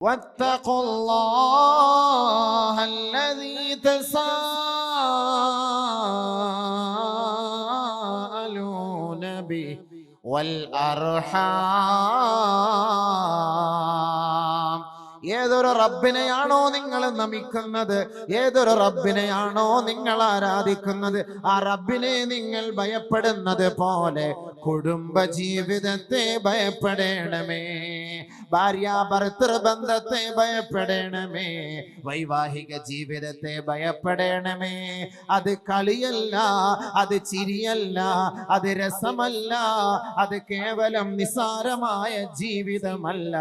واتقوا الله الذي تساءلون به والأرحام. ഏതൊരു റബ്ബിനെയാണോ നിങ്ങൾ നമിക്കുന്നത്, ഏതൊരു റബ്ബിനെയാണോ നിങ്ങൾ ആരാധിക്കുന്നത്, ആ റബ്ബിനെ നിങ്ങൾ ഭയപ്പെടുന്നത് പോലെ കുടുംബ ജീവിതത്തെ ഭയപ്പെടണമേ, ഭാര്യ ഭർത്തൃ ബന്ധത്തെ ഭയപ്പെടണമേ, വൈവാഹിക ജീവിതത്തെ ഭയപ്പെടണമേ. അത് കളിയല്ല, അത് ചിരിയല്ല, അത് രസമല്ല, അത് കേവലം നിസ്സാരമായ ജീവിതമല്ല.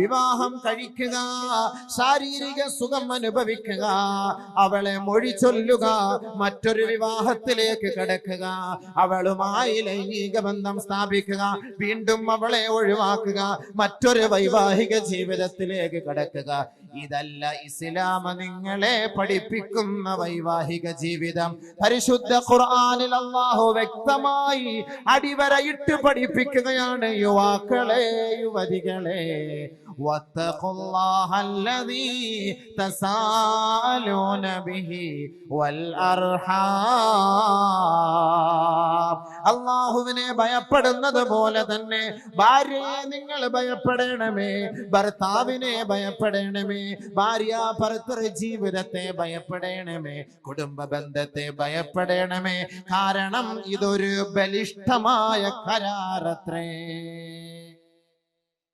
വിവാഹം കഴിക്കുക, ശാരീരിക സുഖം അനുഭവിക്കുക, അവളെ മൊഴി ചൊല്ലുക, മറ്റൊരു വിവാഹത്തിലേക്ക് കടക്കുക, അവളുമായി ലൈംഗിക ബന്ധം സ്ഥാപിക്കുക, വീണ്ടും അവളെ ഒഴിവാക്കുക, മറ്റൊരു വൈവാഹിക ജീവിതത്തിലേക്ക് കടക്കുക. ഇതല്ല ഇസ്ലാം നിങ്ങളെ പഠിപ്പിക്കുന്ന വൈവാഹിക ജീവിതം. പരിശുദ്ധ ഖുർആനിൽ അല്ലാഹു വ്യക്തമായി അടിവരയിട്ട് പഠിപ്പിക്കുകയാണ്. യുവാക്കളെ, യുവതികളെ, വത്തഖുല്ലാഹ അല്ലദീ തസാഅലൂന ബിഹി വൽ അർഹാം. അല്ലാഹുവിനെ ഭയപ്പെടുന്നത് പോലെ തന്നെ ഭാര്യയെ നിങ്ങൾ ഭയപ്പെടണമേ, ഭർത്താവിനെ ഭയപ്പെടണമേ, ഭാര്യ ഭർത്തൃ ജീവിതത്തെ ഭയപ്പെടണമേ, കുടുംബ ബന്ധത്തെ ഭയപ്പെടണമേ. കാരണം ഇതൊരു ബലിഷ്ഠമായ കരാറത്രേ,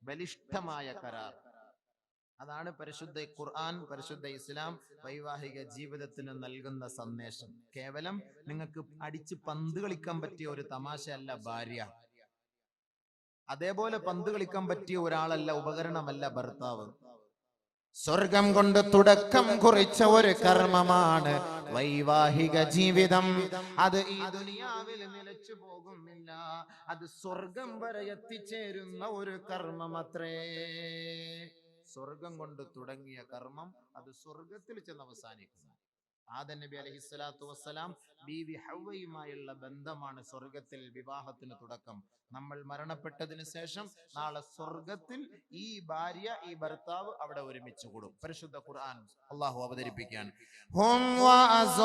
ബലിഷ്ഠമായ കരാർ. അതാണ് പരിശുദ്ധ ഖുർആൻ, പരിശുദ്ധ ഇസ്ലാം വൈവാഹിക ജീവിതത്തിന് നൽകുന്ന സന്ദേശം. കേവലം നിങ്ങൾക്ക് അടിച്ച് പന്ത് കളിക്കാൻ പറ്റിയ ഒരു തമാശയല്ല ഭാര്യ, അതേപോലെ പന്ത് കളിക്കാൻ പറ്റിയ ഒരാളല്ല, ഉപകരണമല്ല ഭർത്താവ്. സ്വർഗം കൊണ്ട് തുടക്കം കുറിച്ച ഒരു കർമ്മമാണ് വൈവാഹിക ജീവിതം. അത് ഈ ദുനിയാവിൽ നിലച്ചു പോകുന്നില്ല, അത് സ്വർഗം വരെ എത്തിച്ചേരുന്ന ഒരു കർമ്മമത്രേ. സ്വർഗം കൊണ്ട് തുടങ്ങിയ കർമ്മം അത് സ്വർഗത്തിൽ ചെന്ന് അവസാനിക്കുന്നു. ആദം നബി അലൈഹിസ്സലാത്തു വസ്സലാം ബീവി ഹവ്വയുമായുള്ള ബന്ധമാണ് സ്വർഗത്തിൽ വിവാഹത്തിന് തുടക്കം. നമ്മൾ മരണപ്പെട്ടതിന് ശേഷം നാളെ സ്വർഗത്തിൽ ഈ ഭാര്യ, ഈ ഭർത്താവ് അവിടെ ഒരുമിച്ച് കൂടും. പരിശുദ്ധ ഖുർആൻ അല്ലാഹു അവതരിപ്പിക്കുകയാണ്. ഹും വഅസ്വാജുഹും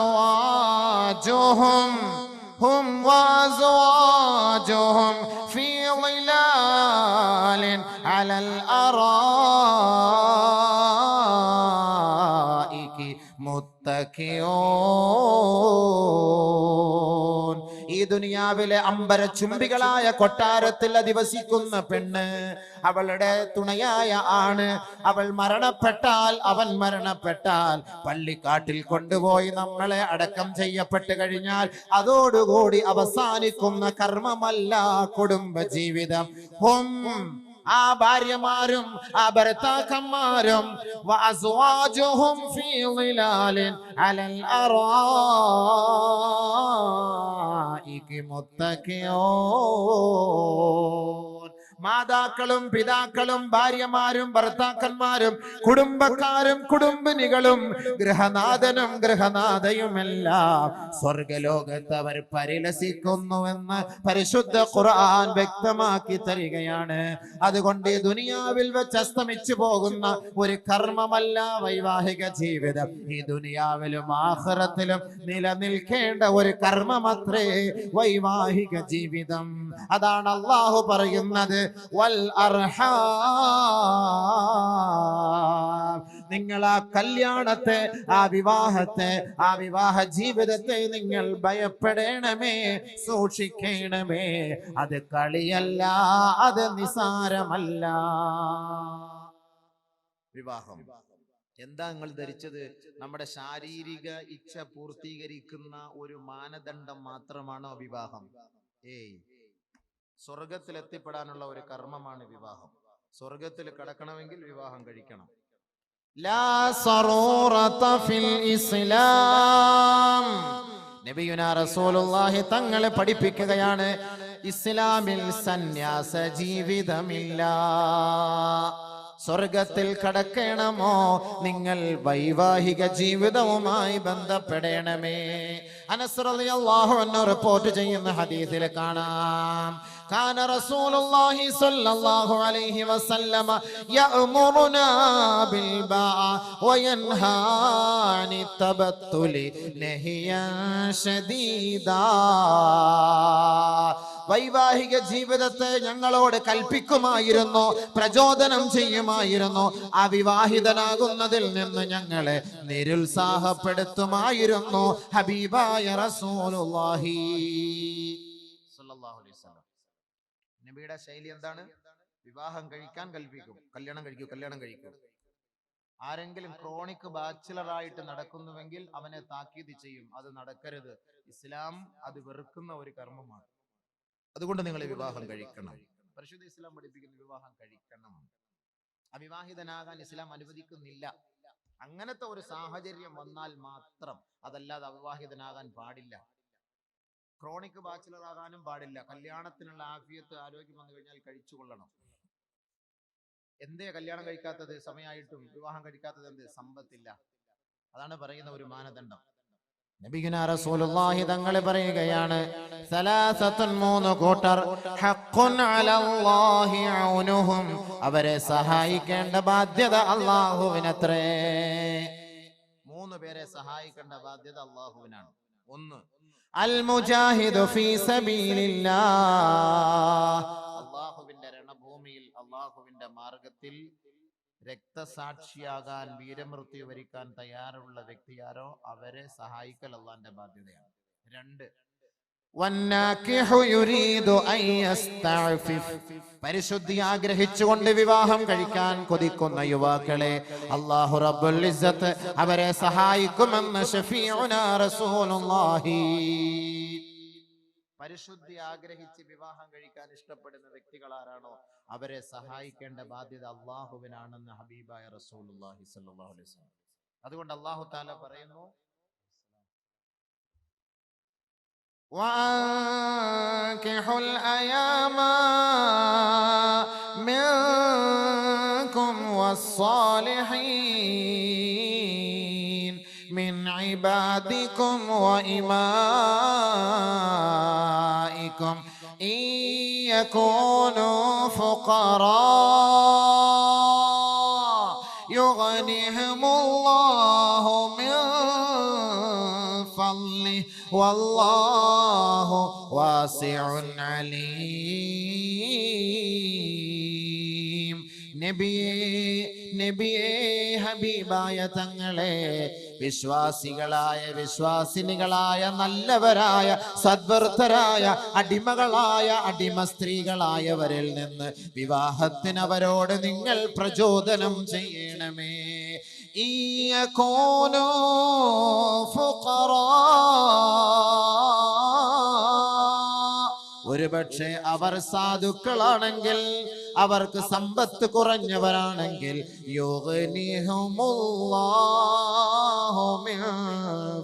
ഫീ ളിലാലിൻ അലൽ അറായികി മുത്തഖിഊൻ. ഈ ദുനിയാവിലെ അമ്പര ചുംബികളായ കൊട്ടാരത്തിൽ അധിവസിക്കുന്ന പെണ്ണ്, അവളുടെ തുണയായ ആണ്, അവൾ മരണപ്പെട്ടാൽ, അവൻ മരണപ്പെട്ടാൽ, പള്ളിക്കാട്ടിൽ കൊണ്ടുപോയി നമ്മളെ അടക്കം ചെയ്യപ്പെട്ട് കഴിഞ്ഞാൽ അതോടുകൂടി അവസാനിക്കുന്ന കർമ്മമല്ല കുടുംബ ജീവിതം. ആ ഭാര്യമാരും ആ ഭർത്താക്കന്മാരും വഅസ്വാജുഹും ഫീ ളിലാലിൻ അലൽ അറായികി മുത്തഖിഊൻ. മാതാക്കളും പിതാക്കളും ഭാര്യമാരും ഭർത്താക്കന്മാരും കുടുംബക്കാരും കുടുംബിനികളും ഗൃഹനാഥനും ഗൃഹനാഥയുമെല്ലാം സ്വർഗലോകത്ത് അവർ പരിലസിക്കുന്നുവെന്ന് പരിശുദ്ധ ഖുർആൻ വ്യക്തമാക്കി തരികയാണ്. അതുകൊണ്ട് ഈ ദുനിയാവിൽ വെച്ച് അസ്തമിച്ചു പോകുന്ന ഒരു കർമ്മമല്ല വൈവാഹിക ജീവിതം. ഈ ദുനിയാവിലും ആഖിറത്തിലും നിലനിൽക്കേണ്ട ഒരു കർമ്മമത്രേ വൈവാഹിക ജീവിതം. അതാണ് അല്ലാഹു പറയുന്നത്, വൽ അർഹാം. നിങ്ങൾ ആ കല്യാണത്തെ, ആ വിവാഹത്തെ, ആ വിവാഹ ജീവിതത്തെ നിങ്ങൾ ഭയപ്പെടണമേ, സൂക്ഷിക്കണമേ. അത് കളിയല്ല, അത് നിസാരമല്ല. വിവാഹം എന്താ നിങ്ങൾ ധരിച്ചത്? നമ്മുടെ ശാരീരിക ഇച്ഛ പൂർത്തീകരിക്കുന്ന ഒരു മാനദണ്ഡം മാത്രമാണോ വിവാഹം? ഏയ്, സ്വർഗത്തിൽ എത്തിപ്പെടാനുള്ള ഒരു കർമ്മമാണ് വിവാഹം. സ്വർഗത്തിൽ കടക്കണമെങ്കിൽ വിവാഹം കഴിക്കണം. ലാ സറൂറത ഫിൽ ഇസ്ലാം. നബിയുനാ റസൂലുള്ളാഹി തങ്ങളെ പഠിപ്പിക്കുകയാണ്, ഇസ്ലാമിൽ സന്യാസ ജീവിതമില്ല. സ്വർഗത്തിൽ കടക്കണമോ, നിങ്ങൾ വൈവാഹിക ജീവിതവുമായി ബന്ധപ്പെടണമേ. അനസ് റളിയല്ലാഹു അൻഹു റിപ്പോർട്ട് ചെയ്യുന്ന ഹദീസിൽ കാണാം, കാന റസൂലുള്ളാഹി സ്വല്ലല്ലാഹു അലൈഹി വസല്ലമ യഅ്മുറുനാ ബിൽ ബാഅ വയൻഹാ അനി തബത്തുലി നഹിയൻ ശദീദാ. വൈവാഹിക ജീവിതത്തെ ഞങ്ങളോട് കൽപ്പിക്കുമായിരുന്നു, പ്രചോദനം ചെയ്യുമായിരുന്നു. അവിവാഹിതനാകുന്നതിൽ നിന്ന് ഞങ്ങളെ നിരുത്സാഹപ്പെടുത്തുമായിരുന്നു ഹബീബായ റസൂലുള്ളാഹി സ്വല്ലല്ലാഹു അലൈഹി വസല്ലം. നബിയുടെ ശൈലി എന്താണ്? വിവാഹം കഴിക്കാൻ കൽപ്പിക്കും, കല്യാണം കഴിക്കൂ. ആരെങ്കിലും ക്രോണിക് ബാച്ചിലർ ആയിട്ട് നടക്കുന്നുവെങ്കിൽ അവനെ താക്കീത് ചെയ്യും, അത് നടക്കരുത്. ഇസ്ലാം അത് വെറുക്കുന്ന ഒരു കർമ്മമാണ്. അതുകൊണ്ട് നിങ്ങൾ വിവാഹം കഴിക്കണം. പരിശുദ്ധ ഇസ്ലാം പഠിപ്പിക്കുന്ന വിവാഹം കഴിക്കണം. അവിവാഹിതനാകാൻ ഇസ്ലാം അനുവദിക്കുന്നില്ല. അങ്ങനത്തെ ഒരു സാഹചര്യം വന്നാൽ മാത്രം, അതല്ലാതെ അവിവാഹിതനാകാൻ പാടില്ല. ക്രോണിക് ബാച്ചിലർ ആകാനും പാടില്ല. കല്യാണത്തിനുള്ള ആഫിയത്ത്, ആരോഗ്യം വന്നു കഴിഞ്ഞാൽ കഴിച്ചുകൊള്ളണം. എന്തേ കല്യാണം കഴിക്കാത്തത്? സമയമായിട്ടും വിവാഹം കഴിക്കാത്തത് എന്ത്? സമ്പത്തില്ല. അതാണ് പറയുന്ന ഒരു മാനദണ്ഡം. നബിയുനാ റസൂലുള്ളാഹി തങ്ങൾ പറയുകയാണ്, സലാസത്തുൻ, 3 കൂട്ടർ, ഹഖ്ഖുൻ അലല്ലാഹി ഔനുഹും, അവരെ സഹായിക്കേണ്ട ബാധ്യത അല്ലാഹുവിനത്രേ. 3 പേരെ സഹായിക്കേണ്ട ബാധ്യത അല്ലാഹുവിനാണ്. 1, അൽ മുജാഹിദു ഫീ സബീലില്ലാഹ്, അല്ലാഹുവിന്റെ രണഭൂമിയിൽ, അല്ലാഹുവിന്റെ മാർഗത്തിൽ രക്തസാക്ഷിയാകാൻ, വീരമൃത്യു വരിക്കാൻ തയ്യാറുള്ള വ്യക്തിയാരോ അവരെ സഹായിക്കൽ അല്ലാഹുവിന്റെ ബാധ്യതയാണ്. 2, വന്നാകിഹു യുരീദു അൻ യസ്തഅഫിഫ്, പരിശുദ്ധി ആഗ്രഹിച്ചുകൊണ്ട് വിവാഹം കഴിക്കാൻ കൊതിക്കുന്ന യുവാക്കളെ അല്ലാഹു റബ്ബുൽ ഇസ്സത്ത് അവരെ സഹായിക്കുമെന്ന് ശഫീഉനാ റസൂലുള്ളാഹി. പരിശുദ്ധി ആഗ്രഹിച്ച് വിവാഹം കഴിക്കാൻ ഇഷ്ടപ്പെടുന്ന വ്യക്തികൾ ആരാണോ അവരെ സഹായിക്കേണ്ട ബാധ്യത അല്ലാഹുവിനാണെന്ന് ഹബീബായ റസൂലുള്ളാഹി സ്വല്ലല്ലാഹു അലൈഹി വസല്ലം. അതുകൊണ്ട് അല്ലാഹു തആല പറയുന്നു, وَأَنكِحُوا الْأَيَامَ مِنكُمْ وَالصَّالِحِينَ مِنْ عِبَادِكُمْ وَإِمَائِكُمْ إِنْ يَكُونُوا فُقَرَاءَ يُغْنِهِمُ اللَّهُ مِنْ فضله والله واسع عليم. നബിയേ ഹബീബായ തങ്ങളെ, വിശ്വാസികളായ, വിശ്വാസിനികളായ, നല്ലവരായ, സദ്വൃത്തരായ, അടിമകളായ, അടിമ സ്ത്രീകളായവരിൽ നിന്ന് വിവാഹത്തിന് അവരോട് നിങ്ങൾ പ്രചോദനം ചെയ്യണമേ. ഇയകൂനൂ ഫുഖറാ, ഒരുപക്ഷെ അവർ സാധുക്കളാണെങ്കിൽ, അവർക്ക് സമ്പത്ത് കുറഞ്ഞവരാണെങ്കിൽ, യുഗ്നിഹുമുല്ലാഹു മിൻ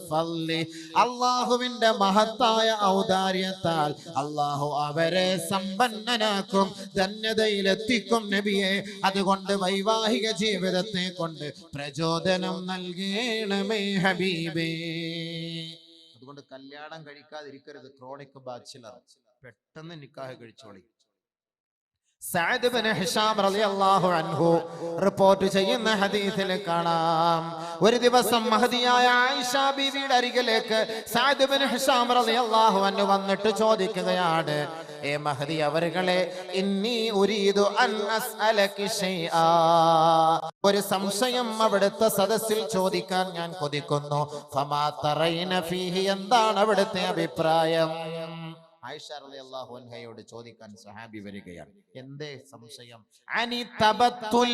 ഫളി, അല്ലാഹുവിന്റെ മഹത്തായ ഔദാര്യത്താൽ അല്ലാഹു അവരെ സമ്പന്നനാക്കും, ധന്യതയിലെത്തിക്കും നബിയെ. അതുകൊണ്ട് വൈവാഹിക ജീവിതത്തെ കൊണ്ട് പ്രചോദനം നൽകണമേ ഹബീബേ. അതുകൊണ്ട് കല്യാണം കഴിക്കാതിരിക്കരുത്. ക്രോണിക് ബാച്ചിലർ പെട്ടെന്ന് നിക്കാഹ് കഴിച്ചോളി. സഅദ് ഇബ്നു ഹിശാം റളിയല്ലാഹു അൻഹു റിപ്പോർട്ട് ചെയ്യുന്ന ഹദീസിൽ കാണാം, ഒരു ദിവസം മഹദിയായ ആയിഷ ബീവിയുടെ അരികിലേക്ക് സഅദ് ഇബ്നു ഹിശാം റളിയല്ലാഹു അൻഹു വന്നിട്ട് ചോദിക്കുകയാണ്, ഏ മഹദി അവറുകളെ, ഇന്നി ഉരീദു അൻ അസ്അലകി ഷൈആ, ഒരു സംശയം അവിടുത്തെ സദസ്സിൽ ചോദിക്കാൻ ഞാൻ കൊതിക്കുന്നു. ഫമാ തറൈന ഫീഹി, എന്താണ് അവിടുത്തെ അഭിപ്രായം? ആയിഷ റളിയല്ലാഹു അൻഹയോട് ചോദിക്കാൻ സഹാബി വരികയാണ്. എന്തേ സംശയം? അനി തബത്തുൽ,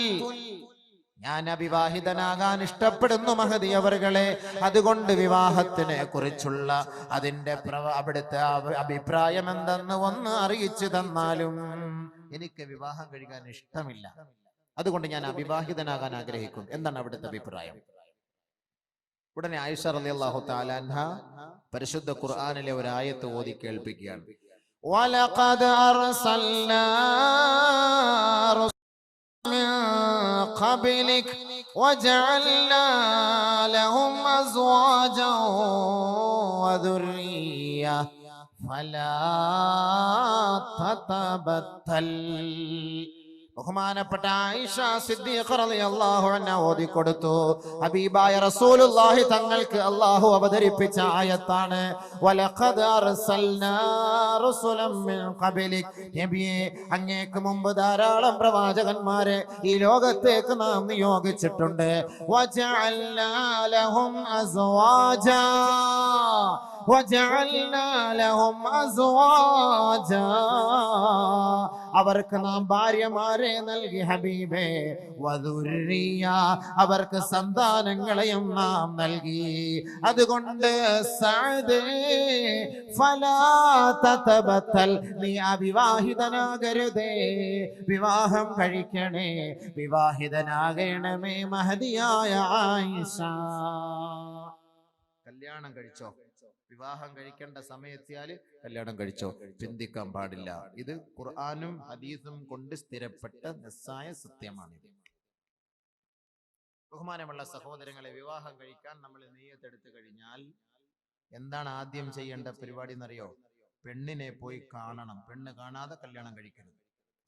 ഞാൻ അവിവാഹിതനാകാൻ ഇഷ്ടപ്പെടുന്നു മഹദി അവറുകളെ, അതുകൊണ്ട് വിവാഹത്തിനെ കുറിച്ചുള്ള അതിന്റെ അവിടുത്തെ അഭിപ്രായം എന്തെന്ന് ഒന്ന് അറിയിച്ചു തന്നാലും. എനിക്ക് വിവാഹം കഴിക്കാൻ ഇഷ്ടമില്ല, അതുകൊണ്ട് ഞാൻ അവിവാഹിതനാകാൻ ആഗ്രഹിക്കും, എന്താണ് അവിടുത്തെ അഭിപ്രായം? ഉടനെ ആയിഷ റളിയല്ലാഹു തആല അൻഹ പരിശുദ്ധ ഖുർആനിലെ ഒരു ആയത്ത് ഓതി കേൾപ്പിക്കുകയാണ്. വലഖദ് അർസൽനാ റസൂലൻ മിൻ ഖബ്ലിക വജഅൽനാ ലഹും അസ്വാജൻ വദുർരിയ്യ ഫലാ തതബത്തൽ. ബഹുമാനപ്പെട്ട ആയിഷ സിദ്ദീഖ റളിയല്ലാഹു അൻഹ ഓതി കൊടുത്തു. ഹബീബായ റസൂലുള്ളാഹി തങ്ങൾക്ക് അല്ലാഹു അവതരിപ്പിച്ച ആയത്താണ്. വലഖദ് അർസൽനാ റസുലൻ മിൻ ഖബലിക്. നബിയേ, അങ്ങേക്ക് മുമ്പ് ധാരാളം പ്രവാചകന്മാരെ ഈ ലോകത്തേക്ക് നാം നിയോഗിച്ചിട്ടുണ്ട്. വജഅൽനാ ലഹും അസ്വാജാ വജഅൽനാ ലഹും അസ്വാജാ. അവർക്ക് നാം ഭാര്യമാരെ നൽകി ഹബീബേ. വദുർരിയ, അവർക്ക് സന്താനങ്ങളെയും നാം നൽകി. അതുകൊണ്ട് സഅദേ ഫലാ തതബത്തൽ, നീ അവിവാഹിതനാകരുതേ, വിവാഹം കഴിക്കണേ, വിവാഹിതനാകണമേ മഹദിയായ ആയിഷ. കല്യാണം കഴിച്ചോ, വിവാഹം കഴിക്കേണ്ട സമയത്തിയാല് കല്യാണം കഴിച്ചോ, ചിന്തിക്കാൻ പാടില്ല. ഇത് ഖുർആനും ഹദീസും കൊണ്ട് സ്ഥിരപ്പെട്ട നിസ്സായ സത്യമാണിത്. ബഹുമാനമുള്ള സഹോദരങ്ങളെ, വിവാഹം കഴിക്കാൻ നമ്മൾ നിയ്യത്തെടുത്തു കഴിഞ്ഞാൽ എന്താണ് ആദ്യം ചെയ്യേണ്ട പരിപാടി എന്നറിയോ? പെണ്ണിനെ പോയി കാണണം. പെണ്ണ് കാണാതെ കല്യാണം കഴിക്കരുത്.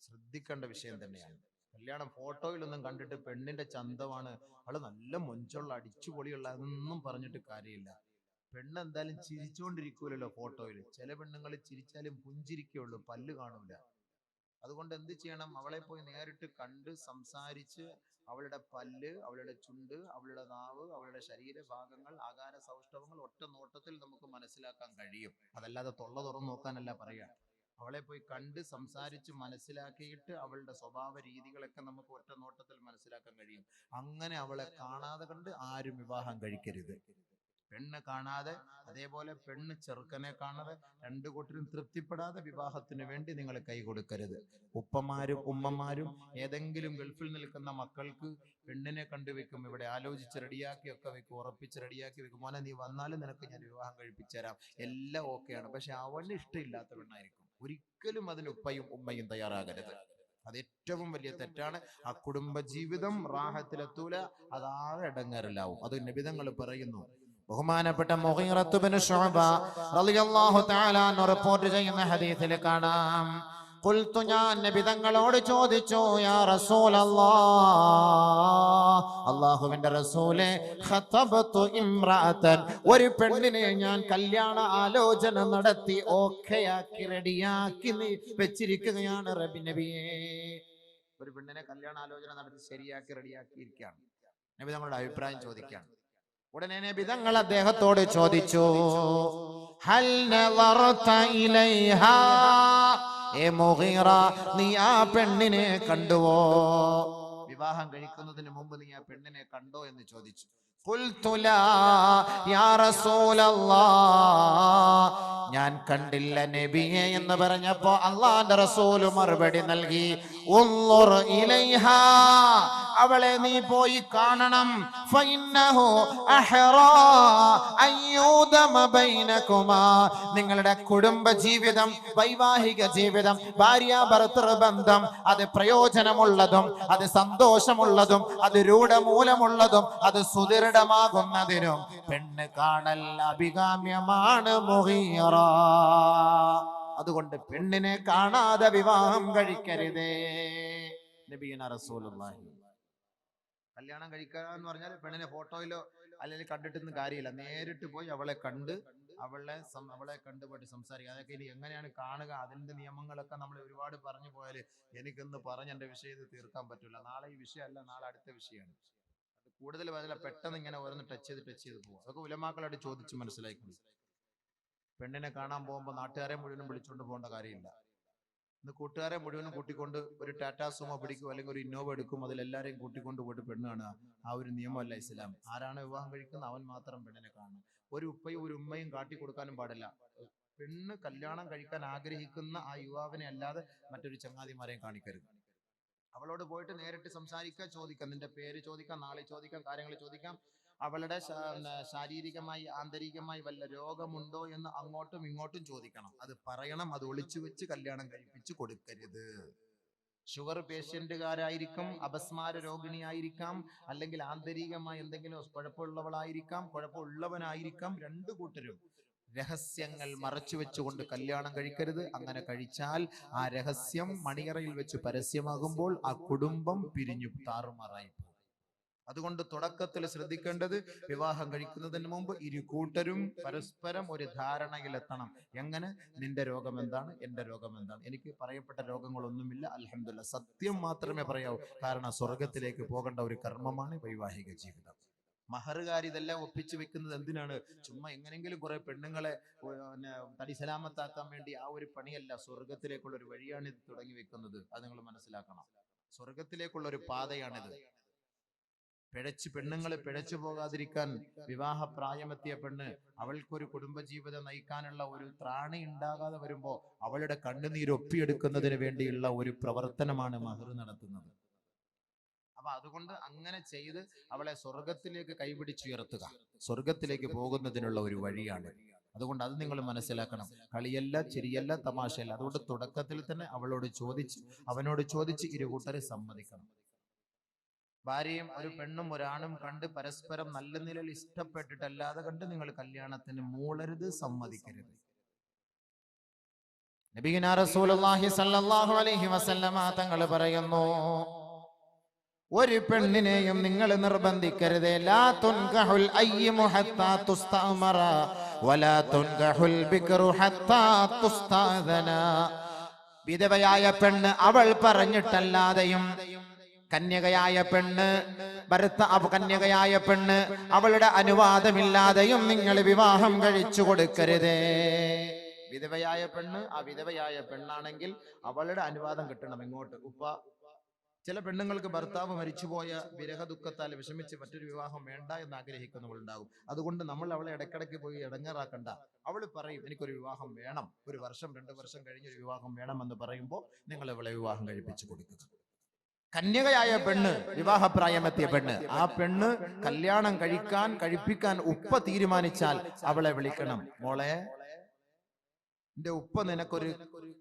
ശ്രദ്ധിക്കേണ്ട വിഷയം തന്നെയാണ്. കല്യാണം ഫോട്ടോയിലൊന്നും കണ്ടിട്ട് പെണ്ണിന്റെ ചന്തമാണ്, അവള് നല്ല മൊഞ്ചുള്ള അടിച്ചുപൊളിയുള്ള, അതൊന്നും പറഞ്ഞിട്ട് കാര്യമില്ല. പെണ്ണ് എന്തായാലും ചിരിച്ചുകൊണ്ടിരിക്കൂലല്ലോ ഫോട്ടോയിൽ. ചില പെണ്ണുങ്ങൾ ചിരിച്ചാലും പുഞ്ചിരിക്കുള്ളൂ, പല്ല് കാണൂല. അതുകൊണ്ട് എന്ത് ചെയ്യണം? അവളെ പോയി നേരിട്ട് കണ്ട് സംസാരിച്ച് അവളുടെ പല്ല്, അവളുടെ ചുണ്ട്, അവളുടെ നാവ്, അവളുടെ ശരീരഭാഗങ്ങൾ, ആകാര സൗഷ്ഠവങ്ങൾ ഒറ്റ നോട്ടത്തിൽ നമുക്ക് മനസ്സിലാക്കാൻ കഴിയും. അതല്ലാതെ തൊള്ള തുറന്നു നോക്കാനല്ല പറയാ. അവളെ പോയി കണ്ട് സംസാരിച്ച് മനസ്സിലാക്കിയിട്ട് അവളുടെ സ്വഭാവ രീതികളൊക്കെ നമുക്ക് ഒറ്റ നോട്ടത്തിൽ മനസ്സിലാക്കാൻ കഴിയും. അങ്ങനെ അവളെ കാണാതെ കണ്ട് ആരും വിവാഹം കഴിക്കരുത്. പെണ്ണ് കാണാതെ, അതേപോലെ പെണ്ണ് ചെറുക്കനെ കാണാതെ, രണ്ടു കൂട്ടരും തൃപ്തിപ്പെടാതെ വിവാഹത്തിന് വേണ്ടി നിങ്ങൾ കൈ കൊടുക്കരുത്. ഉപ്പമാരും ഉമ്മമാരും ഏതെങ്കിലും ഗൾഫിൽ നിൽക്കുന്ന മക്കൾക്ക് പെണ്ണിനെ കണ്ടുവെക്കും, ഇവിടെ ആലോചിച്ച് റെഡിയാക്കി ഒക്കെ വെക്കും, ഉറപ്പിച്ച് റെഡിയാക്കി വെക്കും. മോനെ, നീ വന്നാലും നിനക്ക് ഞാൻ വിവാഹം കഴിപ്പിച്ചു തരാം, എല്ലാം ഓക്കെയാണ്. പക്ഷെ അവന് ഇഷ്ടമില്ലാത്ത പെണ്ണായിരിക്കും. ഒരിക്കലും അതിന് ഉപ്പയും ഉമ്മയും തയ്യാറാകരുത്. അത് ഏറ്റവും വലിയ തെറ്റാണ്. ആ കുടുംബ ജീവിതം റാഹത്തിലെത്തൂല, അതാകെ ഇടങ്ങേറിലാവും. അത് നബിതങ്ങൾ പറയുന്നു. ബഹുമാനപ്പെട്ട മുഗീറത്ത് ബിൻ ശുഅബ റളിയല്ലാഹു തആല അൻഹു റിപ്പോർട്ട് ചെയ്യുന്ന ഹദീസിൽ കാണാം, ഖുൽതു, ഞാൻ നബി തങ്ങളോട് ചോദിച്ചു, യാ റസൂലല്ലാഹ്, അല്ലാഹുവിന്റെ റസൂലേ, ഖതബതു ഇംറഅതൻ, ഒരു പെണ്ണിനെ ഞാൻ കല്യാണ ആലോചന നടത്തി ഓക്കെയാക്കി റെഡിയാക്കി വെച്ചിരിക്കുകയാണ് നബിയേ. ഒരു പെണ്ണിനെ കല്യാണ ആലോചന നടത്തി ശരിയാക്കി റെഡിയാക്കിയിരിക്കുകയാണ്. നബി തങ്ങളുടെ അഭിപ്രായം ചോദിക്കുകയാണ്. ഉടനെ നബി തങ്ങൾ അദ്ദേഹത്തോട് ചോദിച്ചു, ഹൽ നളറത ഇലൈഹാ, ഏ മുഗീറ, നീ ആ പെണ്ണിനെ കണ്ടുവോ? വിവാഹം കഴിക്കുന്നതിന് മുമ്പ് നീ ആ പെണ്ണിനെ കണ്ടോ എന്ന് ചോദിച്ചു. ഖുൽതു ലാ യാ റസൂലല്ലാഹ്, ഞാൻ കണ്ടില്ല നബിയെ എന്ന് പറഞ്ഞപ്പോ അല്ലാഹുവിന്റെ റസൂൽ മറുപടി നൽകി, ഉൻളുർ ഇലൈഹാ, അവളെ നീ പോയി കാണണം. ഫഇന്നഹു അഹ്റാ അയ്യൂദമ ബൈനകുമാ, നിങ്ങളുടെ കുടുംബ ജീവിതം, വൈവാഹിക ജീവിതം, ഭാര്യ ഭർതൃ ബന്ധം, അത് പ്രയോജനമുള്ളതും അത് സന്തോഷമുള്ളതും അത് രൂഢമൂലമുള്ളതും അത് സുദൃഢമാകുന്നതിനും പെണ്ണ് കാണൽ അഭികാമ്യമാണ് മുഗീറ. അതുകൊണ്ട് പെണ്ണിനെ കാണാതെ വിവാഹം കഴിക്കരുതേ. നബിയുനാ റസൂലുള്ളാഹി. കല്യാണം കഴിക്കുക എന്ന് പറഞ്ഞാൽ പെണ്ണിനെ ഫോട്ടോയിലോ അല്ലെങ്കിൽ കണ്ടിട്ടൊന്നും കാര്യമില്ല. നേരിട്ട് പോയി അവളെ കണ്ട് അവളെ കണ്ടുപോയിട്ട് സംസാരിക്കുക. അതൊക്കെ ഇനി എങ്ങനെയാണ് കാണുക, അതിന്റെ നിയമങ്ങളൊക്കെ നമ്മൾ ഒരുപാട് പറഞ്ഞു പോയാൽ എനിക്കൊന്ന് പറഞ്ഞ് എൻ്റെ വിഷയത്തിൽ തീർക്കാൻ പറ്റില്ല. നാളെ ഈ വിഷയമല്ല, നാളെ അടുത്ത വിഷയമാണ്. അത് കൂടുതൽ പറഞ്ഞാൽ പെട്ടെന്ന് ഇങ്ങനെ ഓരോന്ന് ടച്ച് ചെയ്ത് പോകും. അതൊക്കെ ഉലമാക്കളായിട്ട് ചോദിച്ച് മനസ്സിലാക്കി. പെണ്ണിനെ കാണാൻ പോകുമ്പോൾ നാട്ടുകാരെ മുഴുവനും വിളിച്ചുകൊണ്ട് പോകേണ്ട കാര്യമില്ല. ഇന്ന് കൂട്ടുകാരെ മുഴുവനും കൂട്ടിക്കൊണ്ട് ഒരു ടാറ്റാ സുമോ പിടിക്കും, അല്ലെങ്കിൽ ഒരു ഇന്നോവ എടുക്കും, അതിലെല്ലാരെയും കൂട്ടിക്കൊണ്ട് പോയിട്ട് പെണ്ണ് കാണുക. ആ ഒരു നിയമമല്ല ഇസ്ലാം. ആരാണ് വിവാഹം കഴിക്കുന്നത് അവൻ മാത്രം പെണ്ണിനെ കാണണം. ഒരു ഉപ്പയും ഒരു ഉമ്മയും കാട്ടിക്കൊടുക്കാനും പാടില്ല. പെണ്ണ് കല്യാണം കഴിക്കാൻ ആഗ്രഹിക്കുന്ന ആ യുവാവിനെ അല്ലാതെ മറ്റൊരു ചങ്ങാതിമാരെയും കാണിക്കരുത്. അവളോട് പോയിട്ട് നേരിട്ട് സംസാരിക്കുക, ചോദിക്കാം, നിന്റെ പേര് ചോദിക്കാം, നാളെ ചോദിക്കാം, കാര്യങ്ങൾ ചോദിക്കാം. അവളുടെ ശാരീരികമായി ആന്തരികമായി വല്ല രോഗമുണ്ടോ എന്ന് അങ്ങോട്ടും ഇങ്ങോട്ടും ചോദിക്കണം. അത് പറയണം. അത് ഒളിച്ചു വെച്ച് കല്യാണം കഴിപ്പിച്ച് കൊടുക്കരുത്. ഷുഗർ പേഷ്യന്റുകാരായിരിക്കും, അപസ്മാര രോഗിണിയായിരിക്കാം, അല്ലെങ്കിൽ ആന്തരികമായി എന്തെങ്കിലും കുഴപ്പമുള്ളവളായിരിക്കാം, കുഴപ്പമുള്ളവനായിരിക്കാം. രണ്ടു കൂട്ടരും രഹസ്യങ്ങൾ മറച്ചു വെച്ചുകൊണ്ട് കല്യാണം കഴിക്കരുത്. അങ്ങനെ കഴിച്ചാൽ ആ രഹസ്യം മണിയറയിൽ വെച്ച് പരസ്യമാകുമ്പോൾ ആ കുടുംബം പിരിഞ്ഞു താറുമാറായി പോകും. അതുകൊണ്ട് തുടക്കത്തിൽ ശ്രദ്ധിക്കേണ്ടത്, വിവാഹം കഴിക്കുന്നതിന് മുമ്പ് ഇരു കൂട്ടരും പരസ്പരം ഒരു ധാരണയിലെത്തണം. എങ്ങനെ? നിന്റെ രോഗം എന്താണ്, എന്റെ രോഗം എന്താണ്? എനിക്ക് പറയപ്പെട്ട രോഗങ്ങളൊന്നുമില്ല, അൽഹംദുലില്ലാഹ്. സത്യം മാത്രമേ പറയാവൂ. കാരണം സ്വർഗത്തിലേക്ക് പോകേണ്ട ഒരു കർമ്മമാണ് വൈവാഹിക ജീവിതം. മഹറുകാർ ഇതെല്ലാം ഒപ്പിച്ചു വെക്കുന്നത് എന്തിനാണ്? ചുമ്മാ എങ്ങനെങ്കിലും കുറെ പെണ്ണുങ്ങളെ തടി സലാമത്താക്കാൻ വേണ്ടി. ആ ഒരു പണിയല്ല. സ്വർഗത്തിലേക്കുള്ള ഒരു വഴിയാണ് ഇത് തുടങ്ങി വെക്കുന്നത്. അത് നിങ്ങൾ മനസ്സിലാക്കണം. സ്വർഗത്തിലേക്കുള്ള ഒരു പാതയാണിത്. പെണ്ണുങ്ങളെ പിഴച്ചു പോകാതിരിക്കാൻ വിവാഹപ്രായമെത്തിയ പെണ്ണ്, അവൾക്കൊരു കുടുംബജീവിതം നയിക്കാനുള്ള ഒരു ത്രാണി ഉണ്ടാകാതെ വരുമ്പോ അവളുടെ കണ്ണുനീരൊപ്പിയെടുക്കുന്നതിന് വേണ്ടിയുള്ള ഒരു പ്രവർത്തനമാണ് മഹർ നടത്തുന്നത്. അപ്പൊ അതുകൊണ്ട് അങ്ങനെ ചെയ്ത് അവളെ സ്വർഗത്തിലേക്ക് കൈപിടിച്ചുയർത്തുക, സ്വർഗത്തിലേക്ക് പോകുന്നതിനുള്ള ഒരു വഴിയാണ്. അതുകൊണ്ട് അത് നിങ്ങൾ മനസ്സിലാക്കണം. കളിയല്ല, ചിരിയല്ല, തമാശയല്ല. അതുകൊണ്ട് തുടക്കത്തിൽ തന്നെ അവനോട് ചോദിച്ച് ഇരു കൂട്ടരെ സമ്മതിക്കണം. ഭാര്യയും ഒരു പെണ്ണും ഒരാണും കണ്ട് പരസ്പരം നല്ല നിലയിൽ ഇഷ്ടപ്പെട്ടിട്ടല്ലാതെ കണ്ട് നിങ്ങൾ കല്യാണത്തിന് മൂളരുത്, സമ്മതിക്കരുത്. നബിയുനാ റസൂലുള്ളാഹി സ്വല്ലല്ലാഹു അലൈഹി വസല്ലമ തങ്ങൾ പറയുന്നു, ഒരു പെണ്ണിനെയും നിങ്ങൾ നിർബന്ധിക്കരുത്. ലാ തുൻകഹുൽ അയ്യിമു ഹത്താ തുസ്തഅമറ വലാ തുൻകഹുൽ ബിക്റു ഹത്താ തുസ്തഅദന. വിധവയായ പെണ്ണ് അവൾ പറഞ്ഞിട്ടല്ലാതെയും, കന്യകയായ പെണ്ണ് അവളുടെ അനുവാദമില്ലാതെയും നിങ്ങൾ വിവാഹം കഴിച്ചു കൊടുക്കരുതേ. വിധവയായ പെണ്ണ് ആ വിധവയായ പെണ്ണാണെങ്കിൽ അവളുടെ അനുവാദം കിട്ടണം. ഇങ്ങോട്ട് ചില പെണ്ണുങ്ങൾക്ക് ഭർത്താവ് മരിച്ചുപോയ വിരഹ ദുഃഖത്താൽ വിഷമിച്ച് മറ്റൊരു വിവാഹം വേണ്ട എന്ന് ആഗ്രഹിക്കുന്നവളുണ്ടാകും. അതുകൊണ്ട് നമ്മൾ അവളെ ഇടയ്ക്കിടയ്ക്ക് പോയി ഇടങ്ങേറാക്കണ്ട. അവൾ പറയും എനിക്കൊരു വിവാഹം വേണം, 1 വർഷം 2 വർഷം കഴിഞ്ഞൊരു വിവാഹം വേണമെന്ന് പറയുമ്പോൾ നിങ്ങൾ അവളെ വിവാഹം കഴിപ്പിച്ചു കൊടുക്കുക. കന്യകയായ പെണ്ണ്, വിവാഹപ്രായമെത്തിയ പെണ്ണ്, ആ പെണ്ണ് കല്യാണം കഴിപ്പിക്കാൻ ഉപ്പ തീരുമാനിച്ചാൽ അവളെ വിളിക്കണം. മോളെ, എന്റെ ഉപ്പ നിനക്കൊരു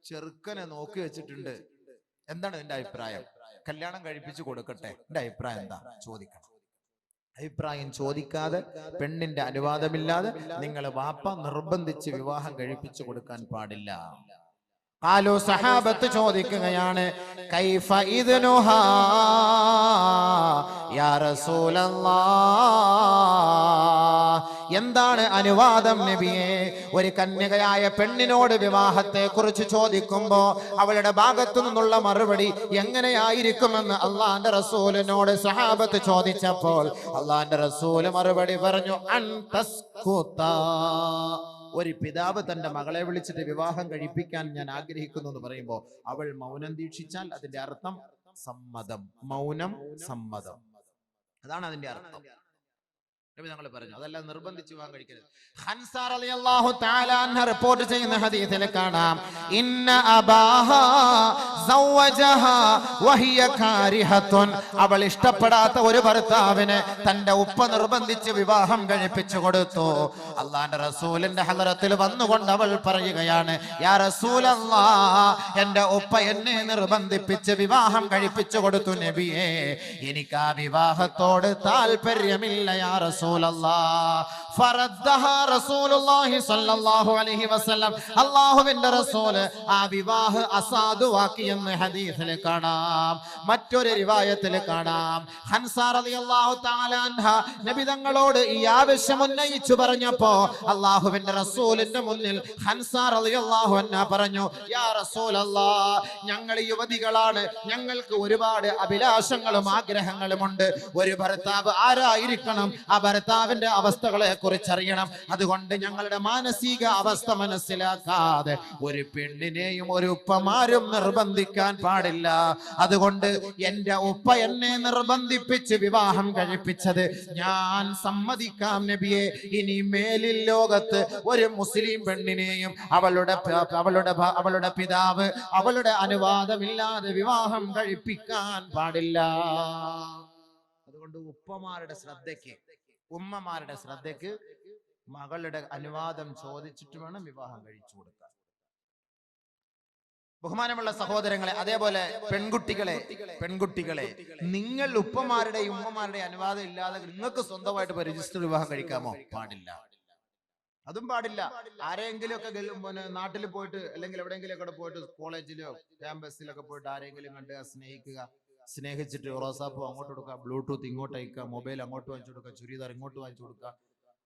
ചെറുക്കനെ നോക്കി വെച്ചിട്ടുണ്ട്, എന്താണ് നിന്റെ അഭിപ്രായം? കല്യാണം കഴിപ്പിച്ചു കൊടുക്കട്ടെ, എന്റെ അഭിപ്രായം എന്താ ചോദിക്കണം. അഭിപ്രായം ചോദിക്കാതെ, പെണ്ണിന്റെ അനുവാദമില്ലാതെ നിങ്ങൾ വാപ്പ നിർബന്ധിച്ച് വിവാഹം കഴിപ്പിച്ചു കൊടുക്കാൻ പാടില്ല. ഖാലു, സഹാബത്ത് ചോദിക്കുകയാണ്, കൈഫ ഇദ്നുഹാ യാ റസൂലല്ലാഹ്, എന്താണ് അനുവാദം നബിയേ? ഒരു കന്യകയായ പെണ്ണിനോട് വിവാഹത്തെ കുറിച്ച് ചോദിക്കുമ്പോ അവളുടെ ഭാഗത്തു നിന്നുള്ള മറുപടി എങ്ങനെയായിരിക്കുമെന്ന് അള്ളാന്റെ റസൂലിനോട് സഹാബത്ത് ചോദിച്ചപ്പോൾ അള്ളാന്റെ റസൂല് മറുപടി പറഞ്ഞു, അൻതസ്കുതാ. ഒരു പിതാവ് തന്റെ മകളെ വിളിച്ചിട്ട് വിവാഹം കഴിപ്പിക്കാൻ ഞാൻ ആഗ്രഹിക്കുന്നു എന്ന് പറയുമ്പോൾ അവൾ മൗനം ദീക്ഷിച്ചാൽ അതിന്റെ അർത്ഥം സമ്മതം. മൗനം സമ്മതം, അതാണ് അതിന്റെ അർത്ഥം. ഞങ്ങൾ പറഞ്ഞു, അതെല്ലാം നിർബന്ധിച്ച് വിവാഹം കഴിക്കരുത്. ഹൻസ റളിയല്ലാഹു തആല അൻഹ റിപ്പോർട്ട് ചെയ്യുന്ന ഹദീസിൽ കാണാം, ഇന്ന അബാഹാ സവ്വജഹാ വഹിയ കാരിഹത്തുൻ. അവൾ ഇഷ്ടപ്പെടാത്ത ഒരു ഭർത്താവിനെ തന്റെ ഉപ്പ നിർബന്ധിച്ച് വിവാഹം കഴിപ്പിച്ചു കൊടുത്തു. അള്ളാന്റെ റസൂലിന്റെ ഹളറത്തിൽ വന്നുകൊണ്ട് അവൾ പറയുകയാണ്, യാ റസൂലല്ലാഹ്, എന്റെ ഉപ്പ എന്നെ നിർബന്ധിപ്പിച്ച് വിവാഹം കഴിപ്പിച്ചു കൊടുത്തു നബിയേ, എനിക്ക് ആ വിവാഹത്തോട് താല്പര്യമില്ല യാ റസൂലല്ലാഹ്. ഫറദ്ദഹാ റസൂലുള്ളാഹി സ്വല്ലല്ലാഹു അലൈഹി വസല്ലം. അല്ലാഹുവിന്റെ റസൂല് ആ വിവാഹം അസാധുവാക്കി എന്ന് ഹദീസിൽ കാണാം. മറ്റൊരു റിവായത്തിൽ കാണാം, ഹൻസ റളിയല്ലാഹു തആല അൻഹ നബി തങ്ങളോട് ഈ ആവശ്യം ഉന്നയിച്ചു പറഞ്ഞപ്പോ അല്ലാഹുവിന്റെ റസൂലിന്റെ മുന്നിൽ ഹൻസ റളിയല്ലാഹു അൻഹ പറഞ്ഞു, യാ റസൂലല്ലാഹ്, ഞങ്ങൾ യുവതികളാണ്, ഞങ്ങൾക്ക് ഒരുപാട് അഭിലാഷങ്ങളും ആഗ്രഹങ്ങളുമുണ്ട്. ഒരു ഭർത്താവ് ആരായിരിക്കണം, ആ ഭർത്താവിന്റെ അവസ്ഥകളെ കുറിച്ചറിയണം. അതുകൊണ്ട് ഞങ്ങളുടെ മാനസിക അവസ്ഥ മനസ്സിലാക്കാതെ ഒരു പെണ്ണിനെയും ഒരു ഉപ്പമാരും നിർബന്ധിക്കാൻ പാടില്ല. അതുകൊണ്ട് എന്റെ ഉപ്പ എന്നെ നിർബന്ധിപ്പിച്ച് വിവാഹം കഴിപ്പിച്ചത് ഞാൻ സമ്മതിക്കാം നബിയെ. ഇനി മേലിൽ ലോകത്ത് ഒരു മുസ്ലിം പെണ്ണിനെയും അവളുടെ പിതാവ് അവളുടെ അനുവാദമില്ലാതെ വിവാഹം കഴിപ്പിക്കാൻ പാടില്ല. അതുകൊണ്ട് ഉമ്മമാരുടെ ശ്രദ്ധയ്ക്ക് മകളുടെ അനുവാദം ചോദിച്ചിട്ട് വേണം വിവാഹം കഴിച്ചു കൊടുക്കാൻ. ബഹുമാനമുള്ള സഹോദരങ്ങളെ, അതേപോലെ പെൺകുട്ടികളെ നിങ്ങൾ ഉപ്പമാരുടെയും ഉമ്മമാരുടെയും അനുവാദം ഇല്ലാതെ നിങ്ങൾക്ക് സ്വന്തമായിട്ട് രജിസ്റ്റർ വിവാഹം കഴിക്കാമോ? പാടില്ല. അതും പാടില്ല. ആരെങ്കിലും ഒക്കെ നാട്ടിൽ പോയിട്ട് അല്ലെങ്കിൽ എവിടെയെങ്കിലും ഒക്കെ പോയിട്ട് കോളേജിലോ ക്യാമ്പസിലൊക്കെ പോയിട്ട് ആരെങ്കിലും കണ്ട് സ്നേഹിക്കുക, സ്നേഹിച്ചിട്ട് റോസാപ്പൂ അങ്ങോട്ട് കൊടുക്കുക, ബ്ലൂടൂത്ത് ഇങ്ങോട്ട് അയക്കുക, മൊബൈൽ അങ്ങോട്ട് വാങ്ങിച്ചു കൊടുക്കുക, ചുരിദാർ ഇങ്ങോട്ട് വാങ്ങിച്ചു കൊടുക്കുക.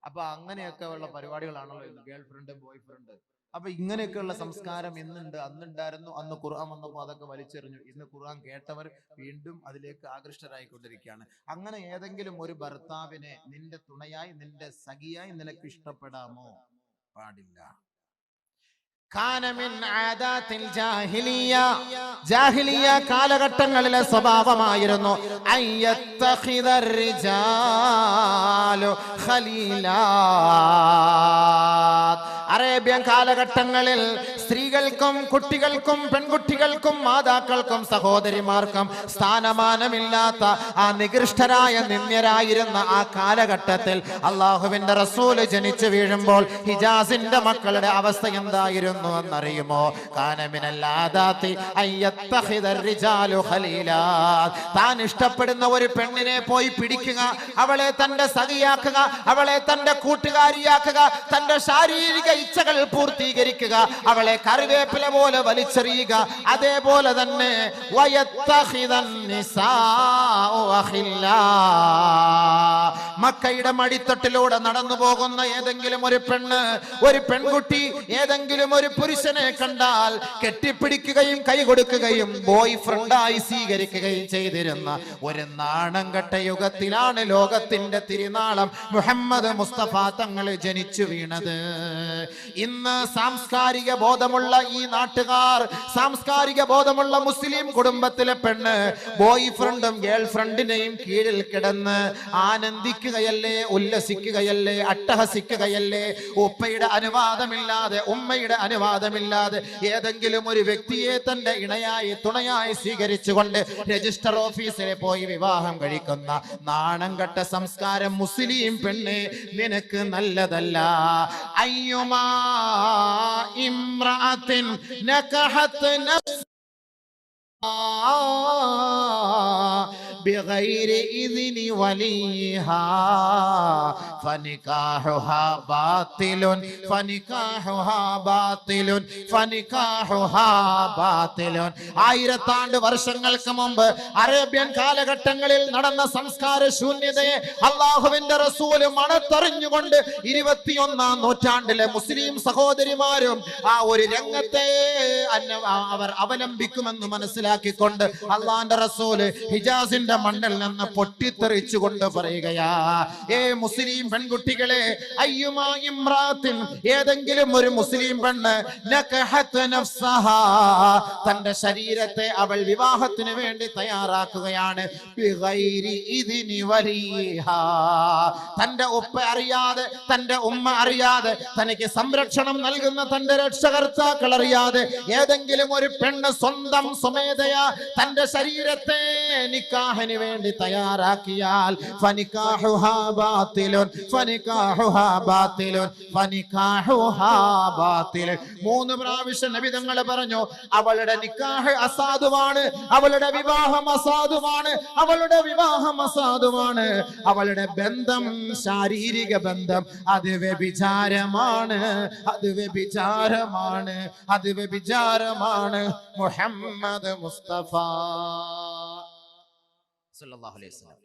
അപ്പൊ അങ്ങനെയൊക്കെ ഉള്ള പരിപാടികളാണല്ലോ ഇന്ന് ഗേൾ ഫ്രണ്ട് ബോയ് ഫ്രണ്ട്. അപ്പൊ ഇങ്ങനെയൊക്കെയുള്ള സംസ്കാരം ഇന്നുണ്ട്, അന്നുണ്ടായിരുന്നു. അന്ന് ഖുർആൻ വന്നപ്പോൾ അതൊക്കെ വലിച്ചെറിഞ്ഞു. ഇന്ന് ഖുർആൻ കേട്ടവർ വീണ്ടും അതിലേക്ക് ആകൃഷ്ടരായിക്കൊണ്ടിരിക്കുകയാണ്. അങ്ങനെ ഏതെങ്കിലും ഒരു ഭർത്താവിനെ നിന്റെ തുണയായി, നിന്റെ സഖിയായി നിനക്ക് ഇഷ്ടപ്പെടാമോ? പാടില്ല. ജാഹിലിയ കാലഘട്ടങ്ങളിലെ സ്വഭാവമായിരുന്നു അറേബ്യൻ കാലഘട്ടങ്ങളിൽ സ്ത്രീകൾക്കും കുട്ടികൾക്കും പെൺകുട്ടികൾക്കും മാതാക്കൾക്കും സഹോദരിമാർക്കും സ്ഥാനമാനമില്ലാത്ത ആ നികൃഷ്ടരായ നിന്ദ്യരായിരുന്ന ആ കാലഘട്ടത്തിൽ അള്ളാഹുവിന്റെ റസൂല് ജനിച്ചു വീഴുമ്പോൾ ഹിജാസിന്റെ മക്കളുടെ അവസ്ഥ എന്തായിരുന്നു എന്നറിയുമോ? താൻ ഇഷ്ടപ്പെടുന്ന ഒരു പെണ്ണിനെ പോയി പിടിക്കുക, അവളെ തന്റെ സഖിയാക്കുക, അവളെ തന്റെ കൂട്ടുകാരിയാക്കുക, തന്റെ ശാരീരിക ഇച്ഛകൾ പൂർത്തീകരിക്കുക, അവളെ കറിവേപ്പില പോലെ വലിച്ചെറിയുക. അതേപോലെ തന്നെ മക്കയുടെ മടിത്തട്ടിലൂടെ നടന്നു പോകുന്ന ഏതെങ്കിലും ഒരു പെണ്ണ്, ഒരു പെൺകുട്ടി ഏതെങ്കിലും ഒരു പുരുഷനെ കണ്ടാൽ കെട്ടിപ്പിടിക്കുകയും കൈ കൊടുക്കുകയും ബോയ് ഫ്രണ്ടായി സ്വീകരിക്കുകയും ചെയ്തിരുന്ന ഒരു നാണം കെട്ട യുഗത്തിലാണ് ലോകത്തിന്റെ തിരുനാളം മുഹമ്മദ് മുസ്തഫ തങ്ങൾ ജനിച്ചു വീണത്. ഇന്ന് സാംസ്കാരിക ബോധമുള്ള ഈ നാട്ടുകാർ, സാംസ്കാരിക ബോധമുള്ള മുസ്ലിം കുടുംബത്തിലെ പെണ്ണ് ബോയ് ഫ്രണ്ടും ഗേൾ ഫ്രണ്ടിനെയും കീഴിൽ കിടന്ന് ആനന്ദിക്കുകയല്ലേ, ഉല്ലസിക്കുകയല്ലേ, അട്ടഹസിക്കുകയല്ലേ? ഉപ്പയുടെ അനുവാദമില്ലാതെ, ഉമ്മയുടെ അനുവാദമില്ലാതെ ഏതെങ്കിലും ഒരു വ്യക്തിയെ തന്റെ ഇണയായി തുണയായി സ്വീകരിച്ചുകൊണ്ട് രജിസ്റ്റർ ഓഫീസിൽ പോയി വിവാഹം കഴിക്കുന്ന നാണം കെട്ട സംസ്കാരം മുസ്ലിം പെണ്ണ് നിനക്ക് നല്ലതല്ല. അയ്യുമാ ഇംറഅത്തിൻ നകഹത് നഫ്സ بغير إذن وليها فنكاحها باطل فنكاحها باطل فنكاحها باطل. ആയിരത്താണ്ട് വർഷങ്ങൾക്ക് മുമ്പ് അറേബ്യൻ കാലഘട്ടങ്ങളിൽ നടന്ന സംസ്കാര ശൂന്യതയെ അള്ളാഹുവിന്റെ റസൂല് മണത്തറിഞ്ഞുകൊണ്ട് 21-ാം നൂറ്റാണ്ടിലെ മുസ്ലിം സഹോദരിമാരും ആ ഒരു രംഗത്തെ അവർ അവലംബിക്കുമെന്ന് മനസ്സിലാക്കിക്കൊണ്ട് അള്ളാന്റെ റസൂല് ഹിജാസിന്റെ മണ്ണിൽ നിന്ന് പൊട്ടിത്തെറിച്ചുകൊണ്ട് പറയുകയാ, ഏ മുസ്ലിം പെൺകുട്ടികളെ, അയ്യുമാ ഇംറാത്തിൻ, ഏതെങ്കിലും ഒരു മുസ്ലിം പെണ്ണ് നകഹത് നഫ്സഹാ, തന്റെ ശരീരത്തെ അവൾ വിവാഹത്തിന് വേണ്ടി തയ്യാറാക്കുകയാണ്, ബിഗൈരി ഇദ്നി വലിഹാ, തന്റെ ഉപ്പ അറിയാതെ, തന്റെ ഉമ്മ അറിയാതെ, തനിക്ക് സംരക്ഷണം നൽകുന്ന തന്റെ രക്ഷകർത്താക്കൾ അറിയാതെ ഏതെങ്കിലും ഒരു പെണ്ണ് സ്വന്തം സ്വമേധയാ തന്റെ ശരീരത്തെ നിക്കാഹിന് വേണ്ടി തയ്യാറാക്കിയാൽ ഫനികാഹുഹാ ബാത്തിലുൻ ഫനികാഹുഹാ ബാത്തിലുൻ ഫനികാഹുഹാ ബാത്തിലുൻ. 3 പ്രാവശ്യം നബി തങ്ങൾ പറഞ്ഞു, അവളുടെ നിക്കാഹ് അസാധുവാണ്, അവളുടെ വിവാഹം അസാധുവാണ്, അവളുടെ വിവാഹം അസാധുവാണ്, അവളുടെ ബന്ധം, ശാരീരിക ബന്ധം അത് വ്യഭിചാരമാണ്, അത് വ്യഭിചാരമാണ്, അത് വ്യഭിചാരമാണ്. മുഹമ്മദ് മുസ്തഫ സല്ലല്ലാഹു അലൈഹി വസല്ലം.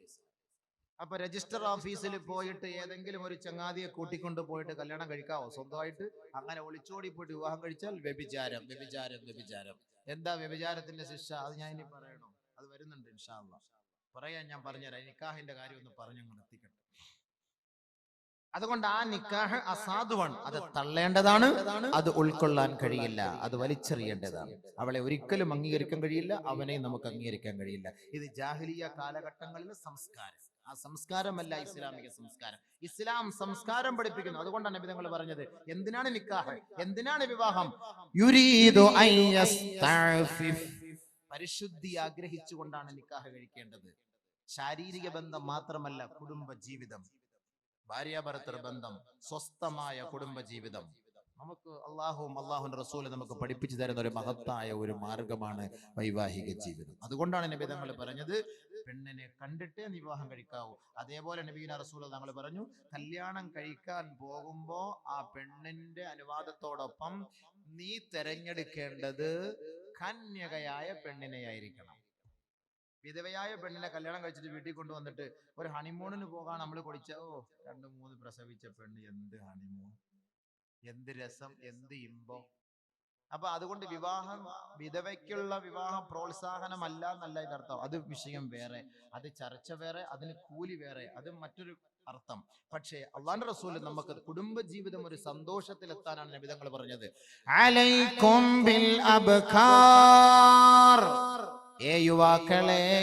അപ്പൊ രജിസ്റ്റർ ഓഫീസിൽ പോയിട്ട് ഏതെങ്കിലും ഒരു ചങ്ങാതിയെ കൂട്ടിക്കൊണ്ട് പോയിട്ട് കല്യാണം കഴിക്കാവോ? സ്വന്തമായിട്ട് അങ്ങനെ ഒളിച്ചോടി പോയിട്ട് വിവാഹം കഴിച്ചാൽ വ്യഭിചാരം, വ്യഭിചാരം, വ്യഭിചാരം. എന്താ വ്യഭിചാരത്തിന്റെ ശിക്ഷ? അത് ഞാൻ ഇനി പറയണോ? അത് വരുന്നുണ്ട് ഇൻഷാ അല്ലാഹ്. പറയാൻ ഞാൻ പറഞ്ഞുതരാം. നിക്കാഹിന്റെ കാര്യം ഒന്ന് പറഞ്ഞു എത്തിക്കട്ടെ. അതുകൊണ്ട് ആ നിക്കാഹ് അസാധുവാണ്, അത് തള്ളേണ്ടതാണ്, അത് ഉൾക്കൊള്ളാൻ കഴിയില്ല, അത് വലിച്ചെറിയേണ്ടതാണ്. അവളെ ഒരിക്കലും അംഗീകരിക്കാൻ കഴിയില്ല, അവനെ നമുക്ക് അംഗീകരിക്കാൻ കഴിയില്ല. ഇത് ജാഹിലിയ കാലഘട്ടങ്ങളിലെ സംസ്കാരം. ആ സംസ്കാരമല്ല ഇസ്ലാമിക സംസ്കാരം. ഇസ്ലാം സംസ്കാരം പഠിപ്പിക്കുന്നു. അതുകൊണ്ടാണ് നബി തങ്ങൾ പറഞ്ഞത്, എന്തിനാണ് നിക്കാഹ്, എന്തിനാണ് വിവാഹം? യുരീദു അൻ യസ്തഅഫിഫ്, പരിശുദ്ധി ആഗ്രഹിച്ചുകൊണ്ടാണ് നിക്കാഹ് കഴിക്കേണ്ടത്. ശാരീരിക ബന്ധം മാത്രമല്ല, കുടുംബ ജീവിതം, ഭാര്യാഭർത്തൃ ബന്ധം, സ്വസ്ഥമായ കുടുംബ ജീവിതം നമുക്ക് അള്ളാഹുവും അള്ളാഹുവിന്റെ റസൂലും നമുക്ക് പഠിപ്പിച്ചു തരുന്ന ഒരു മഹത്തായ ഒരു മാർഗമാണ് വൈവാഹിക ജീവിതം. അതുകൊണ്ടാണ് നബി തങ്ങൾ പറഞ്ഞത്, പെണ്ണിനെ കണ്ടിട്ടേ വിവാഹം കഴിക്കാവൂ. അതേപോലെ നബിയുനാ റസൂൽ തങ്ങൾ പറഞ്ഞു, കല്യാണം കഴിക്കാൻ പോകുമ്പോ ആ പെണ്ണിന്റെ അനുവാദത്തോടൊപ്പം നീ തെരഞ്ഞെടുക്കേണ്ടത് കന്യകയായ പെണ്ണിനെയായിരിക്കണം. വിധവയായ പെണ്ണിനെ കല്യാണം കഴിച്ചിട്ട് വീട്ടിൽ കൊണ്ടുവന്നിട്ട് ഒരു ഹണിമൂണിന് പോകാൻ നമ്മൾ കൊടിച്ച 2-3 പ്രസവിച്ച പെണ്ണ്, എന്ത് ഹണിമൂൺ, എന്ത് രസം, എന്ത് ഇമ്പം. അപ്പൊ അതുകൊണ്ട് വിധവയ്ക്കുള്ള വിവാഹം പ്രോത്സാഹനമല്ല എന്നല്ല ഇതിനർത്ഥം. അത് വിഷയം വേറെ, അത് ചർച്ച വേറെ, അതിന് കൂലി വേറെ, അത് മറ്റൊരു അർത്ഥം. പക്ഷേ അല്ലാഹുവിന്റെ റസൂൽ നമുക്ക് കുടുംബജീവിതം ഒരു സന്തോഷത്തിലെത്താനാണ് നബി തങ്ങൾ പറഞ്ഞത്. അലൈക്കും ബിൽ അബ്കാർ,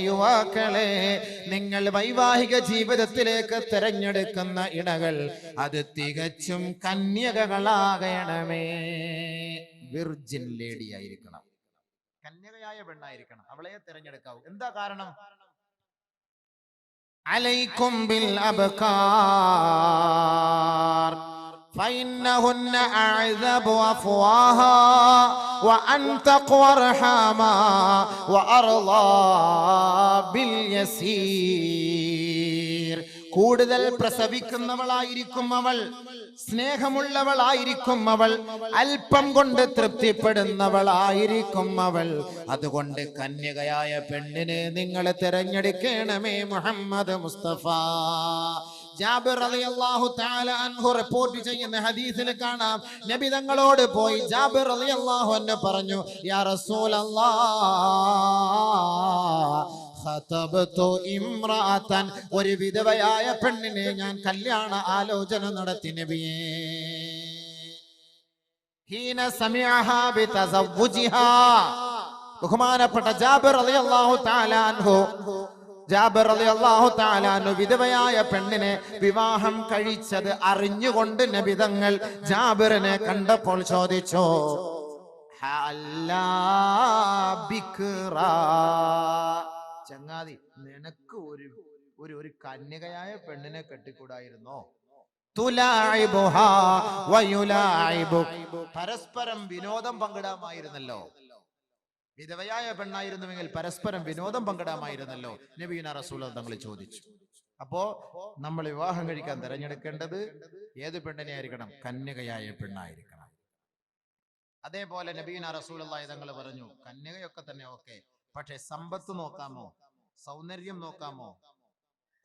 യുവാക്കളെ നിങ്ങൾ വൈവാഹിക ജീവിതത്തിലേക്ക് തിരഞ്ഞെടുക്കുന്ന ഇണകൾ അത് തികച്ചും കന്യകകളാകണമേ. വിർജിൻ ലേഡി ആയിരിക്കണം, കന്യകയായ പെണ്ണായിരിക്കണം, അവളെ തിരഞ്ഞെടുക്കാവൂ. എന്താ കാരണം? അലൈക്കും ബിൽ അബ്കാർ فإنهن أعذب أفواها وأنتق ورحاما وأرضى باليسير. കൂടുതൽ പ്രസവിക്കുന്നവളായിരിക്കും അവൾ, സ്നേഹമുള്ളവളായിരിക്കും അവൾ, അല്പം കൊണ്ട് തൃപ്തിപ്പെടുന്നവളായിരിക്കും അവൾ. അതുകൊണ്ട് കന്യകയായ പെണ്ണിനെ നിങ്ങൾ തിരഞ്ഞെടുക്കണമേ. മുഹമ്മദ് മുസ്തഫ ജാബിർ റളിയല്ലാഹു തആല അൻഹു റിപ്പോർട്ട് ചെയ്യുന്ന ഹദീസിൽ കാണാം, നബി തങ്ങളോട് പോയി ജാബിർ റളിയല്ലാഹു അൻഹു പറഞ്ഞു, യാ റസൂലല്ലാഹ് ഖതബതു ഇംറഅതൻ, ഒരു വിധവയായ പെണ്ണിനെ ഞാൻ കല്യാണ ആലോചന നടത്തി നബിയേ. ഹീന സമിഅഹാ ബിതസവ്വുജിഹാ, ബഹുമാനപ്പെട്ട ജാബിർ റളിയല്ലാഹു തആല അൻഹു വിധവയായ പെണ്ണിനെ വിവാഹം കഴിച്ചത് അറിഞ്ഞുകൊണ്ട് നബി തങ്ങൾ ജാബിറിനെ കണ്ടപ്പോൾ ചോദിച്ചു, ചങ്ങാതി, നിനക്ക് ഒരു കന്യകയായ പെണ്ണിനെ കെട്ടിക്കൂടായിരുന്നോ? പരസ്പരം വിനോദം പങ്കിടാമായിരുന്നല്ലോ. വിധവയായ പെണ്ണായിരുന്നുവെങ്കിൽ പരസ്പരം വിനോദം പങ്കിടാമായിരുന്നല്ലോ. നബിയുനാ റസൂൽ തങ്ങൾ ചോദിച്ചു. അപ്പോ നമ്മൾ വിവാഹം കഴിക്കാൻ തിരഞ്ഞെടുക്കേണ്ടത് ഏത് പെണ്ണിനെ ആയിരിക്കണം? കന്യകയായ പെണ്ണായിരിക്കണം. അതേപോലെ നബിയുനാ റസൂലുള്ളാഹി തങ്ങൾ പറഞ്ഞു, കന്യകയൊക്കെ തന്നെ ഓക്കെ, പക്ഷെ സമ്പത്ത് നോക്കാമോ? സൗന്ദര്യം നോക്കാമോ?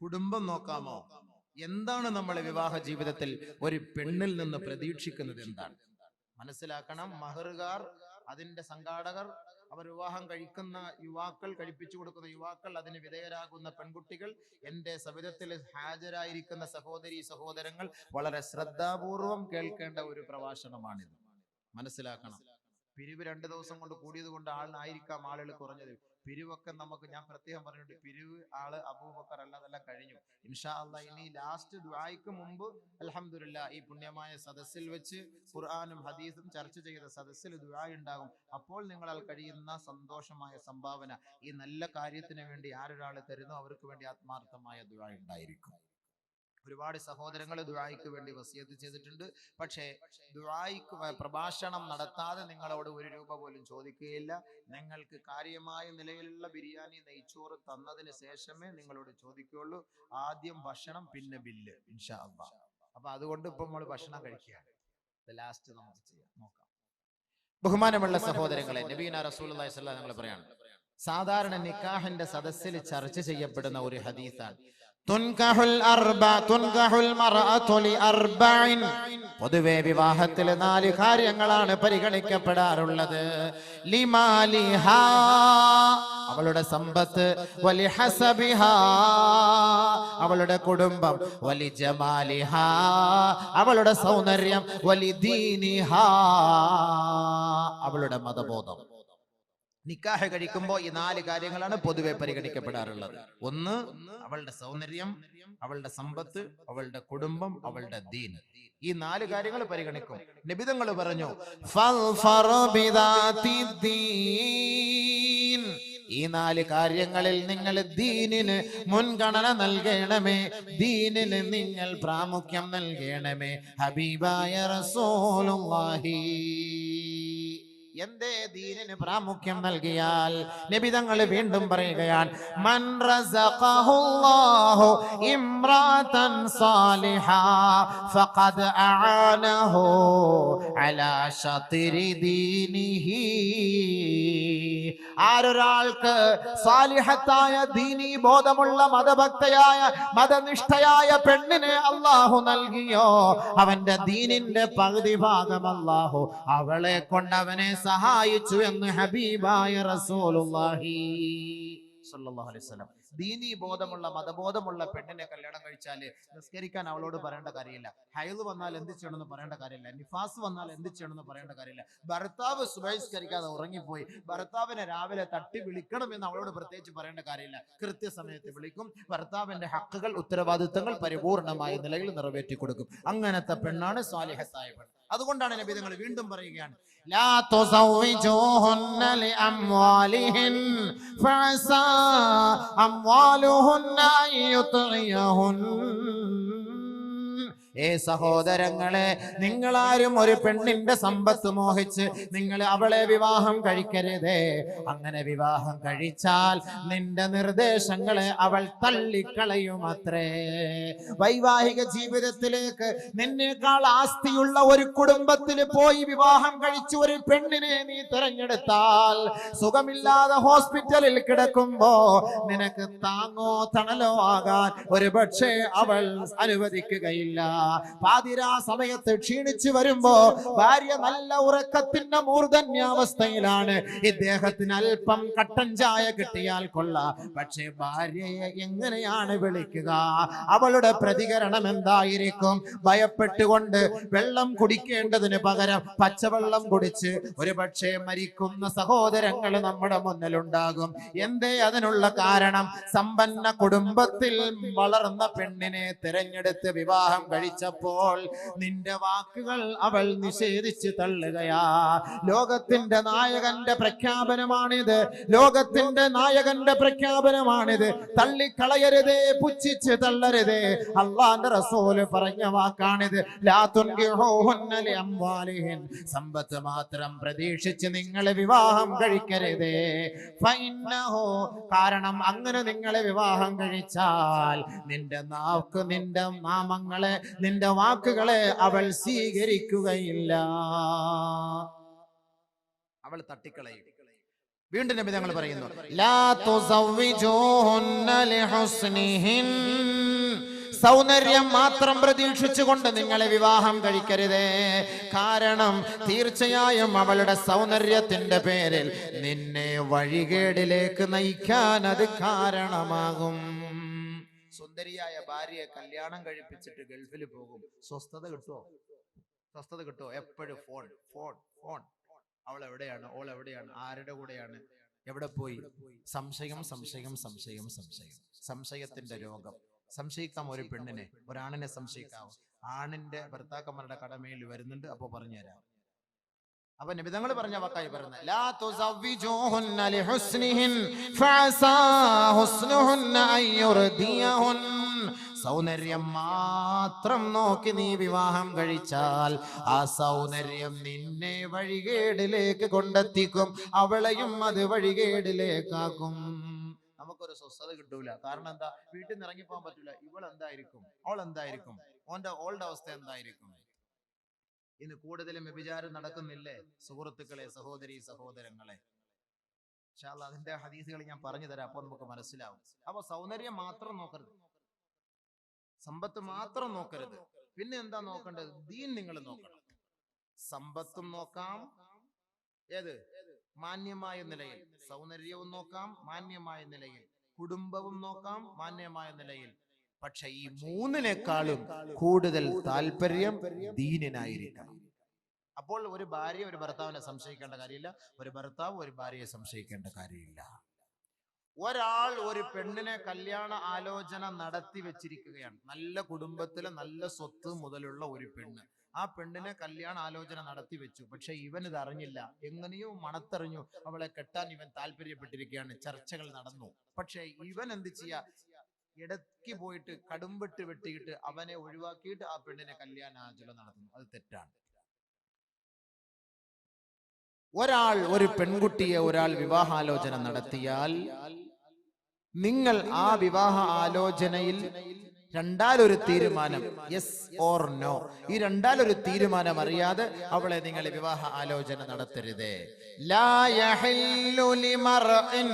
കുടുംബം നോക്കാമോ? എന്താണ് നമ്മൾ വിവാഹ ജീവിതത്തിൽ ഒരു പെണ്ണിൽ നിന്ന് പ്രതീക്ഷിക്കുന്നത്? എന്താണ് മനസ്സിലാക്കണം. മഹറുകാർ, അതിന്റെ സംഘാടകർ, അവർ വിവാഹം കഴിക്കുന്ന യുവാക്കൾ, കഴിപ്പിച്ചു കൊടുക്കുന്ന യുവാക്കൾ, അതിന് വിധേയരാകുന്ന പെൺകുട്ടികൾ, എന്റെ സവിധത്തിൽ ഹാജരായിരിക്കുന്ന സഹോദരി സഹോദരങ്ങൾ വളരെ ശ്രദ്ധാപൂർവം കേൾക്കേണ്ട ഒരു പ്രഭാഷണമാണിത്. മനസ്സിലാക്കണം. പിരിവ് 2 ദിവസം കൊണ്ട് കൂടിയത് കൊണ്ട് ആളിനായിരിക്കാം ആളുകൾ കുറഞ്ഞത്. പിരിവൊക്കെ നമുക്ക്, ഞാൻ പ്രത്യേകം പറഞ്ഞിട്ട്, പിരിവ് ആള് അബൂബക്കർ അല്ലാതെല്ലാം കഴിഞ്ഞു. ഇൻഷാ അല്ലാഹ് ഇനി ലാസ്റ്റ് ദുആയ്ക്ക് മുമ്പ് അൽഹംദുലില്ലാ ഈ പുണ്യമായ സദസ്സിൽ വെച്ച് ഖുർആനും ഹദീസും ചർച്ച ചെയ്ത സദസ്സിൽ ദുആ ഉണ്ടാകും. അപ്പോൾ നിങ്ങളാൽ കഴിയുന്ന സന്തോഷമായ സംഭാവന ഈ നല്ല കാര്യത്തിന് വേണ്ടി ആരൊരാൾ തരുന്നു അവർക്ക് വേണ്ടി ആത്മാർത്ഥമായ ദുആ ഉണ്ടായിരിക്കും. ഒരുപാട് സഹോദരങ്ങൾ ദുആയ്ക്ക് വേണ്ടി വസിയത്ത് ചെയ്തിട്ടുണ്ട്. പക്ഷേ ദുആയ്ക്ക് പ്രഭാഷണം നടത്താതെ നിങ്ങളോട് 1 രൂപ പോലും ചോദിക്കുകയില്ല. നിങ്ങൾക്ക് കാര്യമായ നിലയിലുള്ള ബിരിയാണി, നെയ്ച്ചോറ് തന്നതിന് ശേഷമേ നിങ്ങളോട് ചോദിക്കുകയുള്ളൂ. ആദ്യം ഭക്ഷണം, പിന്നെ ബില്ല്, ഇൻഷാ അല്ലാഹ്. അപ്പൊ അതുകൊണ്ട് ഇപ്പൊ നമ്മൾ ഭക്ഷണം കഴിക്കുകയാണ്. ലാസ്റ്റ് നമുക്ക് ചെയ്യാം, നോക്കാം. ബഹുമാനമുള്ള സഹോദരങ്ങളെ, നബിയുനാ റസൂലുള്ളാഹി സ്വല്ലല്ലാഹു അലൈഹി വസല്ലം പറയാണ്, സാധാരണ നിക്കാഹിന്റെ സദസ്സിൽ ചർച്ച ചെയ്യപ്പെടുന്ന ഒരു ഹദീസാണ്, പൊതുവെ വിവാഹത്തിൽ 4 കാര്യങ്ങളാണ് പരിഗണിക്കപ്പെടാറുള്ളത്. ലിമാലിഹാ, അവളുടെ സമ്പത്ത്, വലിഹസബിഹാ, അവളുടെ കുടുംബം, വലിജമാലിഹാ, അവളുടെ സൗന്ദര്യം, വലിദീനിഹാ, അവളുടെ മതബോധം. നിക്കാഹ് കഴിക്കുമ്പോൾ ഈ 4 കാര്യങ്ങളാണ് പൊതുവെ പരിഗണിക്കപ്പെടാറുള്ളത്. ഒന്ന്, അവളുടെ സൗന്ദര്യം, അവളുടെ സമ്പത്ത്, അവളുടെ കുടുംബം, അവളുടെ ദീൻ. ഈ 4 കാര്യങ്ങൾ പരിഗണിക്കും. നബിതങ്ങൾ പറഞ്ഞു, ഈ 4 കാര്യങ്ങളിൽ നിങ്ങൾ ദീനിന് മുൻഗണന നൽകണമേ, ദീനിന് നിങ്ങൾ പ്രാമുഖ്യം നൽകണമേ. ഹബീബായ റസൂലുള്ളാഹി എന്തേ ദീനിന് പ്രാമുഖ്യം നൽകിയാൽ? നബി തങ്ങൾ വീണ്ടും പറയുകയാണ്, മൻ റസഖഹുല്ലാഹു ഇംറാതൻ സാലിഹാ ഫഖദ് അഅനഹു അലാ ശത്രി ദീനിഹി. ആരൊരാൾക്ക് സാലിഹത്തായ ദീനീ ബോധമുള്ള മതഭക്തയായ മതനിഷ്ഠയായ പെണ്ണിനെ അല്ലാഹു നൽകിയോ, അവന്റെ ദീനിന്റെ പകുതി ഭാഗം അല്ലാഹു അവളെ കൊണ്ട് അവനെ സഹായിച്ചു എന്ന് ഹബീബായ റസൂലുള്ളാഹി സ്വല്ലല്ലാഹു അലൈഹി വസല്ലം. ദീനീ ബോധമുള്ള മതബോധമുള്ള പെണ്ണിനെ കല്യാണം കഴിച്ചാല് നിസ്കരിക്കാൻ അവളോട് പറയേണ്ട കാര്യമില്ല, ഹൈദ് വന്നാൽ എന്ത് ചെയ്യണമെന്ന് പറയേണ്ട കാര്യമില്ല, നിഫാസ് വന്നാൽ എന്ത് ചെയ്യണമെന്ന് പറയേണ്ട കാര്യമില്ല. ഭർത്താവ് സുബഹിസ്കരിക്കാതെ ഉറങ്ങിപ്പോയി, ഭർത്താവിനെ രാവിലെ തട്ടി വിളിക്കണമെന്ന് അവളോട് പ്രത്യേകിച്ച് പറയേണ്ട കാര്യമില്ല. കൃത്യസമയത്ത് വിളിക്കും, ഭർത്താവിന്റെ ഹക്കുകൾ ഉത്തരവാദിത്തങ്ങൾ പരിപൂർണമായ നിലയിൽ നിറവേറ്റി കൊടുക്കും. അങ്ങനത്തെ പെണ്ണാണ് സ്വാലിഹത്തായ പെണ്ണ്. അതുകൊണ്ടാണ് നബി തങ്ങൾ വീണ്ടും പറയുകയാണ്, ലാ തുസവ്വിജൂഹുന്ന ലിഅംവാലിഹിൻ ഫഅസാ അംവാലുഹുന്ന അയ്യുത്ഇയഹുൻ. ഏ സഹോദരങ്ങളെ, നിങ്ങളാരും ഒരു പെണ്ണിന്റെ സമ്പത്ത് മോഹിച്ച് നിങ്ങൾ അവളെ വിവാഹം കഴിക്കരുതേ. അങ്ങനെ വിവാഹം കഴിച്ചാൽ നിന്റെ നിർദ്ദേശങ്ങളെ അവൾ തള്ളിക്കളയുമത്രേ. വൈവാഹിക ജീവിതത്തിലേക്ക് നിന്നേക്കാൾ ആസ്തിയുള്ള ഒരു കുടുംബത്തിൽ പോയി വിവാഹം കഴിച്ചു ഒരു പെണ്ണിനെ നീ തിരഞ്ഞെടുത്താൽ, സുഖമില്ലാതെ ഹോസ്പിറ്റലിൽ കിടക്കുമ്പോ നിനക്ക് താങ്ങോ തണലോ ആകാൻ ഒരു പക്ഷേ അവൾ അനുവദിക്കുകയില്ല. പാതിരാ സമയത്ത് ക്ഷീണിച്ചു വരുമ്പോ ഭാര്യ നല്ല ഉറക്കത്തിന്റെ മൂർധന്യാവസ്ഥയിലാണ്, ഇദ്ദേഹത്തിന് അല്പം കട്ടൻ ചായ കിട്ടിയാൽ കൊള്ളാം. പക്ഷേ ഭാര്യയെ എങ്ങനെയാണ് വിളിക്കുക? അവളുടെ പ്രതികരണം എന്തായിരിക്കും? ഭയപ്പെട്ടുകൊണ്ട് വെള്ളം കുടിക്കേണ്ടതിന് പകരം പച്ചവെള്ളം കുടിച്ച് ഒരു പക്ഷേ മരിക്കുന്ന സഹോദരങ്ങൾ നമ്മുടെ മുന്നിലുണ്ടാകും. എന്തേ അതിനുള്ള കാരണം? സമ്പന്ന കുടുംബത്തിൽ വളർന്ന പെണ്ണിനെ തിരഞ്ഞെടുത്ത് വിവാഹം കഴിച്ചപ്പോൾ നിന്റെ വാക്കുകൾ അവൾ നിഷേധിച്ച് തള്ളുകയാ. ലോകത്തിന്റെ നായകന്റെ പ്രഖ്യാപനമാണിത്, ലോകത്തിന്റെ നായകന്റെ പ്രഖ്യാപനമാണിത്. തള്ളിക്കളയരുതേ, പുച്ഛിച്ച് തള്ളരുതേ. അള്ളാന്റെ റസൂല് പറഞ്ഞ വാക്കാണിത്. ലാ തുൻകിഹൂഹുന്ന ലിഅംവാലിഹിൻ, സമ്പത്ത് മാത്രം പ്രതീക്ഷിച്ച് നിങ്ങൾ വിവാഹം കഴിക്കരുതേ. ഫഇന്നഹു, കാരണം അങ്ങനെ നിങ്ങൾ വിവാഹം കഴിച്ചാൽ നിന്റെ നാക്ക്, നിന്റെ നാമങ്ങളെ, നിന്റെ വാക്കുകളെ അവൾ സ്വീകരിക്കുകയില്ല, അവൾ തട്ടിക്കളയും. വീണ്ടും നബി തങ്ങൾ പറയുന്നു, ലാ തുസവ്വിജൂഹുന്ന ലിഹുസ്നിഹിൻ, സൗന്ദര്യം മാത്രം പ്രതീക്ഷിച്ചുകൊണ്ട് നിങ്ങളെ വിവാഹം കഴിക്കരുതേ. കാരണം തീർച്ചയായും അവളുടെ സൗന്ദര്യത്തിന്റെ പേരിൽ നിന്നെ വഴികേടിലേക്ക് നയിക്കാൻ അത് കാരണമാകും. സുന്ദരിയായ ഭാര്യയെ കല്യാണം കഴിപ്പിച്ചിട്ട് ഗൾഫിൽ പോകും, സ്വസ്ഥത കിട്ടുമോ? സ്വസ്ഥത കിട്ടുമോ? എപ്പോഴും ഫോൺ ഫോൺ ഫോൺ. അവൾ എവിടെയാണ്, ഓൾ എവിടെയാണ്, ആരുടെ കൂടെയാണ്, എവിടെ പോയി? സംശയം സംശയം സംശയം സംശയം, സംശയത്തിന്റെ രോഗം. സംശയിക്കാം ഒരു പെണ്ണിനെ, ഒരാണിനെ സംശയിക്കാം. ആണിന്റെ ഭർത്താക്കന്മാരുടെ കടമയിൽ വരുന്നുണ്ട്, അപ്പൊ പറഞ്ഞുതരാം. അപ്പൊ നബി തങ്ങൾ പറഞ്ഞ വാക്കായി പറയുന്നത്, ലാ തുസവ്വിജൂഹുന്ന ലിഹുസ്നിഹിൻ ഫഅസാ ഹുസ്നുഹുന്ന അയ്യുർദിയഹുൻ. സൗന്ദര്യം മാത്രം നോക്കി നീ വിവാഹം കഴിച്ചാൽ ആ സൗന്ദര്യം നിന്നെ വഴികേടിലേക്ക് കൊണ്ടെത്തിക്കും, അവളെയും അത് വഴികേടിലേക്കാക്കും. നമുക്കൊരു സ്വസ്ഥത കിട്ടൂല. കാരണം എന്താ? വീട്ടിൽ നിന്ന് ഇറങ്ങിപ്പോകാൻ പറ്റൂല. ഇവൾ എന്തായിരിക്കും, ഓൾ എന്തായിരിക്കും, ഓളുടെ അവസ്ഥ എന്തായിരിക്കും? ഇന്ന് കൂടുതലും വ്യഭിചാരം നടക്കുന്നില്ലേ സുഹൃത്തുക്കളെ, സഹോദരി സഹോദരങ്ങളെ? ഇൻഷാ അല്ലാഹ് അതിന്റെ ഹദീസുകൾ ഞാൻ പറഞ്ഞു തരാം, അപ്പൊ നമുക്ക് മനസ്സിലാവും. അപ്പൊ സൗന്ദര്യം മാത്രം നോക്കരുത്, സമ്പത്ത് മാത്രം നോക്കരുത്. പിന്നെ എന്താ നോക്കേണ്ടത്? ദീൻ നിങ്ങൾ നോക്കണം. സമ്പത്തും നോക്കാം, ഏത് മാന്യമായ നിലയിൽ, സൗന്ദര്യവും നോക്കാം മാന്യമായ നിലയിൽ, കുടുംബവും നോക്കാം മാന്യമായ നിലയിൽ. പക്ഷെ ഈ മൂന്നിനേക്കാളും കൂടുതൽ താല്പര്യം ദീനിനായിരിക്കണം. അപ്പോൾ ഒരു ഭാര്യ ഒരു ഭർത്താവിനെ സംശയിക്കേണ്ട കാര്യമില്ല, ഒരു ഭർത്താവ് ഒരു ഭാര്യയെ സംശയിക്കേണ്ട കാര്യമില്ല. ഒരാൾ ഒരു പെണ്ണിനെ കല്യാണ ആലോചന നടത്തി വെച്ചിരിക്കുകയാണ്, നല്ല കുടുംബത്തിലെ നല്ല സ്വത്ത് മുതലുള്ള ഒരു പെണ്ണ്. ആ പെണ്ണിനെ കല്യാണ ആലോചന നടത്തി വെച്ചു. പക്ഷെ ഇവൻ ഇത് അറിഞ്ഞില്ല, എങ്ങനെയോ മണത്തറിഞ്ഞു അവളെ കെട്ടാൻ ഇവൻ താല്പര്യപ്പെട്ടിരിക്കുകയാണ്, ചർച്ചകൾ നടന്നു. പക്ഷെ ഇവൻ എന്ത് ചെയ്യാ? ഇടയ്ക്ക് പോയിട്ട് കടുംവെട്ട് വെട്ടിയിട്ട് അവനെ ഒഴിവാക്കിയിട്ട് ആ പെണ്ണിനെ കല്യാണ ആലോചന നടത്തുന്നു. അത് തെറ്റാണ്. ഒരാൾ ഒരു പെൺകുട്ടിയെ ഒരാൾ വിവാഹാലോചന നടത്തിയാൽ നിങ്ങൾ ആ വിവാഹ ആലോചനയിൽ രണ്ടാലൊരു തീരുമാനം, യെസ് ഓർ നോ, ഈ രണ്ടാലൊരു തീരുമാനം അറിയാതെ അവളെ നിങ്ങൾ വിവാഹ ആലോചന നടത്തരുത്. ലാ യഹില്ലു ലിമർഇൻ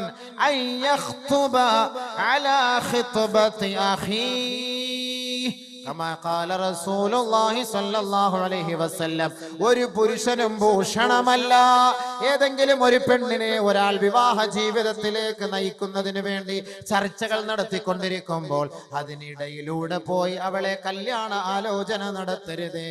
അൻ യഖ്തുബ അലാ ഖിത്ബതി അഖീഹി കമാ ഖാല റസൂലുള്ളാഹി സ്വല്ലല്ലാഹു അലൈഹി വസല്ലം. ഒരു പുരുഷനും ഭൂഷണമല്ല ഏതെങ്കിലും ഒരു പെണ്ണിനെ ഒരാൾ വിവാഹ ജീവിതത്തിലേക്ക് നയിക്കുന്നതിന് വേണ്ടി ചർച്ചകൾ നടത്തിക്കൊണ്ടിരിക്കുമ്പോൾ അതിനിടയിലൂടെ പോയി അവളെ കല്യാണ ആലോചന നടത്തരുതേ.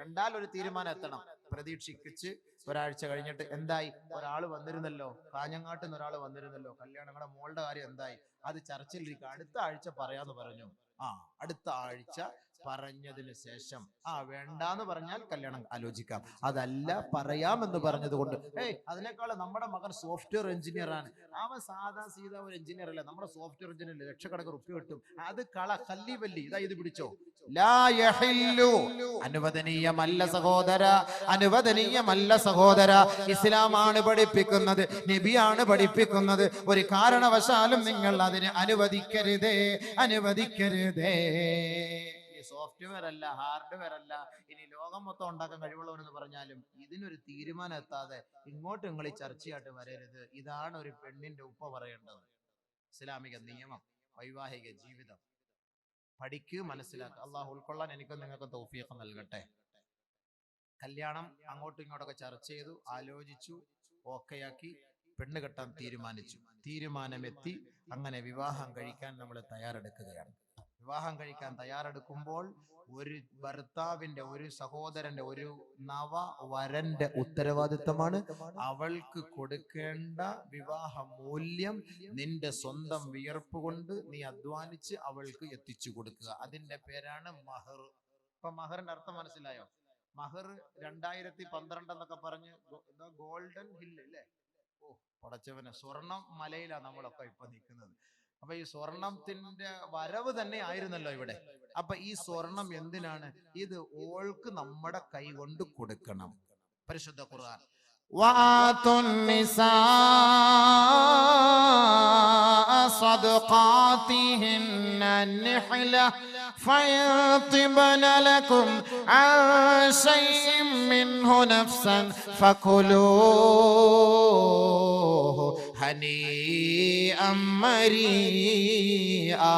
രണ്ടാലൊരു തീരുമാനം എത്തണം. പ്രതീക്ഷിച്ച് ഒരാഴ്ച കഴിഞ്ഞിട്ട് എന്തായി, ഒരാൾ വന്നിരുന്നല്ലോ, കാഞ്ഞങ്ങാട്ട് നിന്ന് ഒരാൾ വന്നിരുന്നല്ലോ, കല്യാണങ്ങളുടെ മോളുടെ കാര്യം എന്തായി, അത് ചർച്ചയിലിരിക്കുക, അടുത്ത ആഴ്ച പറയാന്ന് പറഞ്ഞു. അടുത്ത ആഴ്ച പറഞ്ഞതിന് ശേഷം വേണ്ടാന്ന് പറഞ്ഞാൽ കല്യാണം ആലോചിക്കാം. അതല്ല പറയാമെന്ന് പറഞ്ഞത് കൊണ്ട് അതിനേക്കാൾ നമ്മുടെ മകൻ സോഫ്റ്റ്വെയർ എഞ്ചിനീയർ ആണ്, അവൻ സാധാ സീതാ ഒരു എഞ്ചിനീയർ അല്ല, നമ്മുടെ സോഫ്റ്റ്വെയർ എഞ്ചിനീയർ ലക്ഷക്കണക്കിന് റുപ്യ കിട്ടും, അത് കല്ലിവല്ലി, ഇതാ ഇത് പിടിച്ചോ. ലാ യഹില്ലു, അനുവദനീയമല്ല സഹോദര, അനുവദനീയമല്ല സഹോദര. ഇസ്ലാമാണ് പഠിപ്പിക്കുന്നത്, നബിയാണ് പഠിപ്പിക്കുന്നത്. ഒരു കാരണവശാലും നിങ്ങൾ അതിനെ അനുവദിക്കരുതേ, അനുവദിക്കരുതേ. സോഫ്റ്റ്വെയർ അല്ല, ഹാർഡ്വെയർ അല്ല, ഇനി ലോകം മൊത്തം ഉണ്ടാക്കാൻ കഴിവുള്ളവരെന്ന് പറഞ്ഞാലും ഇതിനൊരു തീരുമാനം എത്താതെ ഇങ്ങോട്ട് നിങ്ങൾ ഈ ചർച്ചയായിട്ട് വരരുത്. ഇതാണ് ഒരു പെണ്ണിന്റെ ഉപ്പ പറയേണ്ടത്. ഇസ്ലാമിക നിയമം, വൈവാഹിക ജീവിതം പഠിക്കുക, മനസ്സിലാക്കുക. അള്ളാഹു ഉൾക്കൊള്ളാൻ എനിക്കും നിങ്ങൾക്ക് തൗഫീഖ് നൽകട്ടെ. കല്യാണം അങ്ങോട്ടും ഇങ്ങോട്ടൊക്കെ ചർച്ച ചെയ്തു, ആലോചിച്ചു, ഓക്കെയാക്കി, പെണ്ണ് കെട്ടാൻ തീരുമാനിച്ചു, തീരുമാനമെത്തി, അങ്ങനെ വിവാഹം കഴിക്കാൻ നമ്മൾ തയ്യാറെടുക്കുകയാണ്. വിവാഹം കഴിക്കാൻ തയ്യാറെടുക്കുമ്പോൾ ഒരു ഭർത്താവിന്റെ, ഒരു സഹോദരന്റെ, ഒരു നവ വരന്റെ ഉത്തരവാദിത്തമാണ് അവൾക്ക് കൊടുക്കേണ്ട വിവാഹ മൂല്യം നിന്റെ സ്വന്തം വിയർപ്പ് കൊണ്ട് നീ അധ്വാനിച്ച് അവൾക്ക് എത്തിച്ചു കൊടുക്കുക. അതിന്റെ പേരാണ് മഹർ. ഇപ്പൊ മഹറിന്റെ അർത്ഥം മനസ്സിലായോ? മഹർ 2012 എന്നൊക്കെ പറഞ്ഞ് ഗോൾഡൻ ഹില്ല് അല്ലേ? പടച്ചവനെ, സ്വർണം മലയിലാണ് നമ്മളൊക്കെ ഇപ്പൊ നിൽക്കുന്നത്. അപ്പൊ ഈ സ്വർണത്തിന്റെ വരവ് തന്നെ ആയിരുന്നല്ലോ ഇവിടെ. അപ്പൊ ഈ സ്വർണം എന്തിനാണ്? ഇത് ഓൾക്ക് നമ്മുടെ കൈ കൊണ്ട് കൊടുക്കണം. പരിശുദ്ധ ഖുർആൻ വആതുൻ നിസാഅ സദഖാതിഹിന്ന നിഹ്ല ഫയതിബന ലക്കും അൻ ശൈഇൻ മിൻഹു നഫ്സൻ ഫകുലൂഹു ഹനീഅൻ മരീആ.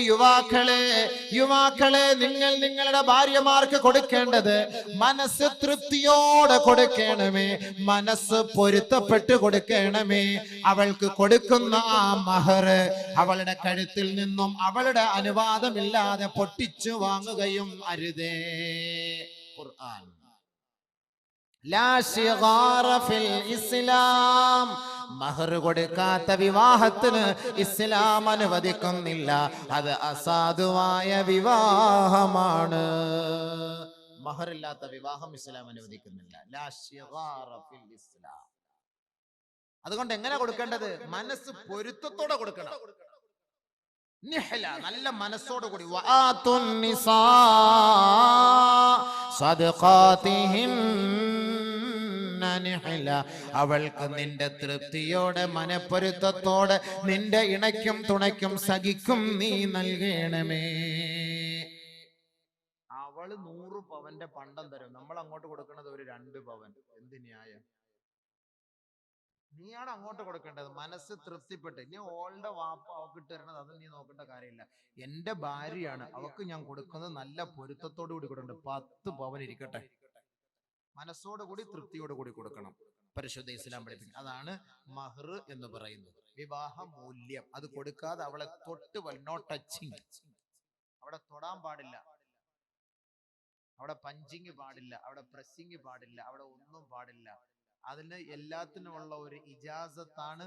യുവാക്കളെ, നിങ്ങൾ നിങ്ങളുടെ ഭാര്യമാർക്ക് കൊടുക്കേണ്ടത് മനസ്സ് തൃപ്തിയോടെ കൊടുക്കണമേ, മനസ്സ് പൊരുത്തപ്പെട്ട് കൊടുക്കണമേ. അവൾക്ക് കൊടുക്കുന്ന ആ മഹർ അവളുടെ കഴുത്തിൽ നിന്നും അവളുടെ അനുവാദമില്ലാതെ പൊട്ടിച്ചു വാങ്ങുകയും അരുതേ. ഖുർആൻ. ലാ ശിഗാറ ഫിൽ ഇസ്ലാം. മഹർ കൊടുക്കാത്ത വിവാഹത്തിന് ഇസ്ലാം അനുവദിക്കുന്നില്ല, അത് അസാധുവായ വിവാഹമാണ്. മഹറില്ലാത്ത വിവാഹം ഇസ്ലാം അനുവദിക്കുന്നില്ല. ലാ ശിഗാറ ഫിൽ ഇസ്ലാം. അതുകൊണ്ട് എങ്ങനെ കൊടുക്കേണ്ടത്? മനസ്സ് പൊരുത്തത്തോടെ കൊടുക്കണം. നിഹ്ല, നല്ല മനസ്സോടുകൂടി. വആതുൻ നിസാ സദഖാതിഹിന്ന നിഹ്ല. അവൾക്ക് നിന്റെ തൃപ്തിയോടെ, മനപ്പൊരുത്തത്തോടെ, നിന്റെ ഇണയ്ക്കും തുണയ്ക്കും സഖിക്കും നീ നൽകണമേ. അവള് 100 പവന്റെ പണ്ടം തരും, നമ്മൾ അങ്ങോട്ട് കൊടുക്കുന്നത് ഒരു 2 പവൻ. എന്ത് ന്യായം? നീയാണ് അങ്ങോട്ട് കൊടുക്കേണ്ടത്. മനസ്സ് തൃപ്തിപ്പെട്ട്. ഇനി ഓളുടെ വാപ്പ അവക്ക് ഇട്ട് തരണത് അത് നീ നോക്കേണ്ട കാര്യമില്ല. എന്റെ ഭാര്യയാണ്, അവക്ക് ഞാൻ കൊടുക്കുന്നത് നല്ല പൊരുത്തത്തോടു കൂടി കൊടുക്കണം. 10 പവൻ ഇരിക്കട്ടെ, മനസ്സോടുകൂടി തൃപ്തിയോട് കൂടി കൊടുക്കണം. പരിശുദ്ധ ഇസ്ലാം പഠിപ്പിക്കും. അതാണ് മഹർ എന്ന് പറയുന്നത്, വിവാഹ മൂല്യം. അത് കൊടുക്കാതെ അവളെ തൊട്ട് നോ ടച്ചിങ്, അവിടെ തൊടാൻ പാടില്ല, അവിടെ പഞ്ചിങ് പാടില്ല, അവിടെ പ്രസ്സിങ് പാടില്ല, അവിടെ ഒന്നും പാടില്ല. അതിന് എല്ലാത്തിനുമുള്ള ഒരു ഇജാസത്താണ്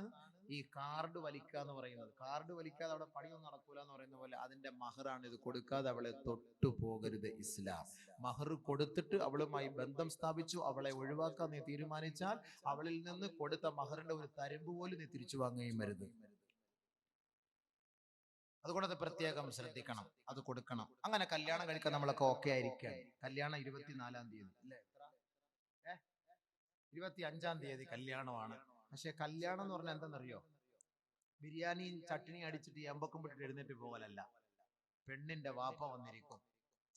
ഈ കാർഡ് വലിക്കുക എന്ന് പറയുന്നത്. കാർഡ് വലിക്കാതെ അവിടെ പണിയൊന്നും നടക്കൂല എന്ന് പറയുന്ന പോലെ അതിന്റെ മഹറാണ്. ഇത് കൊടുക്കാതെ അവളെ തൊട്ടു പോകരുത് ഇസ്ലാം. മഹർ കൊടുത്തിട്ട് അവളുമായി ബന്ധം സ്ഥാപിച്ചു, അവളെ ഒഴിവാക്കാൻ നീ തീരുമാനിച്ചാൽ അവളിൽ നിന്ന് കൊടുത്ത മഹറിന്റെ ഒരു തരമ്പ് പോലും നീ തിരിച്ചു വാങ്ങുകയും വരുത്. അതുകൊണ്ട് അത് പ്രത്യേകം ശ്രദ്ധിക്കണം, അത് കൊടുക്കണം. അങ്ങനെ കല്യാണം കഴിക്കാൻ നമ്മളൊക്കെ ഓക്കെ ആയിരിക്കുകയാണ്. കല്യാണം 24-ാം തീയതി അല്ലേ? 25-ാം തീയതി കല്യാണമാണ്. പക്ഷെ കല്യാണം എന്ന് പറഞ്ഞാൽ എന്തെന്നറിയോ? ബിരിയാണിയും ചട്ടിനിയും അടിച്ചിട്ട് എമ്പക്കം വിട്ടിട്ട് എഴുന്നേറ്റ് പോകലല്ല. പെണ്ണിന്റെ വാപ്പ വന്നിരിക്കും,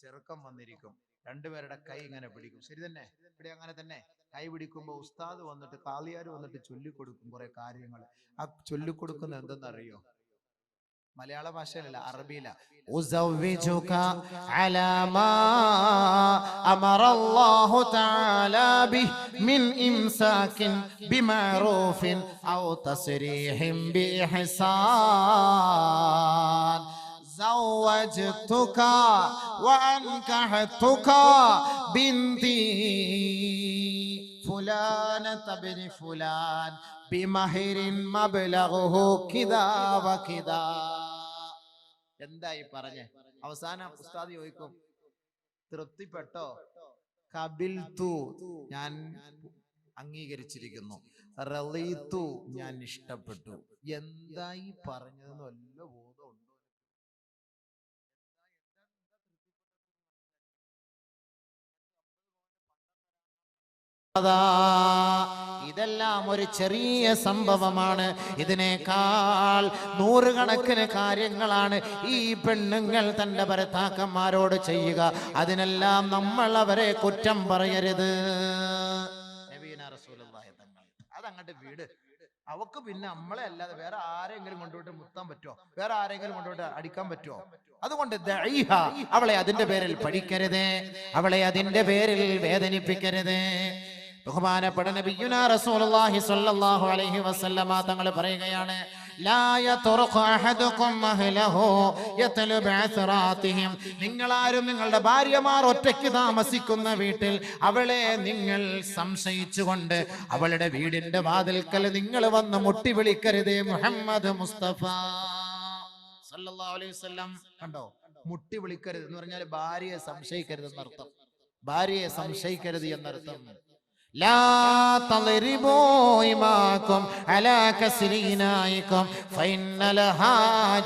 ചെറുക്കം വന്നിരിക്കും, രണ്ടുപേരുടെ കൈ ഇങ്ങനെ പിടിക്കും. ശരി തന്നെ, ഇവിടെ അങ്ങനെ തന്നെ. കൈ പിടിക്കുമ്പോ ഉസ്താദ് വന്നിട്ട് കാളിയാർ വന്നിട്ട് ചൊല്ലിക്കൊടുക്കും കുറെ കാര്യങ്ങൾ. ആ ചൊല്ലിക്കൊടുക്കുന്നത് എന്തെന്നറിയോ? മലയാള ഭാഷയിലല്ല, അറബിയില. ഉസവ്വിജുക അലാ മാ അമറല്ലാഹു തആല ബിഹി മിൻ ഇംസാകിൻ ബിമഅറൂഫിൻ ഔ തസ്രീഹിൻ ബിഇഹ്സാൻ زوجتك وأنكحتك بنتي فلانة بن فلان بمهر مبلغه كذا وكذا. എന്തായി പറഞ്ഞേ? അവസാനം ഉസ്താദ് ചോദിക്കും, തൃപ്തിപ്പെട്ടോ? കബിൽതു, ഞാൻ അംഗീകരിച്ചിരിക്കുന്നു. റളീതു, ഞാൻ ഇഷ്ടപ്പെട്ടു. എന്തായി പറഞ്ഞതെന്ന് വല്ല ബോധമുണ്ടോ? ഇതെല്ലാം ഒരു ചെറിയ സംഭവമാണ്. ഇതിനേക്കാൾ നൂറുകണക്കിന് കാര്യങ്ങളാണ് ഈ പെണ്ണുങ്ങൾ തന്റെ ഭർത്താക്കന്മാരോട് ചെയ്യുക. അതിനെല്ലാം നമ്മൾ അവരെ കുറ്റം പറയരുത്. അതങ്ങോട്ട് വീട്. അവക്ക് പിന്നെ നമ്മളെ അല്ലാതെ വേറെ ആരെങ്കിലും കൊണ്ടുപോയിട്ട് മുത്താൻ പറ്റുമോ? വേറെ ആരെങ്കിലും കൊണ്ടുപോയിട്ട് അടിക്കാൻ പറ്റുമോ? അതുകൊണ്ട് ദഈഹ, അവളെ അതിന്റെ പേരിൽ പഠിക്കരുത്, അവളെ അതിന്റെ പേരിൽ വേദനിപ്പിക്കരുത്. ബഹുമാനപ്പെട്ട നബിയുനാ റസൂലുള്ളാഹി സ്വല്ലല്ലാഹു അലൈഹി വസല്ലമ തങ്ങൾ പറയുകയാണ്, ലാ യത്റുഖു അഹദുകും അഹ്ലഹു യത്ലബു അസ്റാതിഹിം. നിങ്ങളാരും നിങ്ങളുടെ ഭാര്യമാർ ഒറ്റയ്ക്ക് താമസിക്കുന്ന വീട്ടിൽ അവളെ നിങ്ങൾ സംശയിച്ചുകൊണ്ട് അവളുടെ വീടിന്റെ വാതിൽക്കൽ നിങ്ങൾ വന്ന് മുട്ടി വിളിക്കരുതേ. മുഹമ്മദ് മുസ്തഫ സല്ലല്ലാഹു അലൈഹി വസല്ലം കണ്ടോ, മുട്ടി വിളിക്കരുത് എന്ന് പറഞ്ഞാൽ ഭാര്യയെ സംശയിക്കരുത് എന്നർത്ഥം. ഭാര്യയെ സംശയിക്കരുത് എന്നർത്ഥം. ലാ തളിരിബൂ ഇമാകും അലാ കസ്രീനായികും ഫഇന്നലഹാ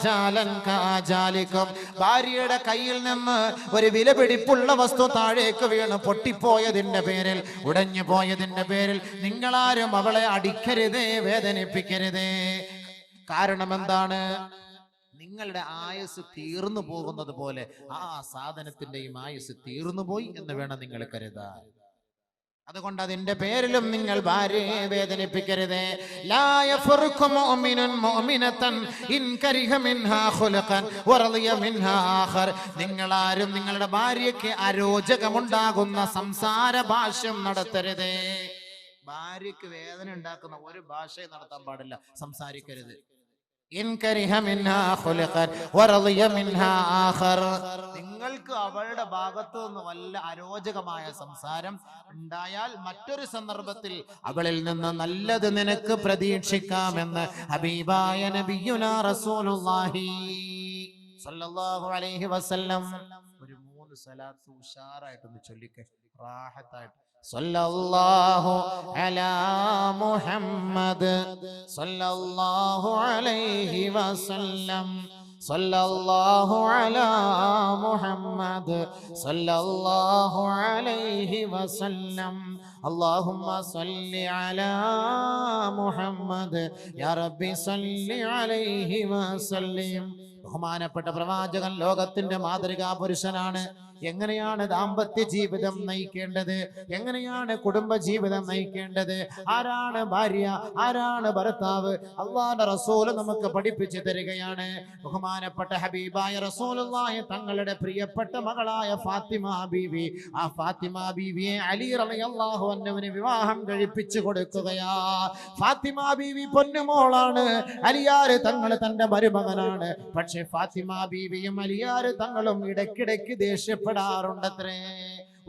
ജാലൻ കാജാലികും. ഭാര്യയുടെ കയ്യിൽ നിന്ന് ഒരു വിലപിടിപ്പുള്ള വസ്തു താഴേക്ക് വീണ് പൊട്ടിപ്പോയതിന്റെ പേരിൽ, ഉടഞ്ഞു പോയതിന്റെ പേരിൽ നിങ്ങളാരും അവളെ അടിക്കരുതേ, വേദനിപ്പിക്കരുതേ. കാരണം എന്താണ്? നിങ്ങളുടെ ആയുസ് തീർന്നു പോകുന്നത് പോലെ ആ സാധനത്തിന്റെയും ആയുസ് തീർന്നു പോയി എന്ന് വേണം നിങ്ങൾ കരുതാൻ. അതുകൊണ്ട് അതിന്റെ പേരിലും നിങ്ങൾ ഭാര്യയെ വേദനിപ്പിക്കരുത്. ലാ യഫറുഖു മുഅ്മിനുൻ മുഅ്മിനതൻ ഇൻ കരിഹ മിൻഹാ ഖുലഖൻ വറളിയ മിൻഹാ ആഖർ. നിങ്ങളാരും നിങ്ങളുടെ ഭാര്യയ്ക്ക് അരോചകമുണ്ടാകുന്ന സംസാര ഭാഷ്യം നടത്തരുത്. ഭാര്യയ്ക്ക് വേദന ഉണ്ടാക്കുന്ന ഒരു ഭാഷയും നടത്താൻ പാടില്ല, സംസാരിക്കരുത്. നിങ്ങൾക്ക് അവളുടെ ഭാഗത്തു നിന്ന് വല്ല അരോചകമായ സംസാരം ഉണ്ടായാൽ മറ്റൊരു സന്ദർഭത്തിൽ അവളിൽ നിന്ന് നല്ലത് നിനക്ക് പ്രതീക്ഷിക്കാമെന്ന് ഹബീബായ നബിയുനാ റസൂലുള്ളാഹി സ്വല്ലല്ലാഹു അലൈഹി വസല്ലം. ഒരു 3 സ്വലാത്ത് ഉഷാറായിട്ടൊന്ന് ചൊല്ലിക്കേ, റാഹത്തായിട്ട്. സല്ലല്ലാഹു അലാ മുഹമ്മദ് സല്ലല്ലാഹു അലൈഹി വസല്ലം. സല്ലല്ലാഹു അലാ മുഹമ്മദ് സല്ലല്ലാഹു അലൈഹി വസല്ലം. اللهم صل على محمد يا ربي صل عليه وسلم. ബഹുമാനപ്പെട്ട പ്രവാചകൻ ലോകത്തിന്റെ മാതൃകാ പുരുഷനാണ്. എങ്ങനെയാണ് ദാമ്പത്യ ജീവിതം നയിക്കേണ്ടത്, എങ്ങനെയാണ് കുടുംബ ജീവിതം നയിക്കേണ്ടത്, ആരാണ് ഭാര്യ, ആരാണ് ഭർത്താവ്, അല്ലാഹുവിന്റെ റസൂൽ നമുക്ക് പഠിപ്പിച്ചു തരികയാണ്. ബഹുമാനപ്പെട്ട ഹബീബായ റസൂലുള്ളാഹി തങ്ങളുടെ പ്രിയപ്പെട്ട മകളായ ഫാത്തിമ ബീവി, ആ ഫാത്തിമ ബീവിയെ അലി റളിയല്ലാഹു അൻഹുവിന് വിവാഹം കഴിപ്പിച്ചു കൊടുക്കുകയാ. ഫാത്തിമ ബീവി പൊന്നുമോളാണ്, അലിയാർ തങ്ങൾ തന്റെ മരുമകനാണ്. പക്ഷെ ഫാത്തിമ ബീവിയും അലിയാർ തങ്ങളും ഇടയ്ക്കിടയ്ക്ക് ദേഷ്യപ്പെടാറുണ്ടത്രേ.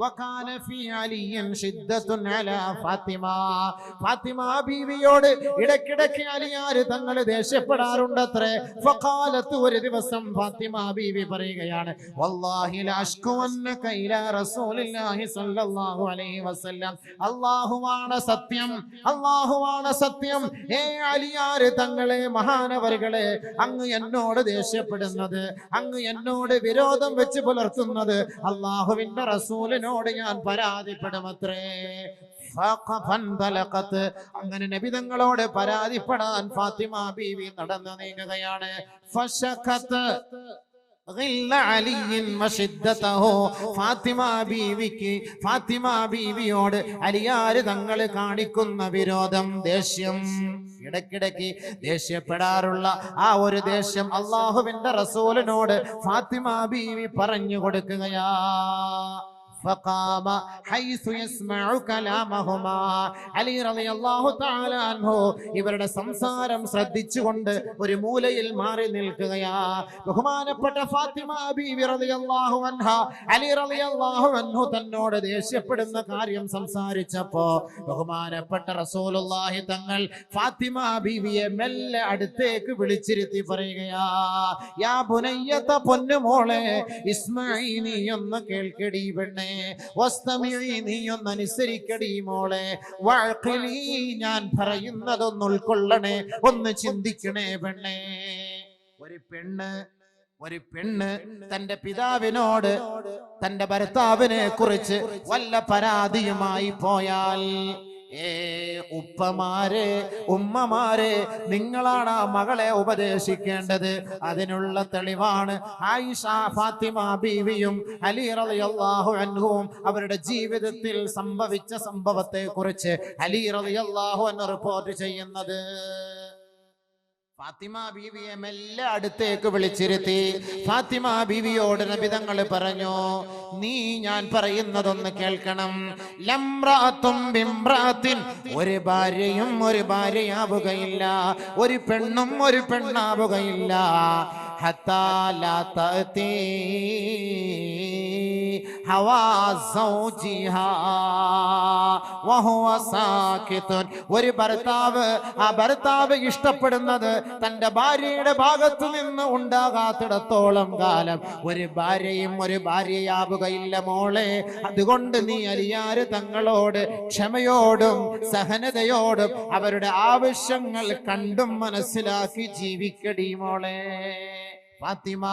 وكان في علي شدة على فاطمة. ഫാത്തിമ ബീവിയോട് ഇടയ്ക്കിടയ്ക്ക് അലിയാർ തങ്ങൾ ദേഷ്യപ്പെടാറുണ്ടത്രേ. ഫഖാലത്ത്, ഒരു ദിവസം ഫാത്തിമ ബീവി പറയുകയാണ്, വല്ലാഹി ലാ അഷ്കുവന്നക ഇലാ റസൂലില്ലാഹി സ്വല്ലല്ലാഹു അലൈഹി വസല്ലം. അല്ലാഹുവാണ് സത്യം, അല്ലാഹുവാണ് സത്യം. ഏ അലിയാർ തങ്ങളെ, മഹാനവറുകളെ, അങ്ങ് എന്നോട് ദേഷ്യപ്പെടുന്നത്, അങ്ങ് എന്നോട് വിരോധം വെച്ച് പുലർത്തുന്നത് അല്ലാഹുവിന്റെ റസൂലിനോട് ഞാൻ പരാതിപ്പെടുമത്രേ. അങ്ങനെ നബി തങ്ങളോട് പരാതിപ്പെടാൻ ഫാത്തിമ ബീവി നടന്നു നീങ്ങുകയാണ്. ഫാത്തിമ ബീവിയോട് അലിയാര് തങ്ങൾ കാണിക്കുന്ന വിരോധം, ദേഷ്യം, ഇടയ്ക്കിടയ്ക്ക് ദേഷ്യപ്പെടാറുള്ള ആ ഒരു ദേഷ്യം അള്ളാഹുവിന്റെ റസൂലിനോട് ഫാത്തിമ ബീവി പറഞ്ഞു കൊടുക്കുകയാ. فقام حيث يسمع كلامهما അലി റളിയല്ലാഹു തആല അൻഹു ഇവരുടെ സംസാരം ശ്രദ്ധിച്ചുകൊണ്ട് ഒരു മൂലയിൽ മാറി നിൽക്കുകയാ. ബഹുമാനപ്പെട്ട ഫാത്തിമ ബീവി റളിയല്ലാഹു അൻഹ അലി റളിയല്ലാഹു അൻഹു തന്നോട് ദേഷ്യപ്പെടുന്ന കാര്യം സംസാരിച്ചപ്പോ ബഹുമാനപ്പെട്ട റസൂലുള്ളാഹി തങ്ങൾ ഫാത്തിമ ബീവിയെ മെല്ലെ അടുത്തേക്ക് വിളിച്ചിരുത്തി പറയുകയാ, യാ ബുനയ്യത, പൊന്നുമോളെ, ഇസ്മഈ, നീ ഒന്ന് കേൾക്കടി പെണ്ണേ, നീ ഒന്ന് അനുസരിക്കടി മോളെ, വഅഖിലി, ഞാൻ പറയുന്നതൊന്ന് ഉൾക്കൊള്ളണേ, ഒന്ന് ചിന്തിക്കണേ പെണ്ണേ. ഒരു പെണ്ണ് തന്റെ പിതാവിനോട് തന്റെ ഭർത്താവിനെ കുറിച്ച് വല്ല പരാതിയുമായി പോയാൽ, ഉപ്പമാരെ, ഉമ്മമാരെ, നിങ്ങളാണ് ആ മകളെ ഉപദേശിക്കേണ്ടത്. അതിനുള്ള തെളിവാണ് ആയിഷ, ഫാത്തിമ ബീവിയും അലി റളിയല്ലാഹു അൻഹുവും അവരുടെ ജീവിതത്തിൽ സംഭവിച്ച സംഭവത്തെ കുറിച്ച് അലി റളിയല്ലാഹു അൻഹു റിപ്പോർട്ട് ചെയ്യുന്നത്. ഫാത്തിമ ബീവിയെ മെല്ലെ അടുത്തേക്ക് വിളിച്ചിരുത്തി ഫാത്തിമ ബീവിയോട് നബി തങ്ങൾ പറഞ്ഞു, നീ ഞാൻ പറയുന്നതൊന്ന് കേൾക്കണം. ലംറഅത്തും ബിംറഅത്തിൻ, ഒരു ഭാര്യയും ഒരു ഭാര്യയാവുകയില്ല, ഒരു പെണ്ണും ഒരു പെണ്ണാവുകയില്ല. ഹത്താ ലാ തഅതി ഹവാ സൗജിഹാ വഹുവ സാകിതുൻ, ഒരു ഭർത്താവ്, ആ ഭർത്താവ് ഇഷ്ടപ്പെടുന്നത് തന്റെ ഭാര്യയുടെ ഭാഗത്തു നിന്ന് ഉണ്ടാകാത്തിടത്തോളം കാലം ഒരു ഭാര്യയും ഒരു ഭാര്യയാവുകയില്ല മോളെ. അതുകൊണ്ട് നീ അലിയാര് തങ്ങളോട് ക്ഷമയോടും സഹനതയോടും അവരുടെ ആവശ്യങ്ങൾ കണ്ടും മനസ്സിലാക്കി ജീവിക്കടി മോളെ. ഫാത്തിമ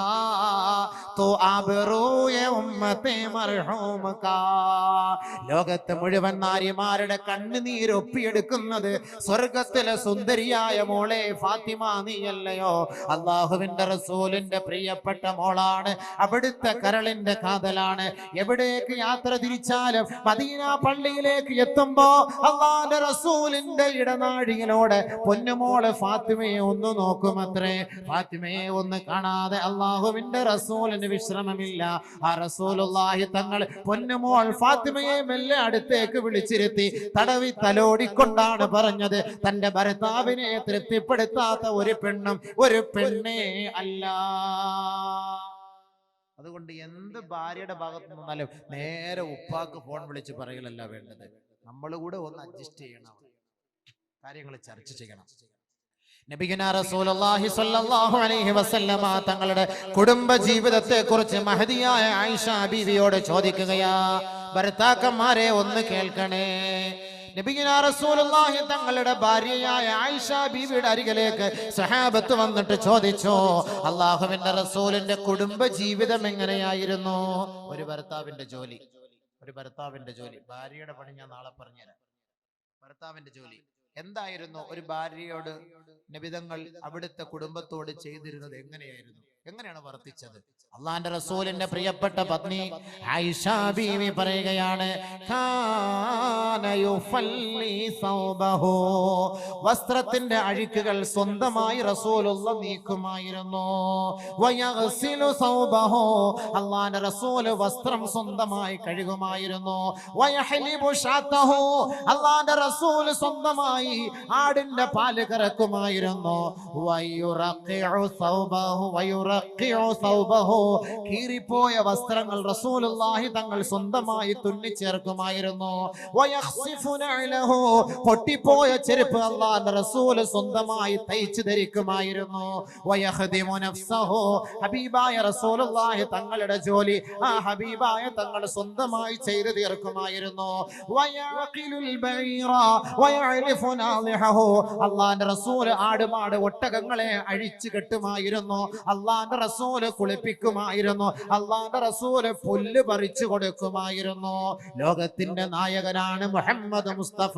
തോ ആബറൂയ ഉമ്മത്തെ മർഹൂമ കാ, ലോകത്തെ മുഴുവൻ നാരിമാരുടെ കണ്ണുനീര് ഒപ്പിയെടുക്കുന്നത് സ്വർഗത്തിലെ സുന്ദരിയായ മോളെ ഫാത്തിമ നീയല്ലയോ? അള്ളാഹുവിന്റെ റസൂലിന്റെ പ്രിയപ്പെട്ട മോളാണ്, അവിടുത്തെ കരളിന്റെ കാതലാണ്. എവിടേക്ക് യാത്ര തിരിച്ചാലും മദീന പള്ളിയിലേക്ക് എത്തുമ്പോ അള്ളാഹുവിന്റെ റസൂലിന്റെ ഇടനാഴിയിലൂടെ പൊന്നുമോള് ഫാത്തിമയെ ഒന്ന് നോക്കുമത്രേ. ഫാത്തിമയെ ഒന്ന് കാണാൻ അല്ലാഹുവിന്റെ റസൂലിന് വിശ്രമമില്ല. ആ റസൂലുള്ളാഹി തങ്ങൾ പൊന്നുമോൾ ഫാത്തിമയെ മെല്ലെ അടുത്തേക്ക് വിളിച്ചിരുത്തി തടവി തലോടിക്കൊണ്ടാണ് പറഞ്ഞത്, തന്റെ ഭർത്താവിനെ തൃപ്തിപ്പെടുത്താത്ത ഒരു പെണ്ണും ഒരു പെണ്ണേ അല്ല. അതുകൊണ്ട് എന്ത് ഭാര്യയുടെ ഭാഗത്ത് നിന്നാലും നേരെ ഉപ്പാക്ക് ഫോൺ വിളിച്ച് പറയലല്ല വേണ്ടത്. നമ്മൾ കൂടെ ഒന്ന് അഡ്ജസ്റ്റ് ചെയ്യണം, കാര്യങ്ങൾ ചർച്ച ചെയ്യണം. നബിയുനാ റസൂലുള്ളാഹി സ്വല്ലല്ലാഹു അലൈഹി വസല്ലമ തങ്ങളുടെ കുടുംബ ജീവിതത്തെ കുറിച്ച് മഹദിയായ ആയിഷ ബീവിയോട് ചോദിക്കുകയാ. ഭർത്താക്കന്മാരെ ഒന്ന് കേൾക്കണേ. നബിയുനാ റസൂലുള്ളാഹി തങ്ങളുടെ ഭാര്യയായ ആയിഷ ബീവിയുടെ അരികിലേക്ക് സഹാബത്ത് വന്നിട്ട് ചോദിച്ചു, അള്ളാഹുവിന്റെ റസൂലിന്റെ കുടുംബ ജീവിതം എങ്ങനെയായിരുന്നു? ഒരു ഭർത്താവിന്റെ ജോലി, ഭാര്യയുടെ പണി ഞാൻ നാളെ പറഞ്ഞുതരാം. ഭർത്താവിന്റെ ജോലി എന്തായിരുന്നു? ഒരു ഭാര്യയോട് നബിതങ്ങൾ അവിടുത്തെ കുടുംബത്തോട് ചെയ്തിരുന്നത് എങ്ങനെയാണ് വർത്തിച്ചത്? അള്ളാന്റെ റസൂലിന്റെ പ്രിയപ്പെട്ട പത്നി ആയിഷ ബീവി പറയുകയാണ്, വസ്ത്രത്തിന്റെ അഴുക്കുകൾ സ്വന്തമായി റസൂലുള്ള നീക്കുമായിരുന്നു. അള്ളാന്റെ റസൂല് വസ്ത്രം സ്വന്തമായി കഴുകുമായിരുന്നു. അള്ളാന്റെ റസൂല് സ്വന്തമായി ആടിന്റെ പാല് കറക്കുമായിരുന്നു. കീറിപ്പോയ വസ്ത്രങ്ങൾ റസൂലുള്ളാഹി തങ്ങൾ സ്വന്തമായി തുന്നിച്ചേർക്കുമായിരുന്നു. പൊട്ടിപ്പോയ ചെരുപ്പ് അല്ലാഹുവിന്റെ റസൂൽ സ്വന്തമായി തയ്ച്ചു ധരിക്കുമായിരുന്നു. ഹബീബായ റസൂലുള്ളാഹി തങ്ങളുടെ ജോലി ആ ഹബീബായ തങ്ങൾ സ്വന്തമായി ചെയ്തു തീർക്കുമായിരുന്നു. അല്ലാഹുവിന്റെ റസൂൽ ആടുമാട് ഒട്ടകങ്ങളെ അഴിച്ചു കെട്ടുമായിരുന്നു. അല്ലാഹുവിന്റെ അള്ളാന്റെ റസൂല് കുളിപ്പിക്കുമായിരുന്നു, അള്ളാന്റെ റസൂല് പുല്ല് പറിച്ചു കൊടുക്കുമായിരുന്നു. ലോകത്തിന്റെ നായകനാണ് മുഹമ്മദ് മുസ്തഫ.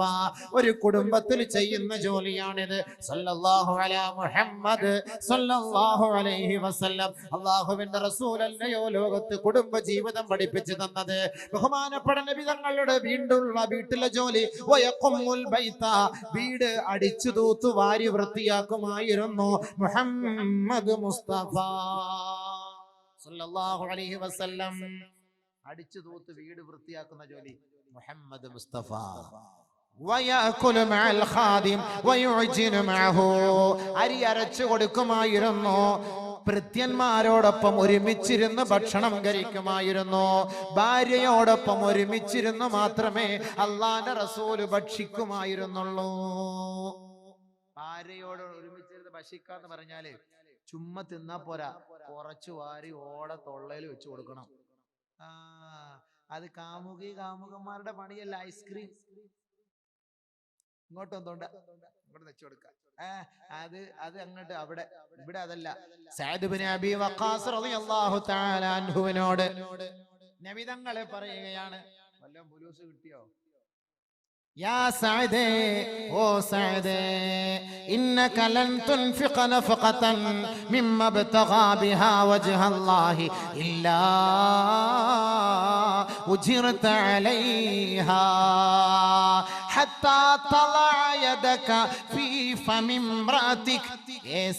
ഒരു കുടുംബത്തിൽ ചെയ്യുന്ന ജോലിയാണിത്. സല്ലല്ലാഹു അലാ മുഹമ്മദ് സല്ലല്ലാഹു അലൈഹി വസല്ലം. അല്ലാഹുവിന്റെ റസൂലല്ലയോ ലോകത്ത് കുടുംബ ജീവിതം പഠിപ്പിച്ചു തന്നത്. ബഹുമാനപ്പെട്ട നബി തങ്ങളുടെ വീട്ടിലെ ജോലി വയഖുമുൽ ബൈത, വീട് അടിച്ചു തൂത്തു വാരി വൃത്തിയാക്കുമായിരുന്നു മുഹമ്മദ് മുസ്തഫ സല്ലല്ലാഹു അലൈഹി വസല്ലം. അടിച്ചു തൂത്ത് വീട് വൃത്തിയാക്കുന്ന ജോലി മുഹമ്മദ് മുസ്തഫ. അരി അരച്ചു കൊടുക്കുമായിരുന്നു, ഭൃത്യന്മാരോടൊപ്പം ഒരുമിച്ചിരുന്ന് ഭക്ഷണം കഴിക്കുമായിരുന്നു, ഭാര്യയോടൊപ്പം ഒരുമിച്ചിരുന്ന് മാത്രമേ അള്ളാന്റെ റസൂല് ഭക്ഷിക്കുമായിരുന്നുള്ളൂ. ഭാര്യയോട് ഒരുമിച്ചിരുന്ന് ഭക്ഷിക്കാന്ന് പറഞ്ഞാല് ചുമ്മാ തിന്നാ പോരാ, കുറച്ചു വാരി ഓടെ തൊള്ളയിൽ വെച്ച് കൊടുക്കണം. അത് കാമുകന്മാരുടെ പണിയല്ല. ഐസ്ക്രീം ഇങ്ങോട്ടൊന്നുണ്ട്, ഇങ്ങോട്ട് വെച്ചു കൊടുക്കാം. അത് അങ്ങോട്ട് അവിടെ, ഇവിടെ അതല്ല. സഅദ് ഇബ്നു അബീ വഖാസ് റളിയല്ലാഹു തആല അൻഹുവിനോട് നബി തങ്ങൾ പറയുകയാണ്, വല്ലതും പുലൂസ് കിട്ടിയോ? യാ സഅദേ, ഓ സഅദേ, ഇന്നക ലൻ തുൻഫിഖ നഫഖതൻ മിമ്മ ബതഗാ ബിഹാ വജ്ഹല്ലാഹി ഇല്ലാ ഉജിർത അലൈഹാ ഹത്താ തളഅ യദക ഫീ ഫമി ഇംറാതിക.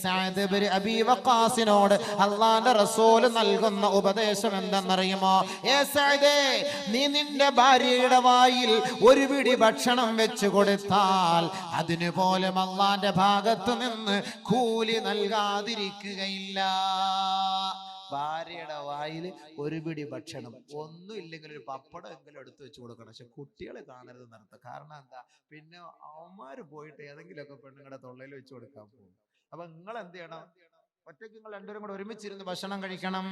സഅദ് ഇബ്നു അബീ വഖാസിനോട് അല്ലാഹുവിന്റെ റസൂൽ നൽകുന്ന ഉപദേശം എന്തെന്നറിയുമോ? സഅദേ, നീ നിന്റെ ഭാര്യയുടെ വായിൽ ഒരു പിടി ഭക്ഷണം വെച്ചു കൊടുത്താൽ അതിനു പോലും അല്ലാഹുവിന്റെ ഭാഗത്ത് നിന്ന് കൂലി നൽകാതിരിക്കുകയില്ല. ഭാര്യയുടെ വായിൽ ഒരു പിടി ഭക്ഷണം, ഒന്നും ഇല്ലെങ്കിൽ ഒരു പപ്പടം എങ്കിലും എടുത്തു വെച്ച് കൊടുക്കണം. പക്ഷെ കുട്ടികളെ കാണരുത് നിർത്തുക. കാരണം എന്താ? പിന്നെ അവന്മാര് പോയിട്ട് ഏതെങ്കിലുമൊക്കെ പെണ്ണുങ്ങളുടെ തൊള്ളയിൽ വെച്ച് കൊടുക്കാൻ പോകും. അപ്പൊ നിങ്ങൾ എന്ത് ചെയ്യണം? ഒറ്റയ്ക്ക് നിങ്ങൾ രണ്ടുപേരും കൂടെ ഒരുമിച്ചിരുന്ന് ഭക്ഷണം കഴിക്കണം.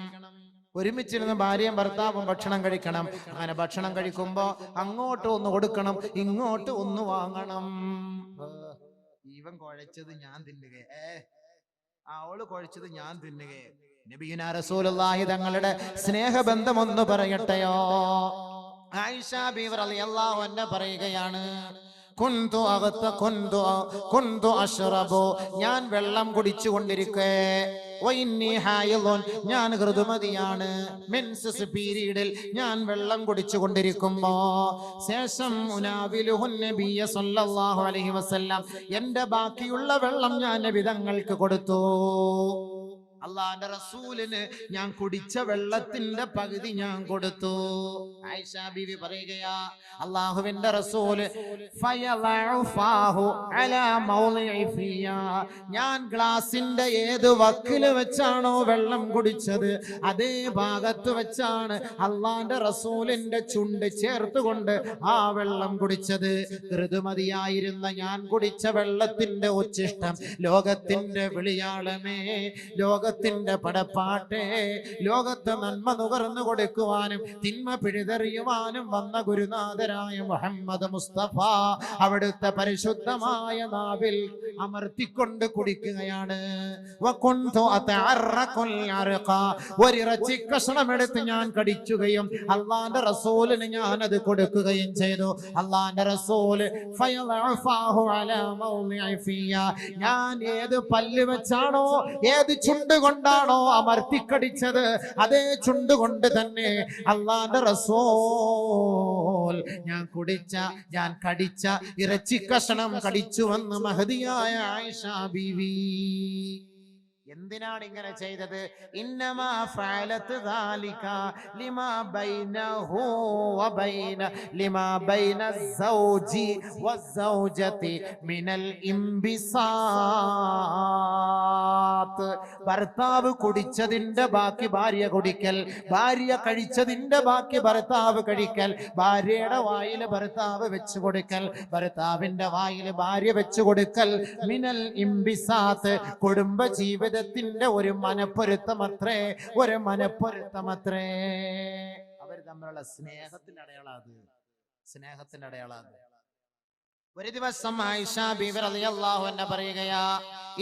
ഒരുമിച്ചിരുന്ന് ഭാര്യയും ഭർത്താവും ഭക്ഷണം കഴിക്കണം. അങ്ങനെ ഭക്ഷണം കഴിക്കുമ്പോ അങ്ങോട്ട് ഒന്ന് കൊടുക്കണം, ഇങ്ങോട്ട് ഒന്ന് വാങ്ങണം. ഇവൻ കുഴച്ചത് ഞാൻ തിന്നുകേ, അവള് കുഴച്ചത് ഞാൻ തിന്നുകേ. നബിയുനാ റസൂലുള്ളാഹി തങ്ങളുടെ സ്നേഹബന്ധം ഒന്ന് പറയട്ടെയോ? ആയിഷ ബീവി റളിയല്ലാഹു അൻഹ പറയുകയാണ്, ഞാൻ വെള്ളം കുടിച്ചു കൊണ്ടിരിക്കേ, ഞാൻ ഋതുമതിയാണ്, മെൻസസ് പീരീഡിൽ ഞാൻ വെള്ളം കുടിച്ചു കൊണ്ടിരിക്കുമ്പോ ശേഷം എന്റെ ബാക്കിയുള്ള വെള്ളം ഞാൻ നബി തങ്ങൾക്ക് കൊടുത്തു. അള്ളാന്റെ റസൂലിന് ഞാൻ കുടിച്ച വെള്ളത്തിന്റെ പകുതി ഞാൻ കൊടുത്തു. ആയിഷ ബീവി പറയുകയാ, അള്ളാഹുവിന്റെ റസൂല് ഞാൻ ഗ്ലാസിന്റെ ഏത് വക്കില് വെച്ചാണോ വെള്ളം കുടിച്ചത് അതേ ഭാഗത്ത് വെച്ചാണ് അള്ളാന്റെ റസൂലിന്റെ ചുണ്ട് ചേർത്തുകൊണ്ട് ആ വെള്ളം കുടിച്ചത്. ഋതുമതിയായിരുന്ന ഞാൻ കുടിച്ച വെള്ളത്തിന്റെ ഉച്ഛിഷ്ടം ലോകത്തിന്റെ വിളിയാളമേ, ലോകത്തിന്റെ പടപ്പാട്ടെ, ലോകത്തെ നന്മ നുകർന്നു കൊടുക്കുവാനും തിന്മ പിഴുതെറിയുവാനും വന്ന ഗുരുനാഥരായ മുഹമ്മദ് മുസ്തഫ അവിടുത്തെ പരിശുദ്ധമായ നാവിൽ അമർത്തിക്കൊണ്ട് കുടിക്കുകയാണ്. ഒരിറച്ചി കഷ്ണമെടുത്ത് ഞാൻ കടിക്കുകയും അള്ളാന്റെ റസൂലിന് ഞാൻ അത് കൊടുക്കുകയും ചെയ്തു. അള്ളാന്റെ റസൂല് ഞാൻ ഏത് പല്ല് വെച്ചാണോ, ഏത് ചുണ്ട് കൊണ്ടാണോ അമർത്തിക്കടിച്ചത് അതേ ചുണ്ട് കൊണ്ട് തന്നെ അള്ളാന്റെ റസൂൽ ഞാൻ കടിച്ച ഇറച്ചി കഷണം കടിച്ചുവെന്ന് മഹദിയായ ആയിഷ ബീവി. എന്തിനാണ് ഇങ്ങനെ ചെയ്തത്? ഇന്നമാ ഫഅലത് ദാലിക ലിമാ ബൈനഹു ലിമാ ബൈന സൗജി വസ്സൗജതി മിനൽ ഇംബിസാത്ത്. ഭർത്താവ് കുടിച്ചതിന്റെ ബാക്കി ഭാര്യ കുടിക്കൽ, ഭാര്യ കഴിച്ചതിന്റെ ബാക്കി ഭർത്താവ് കഴിക്കൽ, ഭാര്യയുടെ വായിൽ ഭർത്താവ് വെച്ചു കൊടുക്കൽ, ഭർത്താവിന്റെ വായിൽ ഭാര്യ വെച്ചു കൊടുക്കൽ. മിനൽ ഇംബിസാത്ത്, കുടുംബ ജീവിത ഒരു മനപ്പൊരുത്തമത്രേ, ഒരു മനപ്പൊരുത്തമത്രേ. അവർ തമ്മിലുള്ള സ്നേഹത്തിന്റെ അടയാളാണ്, സ്നേഹത്തിന്റെ അടയാളാണ്. ഒരു ദിവസം ആയിഷ ബീവി റളിയല്ലാഹു അൻഹ പറയുകയാ,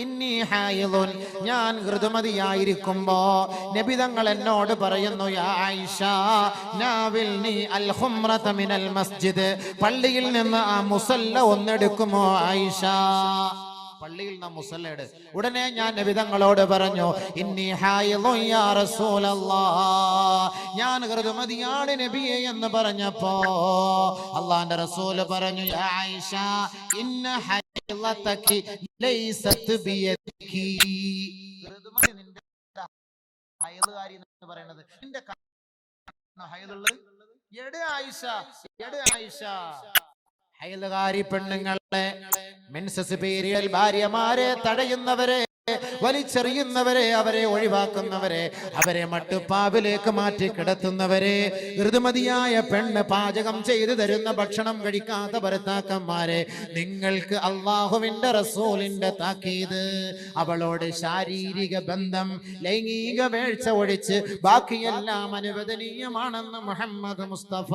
ഇന്നി ഹായിദുൻ, ഞാൻ ഋതുമതിയായിരിക്കുമ്പോ നബി തങ്ങൾ എന്നോട് പറയുന്നു, യാ ആയിഷ നാവിൽനി അൽ ഖുംറത മിനൽ മസ്ജിദ്, പള്ളിയിൽ നിന്ന് ആ മുസല്ല ഒന്നെടുക്കുമോ ആയിഷ? പള്ളിയിൽ നാം മുസല്ലയുടെ ഉടനെ ഞാൻ നബി തങ്ങളോട് പറഞ്ഞു, ഇന്നി ഹായിദുൻ യാ റസൂലല്ലാഹ്, ഞാൻ ഋതുമതിയാണ് നബിയെ എന്ന് പറഞ്ഞപ്പോ അല്ലാഹുവിന്റെ റസൂൽ പറഞ്ഞു, യാ ആയിഷ ഇന്ന ഹൈളതകി ലൈസത് ബിയദികി, ഋതുമതി നിന്റെ ഹൈളുകാരി എന്ന് പറയുന്നത് നിന്റെ ഹൈളുള്ളത് എടെ ആയിഷ, എടെ ആയിഷ. ഹൈലുകാരി പെണ്ണുങ്ങളെ, മെൻസസ് പീരിയഡ് ഭാര്യമാരെ തടയുന്നവരെ, വലിച്ചെറിയുന്നവരെ, അവരെ ഒഴിവാക്കുന്നവരെ, അവരെ മട്ടുപ്പാവിലേക്ക് മാറ്റി കിടത്തുന്നവരെ, ഋതുമതിയായ പെണ്ണ് പാചകം ചെയ്തു തരുന്ന ഭക്ഷണം കഴിക്കാത്ത ഭർത്താക്കന്മാരെ, നിങ്ങൾക്ക് അള്ളാഹുവിന്റെ റസൂലിന്റെ താക്കീത്, അവളോട് ശാരീരിക ബന്ധം, ലൈംഗിക വീഴ്ച ഒഴിച്ച് ബാക്കിയെല്ലാം അനുവദനീയമാണെന്ന് മുഹമ്മദ് മുസ്തഫ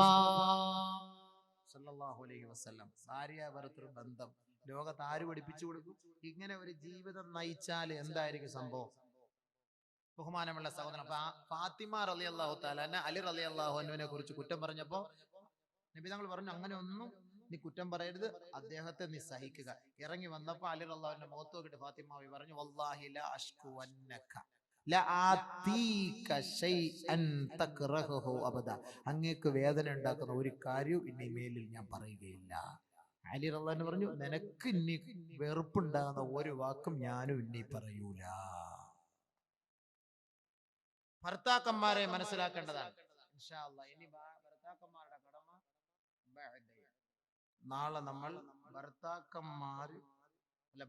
സല്ലല്ലാഹു അലൈഹി വസല്ലം. ഭാര്യ ഭർത്തൃ ബന്ധം ലോകത്ത് ആര് പഠിപ്പിച്ചു കൊടുക്കും? ഇങ്ങനെ ഒരു ജീവിതം നയിച്ചാൽ എന്തായിരിക്കും സംഭവം? ബഹുമാനമുള്ള സഹോദരൻ, ഫാത്തിമ റളിയല്ലാഹു തആല അലി റളിയല്ലാഹു അൻഹുവിനെ കുറിച്ച് കുറ്റം പറഞ്ഞപ്പോ നബി തങ്ങൾ പറഞ്ഞു, അങ്ങനെ ഒന്നും നീ കുറ്റം പറയരുത്, അദ്ദേഹത്തെ നീ സഹിക്കുക. ഇറങ്ങി വന്നപ്പോ അലി റളിയല്ലാഹു അൻഹു മുഖത്ത് നോക്കിയിട്ട് ഫാത്തിമ പറഞ്ഞു, വല്ലാഹി ലാ അഷ്കു അന്നക ലആതീക ശൈഅൻ തക്റഹു അബദ, അങ്ങേക്ക് വേദന ഉണ്ടാക്കുന്ന ഒരു കാര്യവും ഇനി മേലിൽ ഞാൻ പറയുകയില്ല. അലി റളിയല്ലാഹു അൻഹു പറഞ്ഞു, നിനക്ക് ഇനി വെറുപ്പുണ്ടാകുന്ന ഒരു വാക്കും ഞാനും ഇനി പറയൂല. ഭർത്താക്കന്മാരെ മനസ്സിലാക്കേണ്ടതാണ്. ഇൻഷാ അല്ലാഹ് ഇനി ഭർത്താക്കന്മാരുടെ കടമ നാളെ നമ്മൾ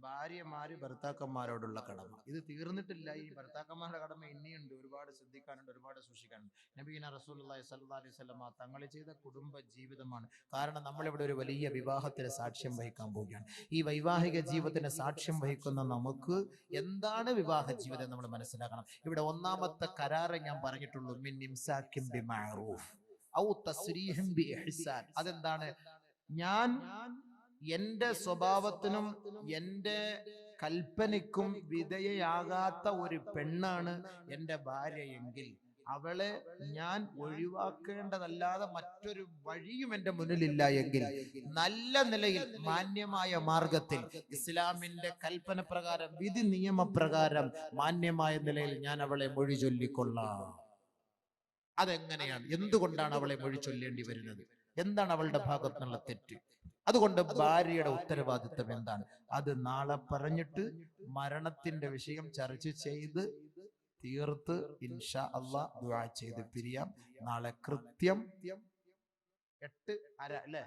ഭാര്യമാര് ഭർത്താക്കന്മാരോടുള്ള കടമ ഇത് തീർന്നിട്ടില്ല. ഈ ഭർത്താക്കന്മാരുടെ കടമ ഇനിയുണ്ട്, ഒരുപാട് ശ്രദ്ധിക്കാനുണ്ട്, ഒരുപാട് സൂക്ഷിക്കാനുണ്ട്. നബിയിന റസൂലുള്ളാഹി സ്വല്ലല്ലാഹു അലൈഹി വസല്ലമ തങ്ങൾ ചെയ്ത കുടുംബ ജീവിതമാണ്. കാരണം നമ്മളിവിടെ ഒരു വലിയ വിവാഹത്തിന് സാക്ഷ്യം വഹിക്കാൻ പോവുകയാണ്. ഈ വൈവാഹിക ജീവിതത്തിന് സാക്ഷ്യം വഹിക്കുന്ന നമുക്ക് എന്താണ് വിവാഹ ജീവിതം നമ്മൾ മനസ്സിലാക്കണം. ഇവിടെ ഒന്നാമത്തെ കരാറ് ഞാൻ പറഞ്ഞിട്ടുള്ളൂ, മിൻ ഇംസാകിൻ ബിമഅറൂഫ് ഔ തസ്രീഹിൻ ബിഇഹ്സാൻ. അതെന്താണ്? ഞാൻ എന്റെ സ്വഭാവത്തിനും എന്റെ കൽപ്പനയ്ക്കും വിധേയയാകാത്ത ഒരു പെണ്ണാണ് എന്റെ ഭാര്യയെങ്കിൽ അവളെ ഞാൻ ഒഴിവാക്കേണ്ടതല്ലാതെ മറ്റൊരു വഴിയും എന്റെ മുന്നിലില്ല എങ്കിൽ നല്ല നിലയിൽ മാന്യമായ മാർഗത്തിൽ ഇസ്ലാമിന്റെ കൽപ്പന പ്രകാരം വിധി നിയമപ്രകാരം മാന്യമായ നിലയിൽ ഞാൻ അവളെ മൊഴി ചൊല്ലിക്കൊള്ളാം. അതെങ്ങനെയാണ്? എന്തുകൊണ്ടാണ് അവളെ മൊഴി ചൊല്ലേണ്ടി വരുന്നത്? എന്താണ് അവളുടെ ഭാഗത്തു നിന്നുള്ള തെറ്റ്? അതുകൊണ്ട് ഭാര്യയുടെ ഉത്തരവാദിത്വം എന്താണ്? അത് നാളെ പറഞ്ഞിട്ട് മരണത്തിന്റെ വിഷയം ചർച്ച ചെയ്ത് തീർത്ത് ഇൻഷാ അല്ലാഹ് ദുആ ചെയ്ത് പിരിയാം. നാളെ കൃത്യം 8:30 അല്ലേ?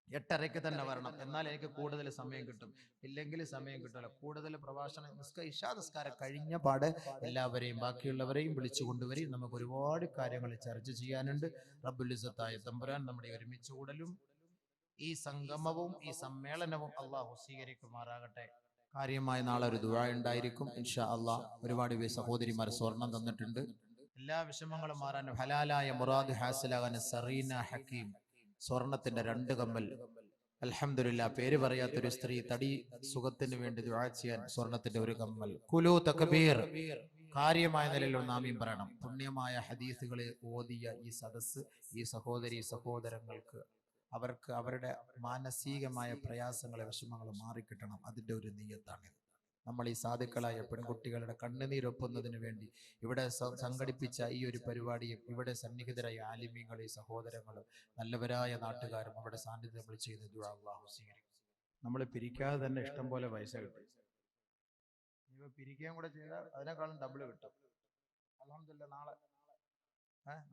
8:30 തന്നെ വരണം. എന്നാൽ എനിക്ക് കൂടുതൽ സമയം കിട്ടും, ഇല്ലെങ്കിൽ സമയം കിട്ടില്ല. കൂടുതൽ പ്രഭാഷണം ഇശാ നിസ്കാരം കഴിഞ്ഞ പാടെ എല്ലാവരെയും ബാക്കിയുള്ളവരെയും വിളിച്ചു കൊണ്ടുവരും. നമുക്ക് ഒരുപാട് കാര്യങ്ങൾ ചർച്ച ചെയ്യാനുണ്ട്. റബ്ബുൽ ഇസ്സത്തായ തമ്പുരാൻ നമ്മുടെ ഒരുമിച്ച് കൂടലും ഈ സംഗമവും ഈ സമ്മേളനവും അള്ളാഹു സ്വീകരിക്കുമാറാകട്ടെ. കാര്യമായ നാളെ ഒരു ദുആ ഉണ്ടായിരിക്കും ഇൻഷാ അല്ലാഹ്. ഒരുപാട് സഹോദരിമാർ സ്വർണം തന്നിട്ടുണ്ട്. എല്ലാ വിഷമങ്ങളും മാറാൻ, ഹലാലായ മുറാദ് ഹാസിലാകാൻ സറീന ഹക്കീം സ്വർണത്തിന്റെ 2 കമ്മൽ, അൽഹംദുലില്ലാഹ് പേര് പറയാത്തൊരു സ്ത്രീ തടി സുഖത്തിന് വേണ്ടി ദുആ ചെയ്യാൻ സ്വർണത്തിന്റെ 1 കമ്മൽ. കുലു തക്ബീർ, കാര്യമായ നിലയിലുള്ള ആമീൻ പറയണം. പുണ്യമായ ഹദീസുകളെ ഓതിയ ഈ സദസ്സ് ഈ സഹോദരങ്ങൾക്ക് അവർക്ക് അവരുടെ മാനസികമായ പ്രയാസങ്ങളെ വിഷമങ്ങൾ മാറിക്കിട്ടണം. അതിൻ്റെ ഒരു നിയ്യത്താണിത്. നമ്മൾ ഈ സാധുക്കളായ പെൺകുട്ടികളുടെ കണ്ണുനീരൊപ്പുന്നതിന് വേണ്ടി ഇവിടെ സംഘടിപ്പിച്ച ഈ ഒരു പരിപാടിയും ഇവിടെ സന്നിഹിതരായ ആലിമീങ്ങളും സഹോദരങ്ങളും നല്ലവരായ നാട്ടുകാരും അവിടെ സാന്നിധ്യം നമ്മൾ ചെയ്ത ദുആ അല്ലാഹു സ്വീകരിക്കും. നമ്മൾ പിരിക്കാതെ തന്നെ ഇഷ്ടം പോലെ പൈസ കിട്ടും. ഇവ പിരിക്കുകയും കൂടെ ചെയ്താൽ അതിനേക്കാളും ഡബിൾ കിട്ടും. അൽഹംദുലില്ലാഹ്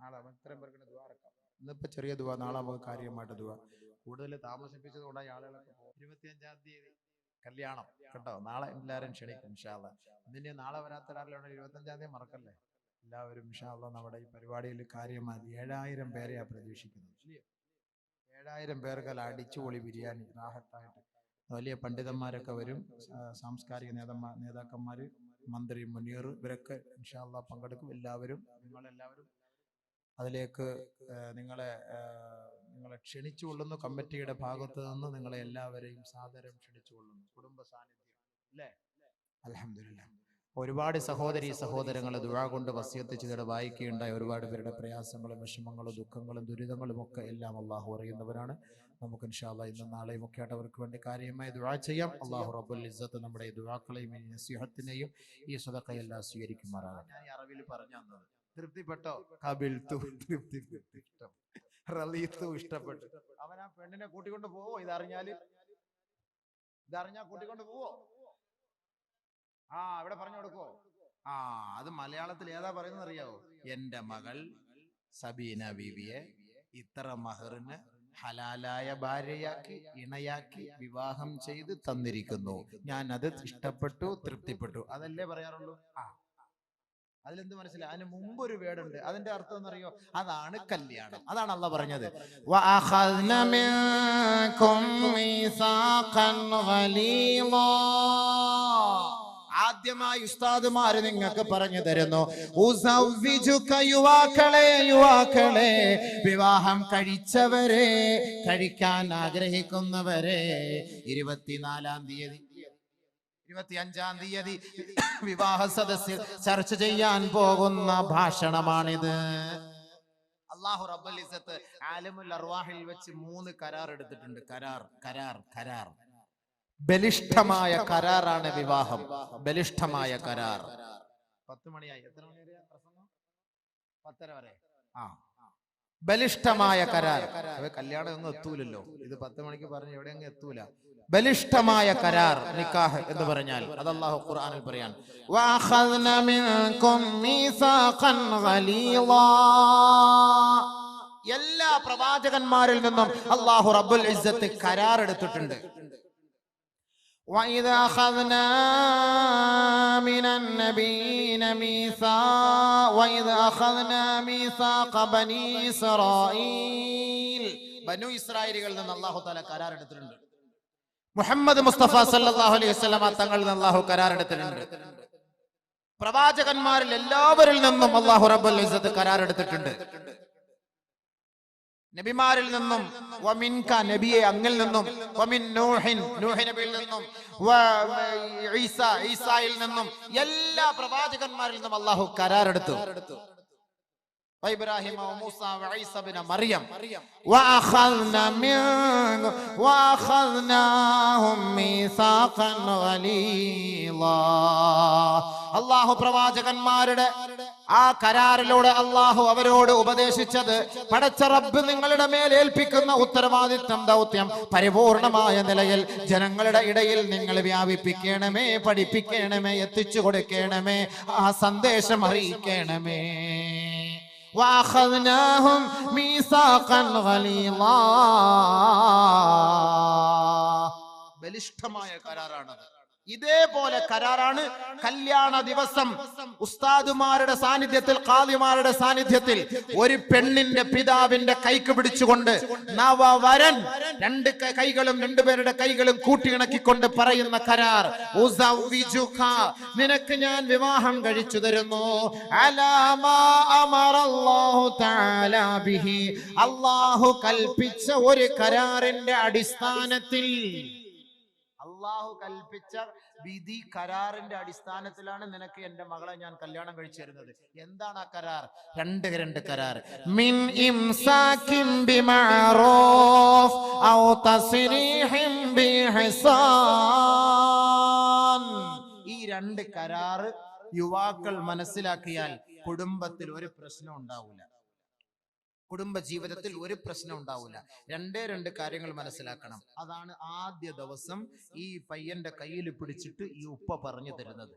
നാളെ ഇത്രയും പേർക്ക് ദുആ ഇറക്കാം. ഇന്നിപ്പോ ചെറിയ ദുആ, നാളെ നമുക്ക് കാര്യമായിട്ട് ദുആ. കൂടുതൽ താമസിപ്പിച്ചത് കൊണ്ടായി ആളുകളൊക്കെ 25-ാം തീയതി കല്യാണം കേട്ടോ. നാളെ എല്ലാവരും ക്ഷണിക്കും ഇൻഷാ അല്ലാഹ്. ഇതിന് നാളെ വരാത്ത ഒരാളുടെ 25-ാം തീയതി മറക്കല്ലേ. എല്ലാവരും ഇൻഷാ അല്ലാഹ് നമ്മുടെ ഈ പരിപാടിയിൽ കാര്യമായി 7000 പേരെയാണ് പ്രതീക്ഷിക്കുന്നത്. 7000 പേർക്കല്ല അടിച്ചുപൊളി ബിരിയാണി റാഹത്തായിട്ട്. വലിയ പണ്ഡിതന്മാരൊക്കെ വരും, സാംസ്കാരിക നേതാക്കന്മാർ, മന്ത്രി മുനീർ, ഇവരൊക്കെ ഇൻഷാ അല്ലാഹ് പങ്കെടുക്കും. എല്ലാവരും നിങ്ങളെല്ലാവരും അതിലേക്ക് നിങ്ങളെ നിങ്ങളെ ക്ഷണിച്ചുകൊള്ളുന്നു. കമ്മിറ്റിയുടെ ഭാഗത്ത് നിന്ന് നിങ്ങളെ എല്ലാവരെയും സാദരം ക്ഷണിച്ചുകൊള്ളുന്നു. കുടുംബ സാന്നിധ്യം അല്ലേ? അൽഹംദുലില്ലാഹ്. ഒരുപാട് സഹോദരീ സഹോദരങ്ങൾ ദുആ കൊണ്ട് വസിയത്ത് ചെയ്തിട്ട് വായിക്കുകയുണ്ടായി. ഒരുപാട് പേരുടെ പ്രയാസങ്ങളും വിഷമങ്ങളും ദുഃഖങ്ങളും ദുരിതങ്ങളും ഒക്കെ എല്ലാം അള്ളാഹു അറിയുന്നവരാണ്. നമുക്ക് ഇൻഷാ അല്ലാഹ് ഇന്നും നാളെയും ഒക്കെ ആയിട്ട് അവർക്ക് വേണ്ടി കാര്യമായി ദുആ ചെയ്യാം. അള്ളാഹു റബ്ബുൽ ഇസ്സത്ത് നമ്മുടെ ഈ ദുആക്കളെയും ഈ നസീഹത്തിനെയും ഈ സദഖയെല്ലാം സ്വീകരിക്കുമാറാകട്ടെ. ഞാൻ ഈ അറബിയിൽ പറഞ്ഞു തന്നത് തൃപ്തിപ്പെട്ടോ? ഇഷ്ടപ്പെട്ടു. അവൻ ആ പെണ്ണിനെ കൂട്ടിക്കൊണ്ട് പോവോ? ഇതറിഞ്ഞാ കൂട്ടിക്കൊണ്ട് പോവോ? ഇവിടെ പറഞ്ഞു കൊടുക്കോ? അത് മലയാളത്തിൽ ഏതാ പറയുന്നത് അറിയാവോ? എന്റെ മകൾ സബീന ബീവിയെ ഇത്ര മഹറിന് ഹലാലായ ഭാര്യയാക്കി ഇണയാക്കി വിവാഹം ചെയ്ത് തന്നിരിക്കുന്നു. ഞാൻ അത് ഇഷ്ടപ്പെട്ടു, തൃപ്തിപ്പെട്ടു. അതല്ലേ പറയാറുള്ളൂ. അതിലെന്ത് മനസ്സിലായി? അതിന് മുമ്പ് ഒരു വേടുണ്ട്. അതിന്റെ അർത്ഥം എന്നറിയോ? അതാണ് കല്യാണം. അതാണ് അള്ളാഹ് പറഞ്ഞത്. ആദ്യമായി ഉസ്താദുമാര് നിങ്ങൾക്ക് പറഞ്ഞു തരുന്നു, യുവാക്കളെ, വിവാഹം കഴിച്ചവരെ, കഴിക്കാൻ ആഗ്രഹിക്കുന്നവരെ, 24-ാം തീയതി 25-ാം തീയതി വിവാഹ സദസ്സിൽ ചർച്ച ചെയ്യാൻ പോകുന്ന ഭാഷണമാണിത്. അല്ലാഹു റബ്ബുൽ ഇസ്സത്ത് ആലിമുൽ അർവാഹിൽ വെച്ച് 3 കരാർ എടുത്തിട്ടുണ്ട്. കരാർ ബലിഷ്ഠമായ കരാറാണ് വിവാഹം. ബലിഷ്ഠമായ കരാർ. 10 മണിയായി. എത്ര മണി വരെ പ്രസംഗം? 10:30 വരെ. ബലിഷ്ഠമായ കരാർ. കല്യാണം ഒന്നും എത്തൂലല്ലോ. ഇത് 10 മണിക്ക് പറഞ്ഞ് എവിടെയെങ്കിലും എത്തൂല. ബലിഷ്ഠമായ കരാർ, നിക്കാഹ് എന്ന് പറഞ്ഞാൽ അത് അല്ലാഹു ഖുർആനിൽ പറയാൻ, വഅഖദ്ന മിൻകും മീസാഖൻ ഗലീളാ. എല്ലാ പ്രവാചകന്മാരിൽ നിന്നും അല്ലാഹു റബ്ബുൽ ഇസ്സത്ത് കരാർ എടുത്തിട്ടുണ്ട്. وَإِذَا أَخَذْنَا مِنَ النَّبِيِّينَ وَإِذَا أَخَذْنَا مِيثَاقَ بَنِي إِسْرَائِيلَ. ബനു ഇസ്രായേലികളിൽ നിന്ന് അല്ലാഹു തആല കരാർ എടുത്തിട്ടുണ്ട്. മുഹമ്മദ് മുസ്തഫ സല്ലല്ലാഹു അലൈഹി വസല്ലമ തങ്ങളിൽ നിന്ന് അല്ലാഹു കരാർ എടുത്തിട്ടുണ്ട്. പ്രവാചകന്മാരിൽ എല്ലാവരിൽ നിന്നും അല്ലാഹു റബ്ബുൽ ഇസ്സത്ത് കരാർ എടുത്തിട്ടുണ്ട്. നബിമാരിൽ നിന്നും, വമിൻക നബിയെ അങ്ങിൽ നിന്നും, വമിൻ നൂഹിൻ നൂഹ് നബിയിൽ നിന്നും, ഈസായിൽ നിന്നും, എല്ലാ പ്രവാചകന്മാരിൽ നിന്നും അല്ലാഹു കരാർ എടുത്തു. ഇബ്രാഹിം, മൂസ, ഈസ ഇബ്നു മറിയം. വഅഖദ്നാഹും മീസാഖൻ ഗലീളാ. അല്ലാഹു പ്രവാചകന്മാരുടെ ആ കരാറിലൂടെ അല്ലാഹു അവരോട് ഉപദേശിച്ചത്, പടച്ച റബ്ബ് നിങ്ങളുടെ മേൽ ഏൽപ്പിക്കുന്ന ഉത്തരവാദിത്വം, ദൗത്യം പരിപൂർണമായ നിലയിൽ ജനങ്ങളുടെ ഇടയിൽ നിങ്ങൾ വ്യാപിപ്പിക്കണമേ, പഠിപ്പിക്കണമേ, എത്തിച്ചു കൊടുക്കണമേ, ആ സന്ദേശം അറിയിക്കണമേ. വഅഖദ്നാഹും മീസാഖൻ ഗലീളാ. ബലിഷ്ഠമായ കരാറാണത്. ഇതേപോലെ കരാറാണ് കല്യാണ ദിവസം ഉസ്താദുമാരുടെ സാന്നിധ്യത്തിൽ, ഖാദിമാരുടെ സാന്നിധ്യത്തിൽ ഒരു പെണ്ണിന്റെ പിതാവിന്റെ കൈക്ക് പിടിച്ചുകൊണ്ട് നവവരൻ 2 കൈകളും 2 പേരുടെ കൈകളും കൂട്ടിയിണക്കിക്കൊണ്ട് പറയുന്ന കരാർ, ഉസവ്വിജുക, നിനക്ക് ഞാൻ വിവാഹം കഴിച്ചു തരുന്നു, അലാ മാ അമറല്ലാഹു തആല ബിഹി, അല്ലാഹു കൽപ്പിച്ച ഒരു കരാറിന്റെ അടിസ്ഥാനത്തിൽ. അല്ലാഹു കൽപ്പിച്ച വിധി കരാറിന്റെ അടിസ്ഥാനത്തിലാണ് നിനക്ക് എന്റെ മകളെ ഞാൻ കല്യാണം കഴിച്ചു തരുന്നത്. എന്താണ് ആ കരാർ? 2 കരാർ. മിൻ ഇംസാകിൻ ബിമഅറൂഫ് ഔ തസ്രീഹിൻ ബിഇഹ്സാൻ. ഈ 2 കരാർ യുവാക്കൾ മനസ്സിലാക്കിയാൽ കുടുംബത്തിൽ ഒരു പ്രശ്നം ഉണ്ടാവില്ല. കുടുംബ ജീവിതത്തിൽ ഒരു പ്രശ്നം ഉണ്ടാവില്ല. 2 കാര്യങ്ങൾ മനസ്സിലാക്കണം. അതാണ് ആദ്യ ദിവസം ഈ പയ്യന്റെ കയ്യിൽ പിടിച്ചിട്ട് ഈ ഉപ്പ പറഞ്ഞു തരുന്നത്.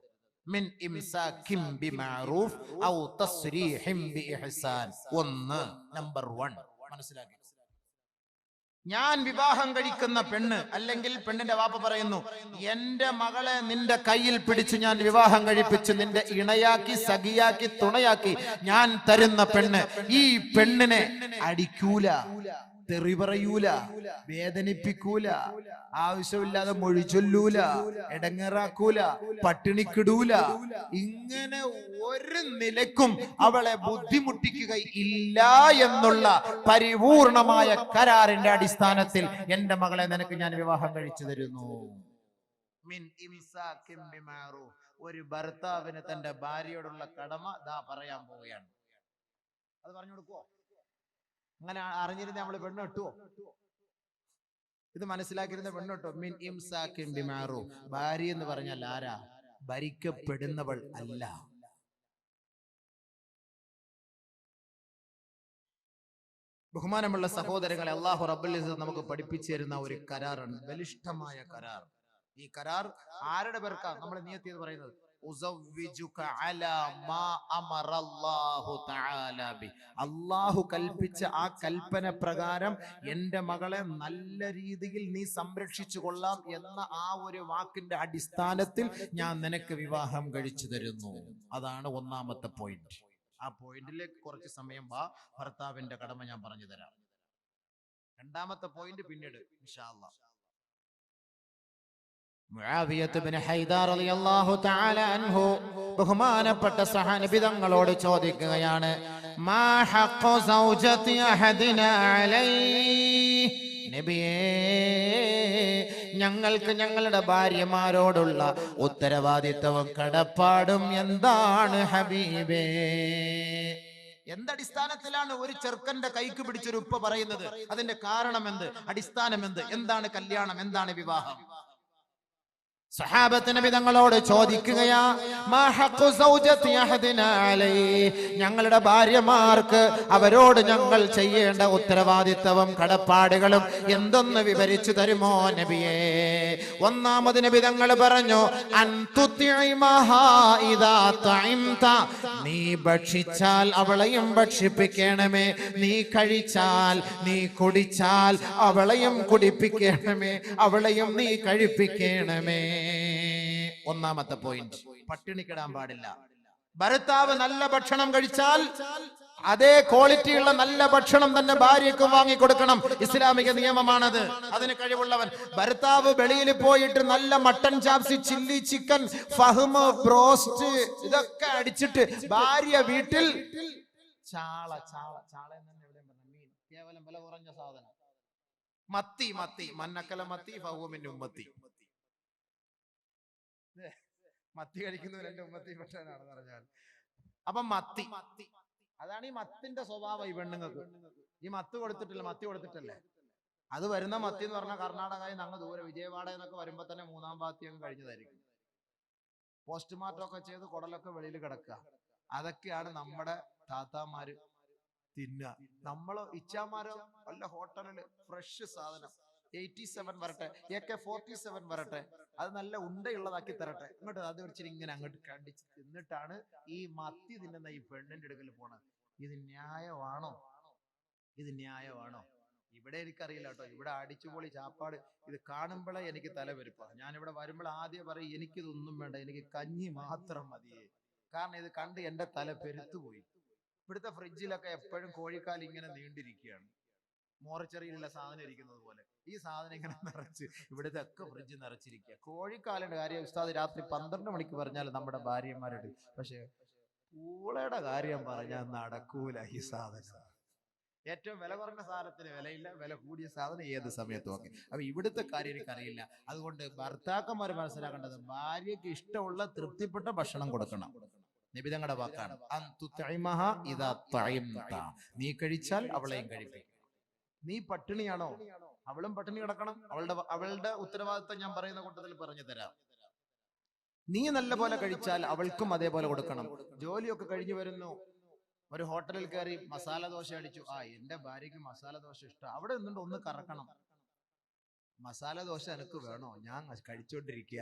മിൻ ഇംസാകിൻ ബിമഅറൂഫ് ഔ തസ്രീഹിൻ ബിഇഹ്സാൻ. 1 നമ്പർ 1 മനസ്സിലാക്കി. ഞാൻ വിവാഹം കഴിക്കുന്ന പെണ്ണ്, അല്ലെങ്കിൽ പെണ്ണിന്റെ വാപ്പ പറയുന്നു, എന്റെ മകളെ നിന്റെ കയ്യിൽ പിടിച്ച് ഞാൻ വിവാഹം കഴിപ്പിച്ച് നിന്റെ ഇണയാക്കി, സഖിയാക്കി, തുണയാക്കി ഞാൻ തരുന്ന പെണ്ണ്, ഈ പെണ്ണിനെ അടിക്കൂല, തെറി പറയൂല, വേദനിപ്പിക്കൂല, ആവശ്യമില്ലാതെ മൊഴി ചൊല്ലൂല, എടങ്ങേറാക്കൂല, പട്ടിണിക്കിടൂല. ഇങ്ങനെ ഒരു നിലക്കും അവളെ ബുദ്ധിമുട്ടിക്കുക ഇല്ല എന്നുള്ള പരിപൂർണമായ കരാറിന്റെ അടിസ്ഥാനത്തിൽ എന്റെ മകളെ നിനക്ക് ഞാൻ വിവാഹം കഴിച്ചു തരുന്നു. മിൻ ഇംസാകിൻ ബിമഅറൂഫ്. ഒരു ഭർത്താവിന് തന്റെ ഭാര്യയോടുള്ള കടമ ദാ പറയാൻ പോവുകയാണ്. അത് പറഞ്ഞു കൊടുക്കുവോ? അങ്ങനെ അറിഞ്ഞിരുന്ന നമ്മള് പെണ്ണ് കിട്ടുവോ? ഇത് മനസ്സിലാക്കിയിരുന്ന പെണ്ണ് കിട്ടുമോ? മിൻ ഇംസാകിൻ ബിമഅറൂഫ്. ഭാര്യ എന്ന് പറഞ്ഞാൽ ആരാ? ഭരിക്കപ്പെടുന്നവൾ അല്ല. ബഹുമാനമുള്ള സഹോദരങ്ങളെ, അല്ലാഹു റബ്ബുൽ ഇസ്സത്ത് നമുക്ക് പഠിപ്പിച്ചു തരുന്ന ഒരു കരാറാണ്, ബലിഷ്ഠമായ കരാർ. ഈ കരാർ ആരുടെ പേർക്കാ നമ്മൾ നിയത്ത് ചെയ്ത് പറയുന്നത്? അള്ളാഹു കൽപ്പിച്ച ആ കൽപ്പന പ്രകാരം എന്റെ മകളെ നല്ല രീതിയിൽ നീ സംരക്ഷിച്ചു കൊള്ളാം എന്ന ആ ഒരു വാക്കിന്റെ അടിസ്ഥാനത്തിൽ ഞാൻ നിനക്ക് വിവാഹം കഴിച്ചു തരുന്നു. അതാണ് ഒന്നാമത്തെ പോയിന്റ്. ആ പോയിന്റിലേക്ക് കുറച്ച് സമയം ഭർത്താവിന്റെ കടമ ഞാൻ പറഞ്ഞു തരാം. രണ്ടാമത്തെ പോയിന്റ് പിന്നീട് ഇൻഷാ അല്ലാഹ്. മുആവിയത്ത് ഇബ്നു ഹൈദാ റളിയല്ലാഹു തആല അൻഹു ബഹുമാനപ്പെട്ട സഹാബി തങ്ങളോട് ചോദിക്കുകയാണ്, മാ ഹഖ്ഖു സൗജതി അഹദിനാ അലൈഹി. നബിയേ, ഞങ്ങൾക്ക് ഞങ്ങളുടെ ഭാര്യമാരോടുള്ള ഉത്തരവാദിത്തവും കടപ്പാടും എന്താണ് ഹബീബേ? എന്തടിസ്ഥാനത്തിലാണ് ഒരു ചെറുക്കന്റെ കൈക്ക് പിടിച്ചൊരു ഉപ്പ പറയുന്നത്? അതിന്റെ കാരണം എന്ത്? അടിസ്ഥാനം എന്ത്? എന്താണ് കല്യാണം? എന്താണ് വിവാഹം? സഹാബത്ത് നബി തങ്ങളോട് ചോദിക്കുകയാ, മാ ഹഖ്ഖു സൗജതി അഹദിനാ അലൈഹി. ഞങ്ങളുടെ ഭാര്യമാർക്ക് അവരോട് ഞങ്ങൾ ചെയ്യേണ്ട ഉത്തരവാദിത്തവും കടപ്പാടുകളും എന്തൊന്ന് വിവരിച്ചു തരുമോ നബിയേ? ഒന്നാമത് നബി തങ്ങൾ പറഞ്ഞു, അൻ തുതിഇമഹാ ഇദാ തഇംത. നീ ഭക്ഷിച്ചാൽ അവളെയും ഭക്ഷിപ്പിക്കണമേ, നീ കഴിച്ചാൽ, നീ കുടിച്ചാൽ അവളെയും കുടിപ്പിക്കണമേ, അവളെയും നീ കഴിപ്പിക്കണമേ. ഒന്നാമത്തെ പോയിന്റ്, പട്ടിണിക്കിടാൻ പാടില്ല. ഭർത്താവ് നല്ല ഭക്ഷണം കഴിച്ചാൽ അതേ ക്വാളിറ്റിയുള്ള നല്ല ഭക്ഷണം തന്നെ ഭാര്യയ്ക്ക് വാങ്ങിക്കൊടുക്കണം. ഇസ്ലാമിക നിയമമാണത്. അതിന് കഴിവുള്ളവൻ. ഭർത്താവ് വെളിയിൽ പോയിട്ട് നല്ല മട്ടൻ ചാപ്സി, ചില്ലി ചിക്കൻ, ഫഹ്മ്, ബ്രോസ്റ്റ് ഇതൊക്കെ അടിച്ചിട്ട് ഭാര്യ വീട്ടിൽ ചാള ചാള ചാള മീൻ, കേവലം വില കുറഞ്ഞ സാധനം, മത്തി മത്തി മന്നക്കല മത്തി ഫഹ്മിൻ ഉമ്മത്തി. മത്തി കഴിക്കുന്നവർ എന്റെ ഉമ്മത്തി പെട്ടാനാണെന്ന് പറഞ്ഞാൽ. അപ്പൊ മത്തി, അതാണ് ഈ മത്തിന്റെ സ്വഭാവം. ഈ പെണ്ണുങ്ങൾക്ക് ഈ മത്തി കൊടുത്തിട്ടല്ലേ അത് വരുന്ന മത്തി എന്ന് പറഞ്ഞാൽ കർണാടകയിൽ അങ്ങ് ദൂരെ വിജയവാഡ എന്നൊക്കെ വരുമ്പോ തന്നെ മൂന്നാം പാത്തി അങ്ങ് കഴിഞ്ഞതായിരിക്കും. പോസ്റ്റ്മോർട്ടം ഒക്കെ ചെയ്ത് കുടലൊക്കെ വെളിയിൽ കിടക്കുക. അതൊക്കെയാണ് നമ്മുടെ താത്താമാര് തിന്നുക. നമ്മള് ഇച്ചാമാരോ വല്ല ഹോട്ടലില് ഫ്രഷ് സാധനം 87 വരട്ടെ, AK-47 വരട്ടെ, അത് നല്ല ഉണ്ടയുള്ളതാക്കി തരട്ടെ, ഇങ്ങോട്ട് അത് വെച്ചിട്ട് ഇങ്ങനെ അങ്ങോട്ട് കണ്ടിച്ച് തിന്നിട്ടാണ് ഈ മത്തി തിന്നുന്ന ഈ പെണ്ണിന്റെ അടുക്കൽ പോണത്. ഇത് ന്യായമാണോ? ഇത് ന്യായമാണോ? ഇവിടെ എനിക്കറിയില്ല കേട്ടോ. ഇവിടെ അടിച്ചുപൊളി ചാപ്പാട് ഇത് കാണുമ്പോഴേ എനിക്ക് തലവെരുപ്പാ. ഞാനിവിടെ വരുമ്പോൾ ആദ്യം പറയും, എനിക്കിതൊന്നും വേണ്ട, എനിക്ക് കഞ്ഞി മാത്രം മതിയേ. കാരണം ഇത് കണ്ട് എന്റെ തല പെരുത്തുപോയി. ഇവിടുത്തെ ഫ്രിഡ്ജിലൊക്കെ എപ്പോഴും കോഴിക്കാൽ ഇങ്ങനെ നീണ്ടിരിക്കുകയാണ്, മോറച്ചെറിയിലുള്ള സാധനം ഇരിക്കുന്നത് പോലെ. ഈ സാധനം ഇങ്ങനെ നിറച്ച് ഇവിടുത്തെ ഒക്കെ ഫ്രിഡ്ജ് നിറച്ചിരിക്കുക. കോഴിക്കാലിന്റെ കാര്യം ഉസ്താദ് രാത്രി 12 മണിക്ക് പറഞ്ഞാൽ നമ്മുടെ ഭാര്യമാരോട്, പക്ഷെ പൂളയുടെ കാര്യം പറഞ്ഞാൽ നടക്കൂല. ഈ സാധനം ഏറ്റവും വില കുറഞ്ഞ സാധനത്തിന് വിലയില്ല, വില കൂടിയ സാധനം ഏത് സമയത്തും ഒക്കെ. അപ്പൊ ഇവിടുത്തെ കാര്യം എനിക്കറിയില്ല. അതുകൊണ്ട് ഭർത്താക്കന്മാർ മനസ്സിലാക്കേണ്ടത്, ഭാര്യയ്ക്ക് ഇഷ്ടമുള്ള തൃപ്തിപ്പെട്ട ഭക്ഷണം കൊടുക്കണം. നബിതങ്ങളുടെ വാക്കാണ്, നീ കഴിച്ചാൽ അവളെയും കഴിപ്പിക്കും. നീ പട്ടിണിയാണോ? അവളും പട്ടിണി കിടക്കണം. അവളുടെ ഉത്തരവാദിത്തം ഞാൻ പറയുന്ന കൂട്ടത്തിൽ പറഞ്ഞു തരാം. നീ നല്ല പോലെ കഴിച്ചാൽ അവൾക്കും അതേപോലെ കൊടുക്കണം. ജോലിയൊക്കെ കഴിഞ്ഞു വരുന്നു, ഒരു ഹോട്ടലിൽ കയറി മസാല ദോശ അടിച്ചു. എന്റെ ഭാര്യയ്ക്ക് മസാല ദോശ ഇഷ്ടം. അവിടെ നിന്നുകൊണ്ട് ഒന്ന് കറക്കണം. മസാല ദോശ എനിക്ക് വേണോ? ഞാൻ കഴിച്ചോണ്ടിരിക്കുക.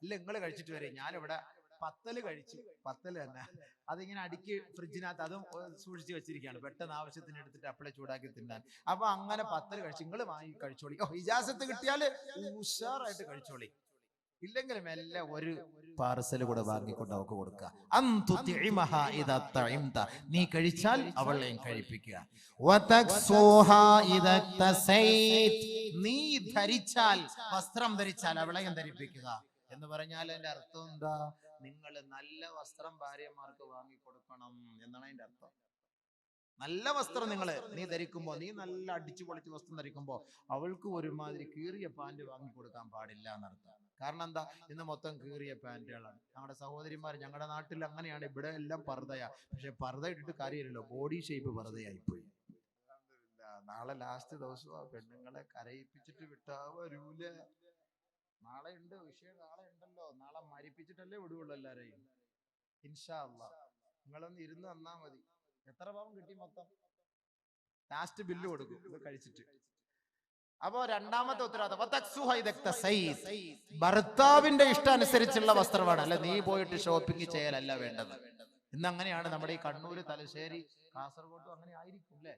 ഇല്ല, നിങ്ങൾ കഴിച്ചിട്ട് വരെ. ഞാനിവിടെ പത്തല് കഴിച്ചു. പത്തല് തന്നെ അതിങ്ങനെ അടുക്കി ഫ്രിഡ്ജിനകത്ത് അതും സൂക്ഷിച്ചു വെച്ചിരിക്കുകയാണ്, പെട്ടെന്ന് ആവശ്യത്തിന് എടുത്തിട്ട് അപ്പളെ ചൂടാക്കി തിന്നാൻ. അപ്പൊ അങ്ങനെ പത്തല് കഴിച്ചു. നിങ്ങൾ വാങ്ങി കഴിച്ചോളി. ഇജാസത്ത് കിട്ടിയാല് ഉഷാറായിട്ട് കഴിച്ചോളി. ഇല്ലെങ്കിൽ മെല്ലെ ഒരു പാർസൽ കൂടെ വാങ്ങിക്കൊണ്ട് അവൾക്ക് കൊടുക്കുക. അന്തുതിഇമഹാ ഇദാ തഇംത, നീ കഴിച്ചാൽ അവളെയും കഴിപ്പിക്കുക. വതക്സുഹാ ഇദാ തസൈത്, നീ ധരിച്ചാൽ, വസ്ത്രം ധരിച്ചാൽ അവളെയും ധരിപ്പിക്കുക എന്ന് പറഞ്ഞാൽ അതിന്റെ അർത്ഥം എന്താ? നിങ്ങൾ നല്ല വസ്ത്രം ഭാര്യമാർക്ക് വാങ്ങിക്കൊടുക്കണം എന്നാണ് അതിന്റെ അർത്ഥം. നല്ല വസ്ത്രം നീ ധരിക്കുമ്പോ, നീ നല്ല അടിച്ചു പൊളിച്ച് വസ്ത്രം ധരിക്കുമ്പോ അവൾക്ക് ഒരുമാതിരി കീറിയ പാന്റ് വാങ്ങിക്കൊടുക്കാൻ പാടില്ല എന്നർത്ഥം. കാരണം എന്താ? ഇന്ന് മൊത്തം കീറിയ പാന്റുകളാണ്. നമ്മുടെ സഹോദരിമാർ, ഞങ്ങളുടെ നാട്ടിൽ അങ്ങനെയാണ്. ഇവിടെ എല്ലാം പർദ്ദയാ. പക്ഷെ പർദ്ദ ഇട്ടിട്ട് കാര്യമില്ലല്ലോ, ബോഡി ഷേപ്പ് പർദ്ദയായിപ്പോയി. നാളെ ലാസ്റ്റ് ദിവസം ആ പെണ്ണുങ്ങളെ കരയിപ്പിച്ചിട്ട് വിട്ടാ വരൂല. നാളെ ഉണ്ട് വിഷയം, നാളെ ഉണ്ടല്ലോ. നാളെ മരിപ്പിച്ചിട്ടല്ലേ വിടുവുള്ളൂ എല്ലാരെയും. ഇൻഷാ അല്ലാഹ് നിങ്ങളൊന്ന് ഇരുന്ന് തന്നാ മതി. എത്ര പാവം കിട്ടി? മൊത്തം ലാസ്റ്റ് ബില്ല് കൊടുക്കും ഇത് കഴിച്ചിട്ട്. അപ്പോ രണ്ടാമത്തെ ഉത്തരവാദിത്തം ഭർത്താവിന്റെ ഇഷ്ടാനുസരിച്ചുള്ള വസ്ത്രമാണ്. അല്ല നീ പോയിട്ട് ഷോപ്പിംഗ് ചെയ്യലല്ല വേണ്ടത്. ഇന്ന് അങ്ങനെയാണ്. നമ്മുടെ ഈ കണ്ണൂർ, തലശ്ശേരി, കാസർഗോഡും അങ്ങനെ ആയിരിക്കും അല്ലേ?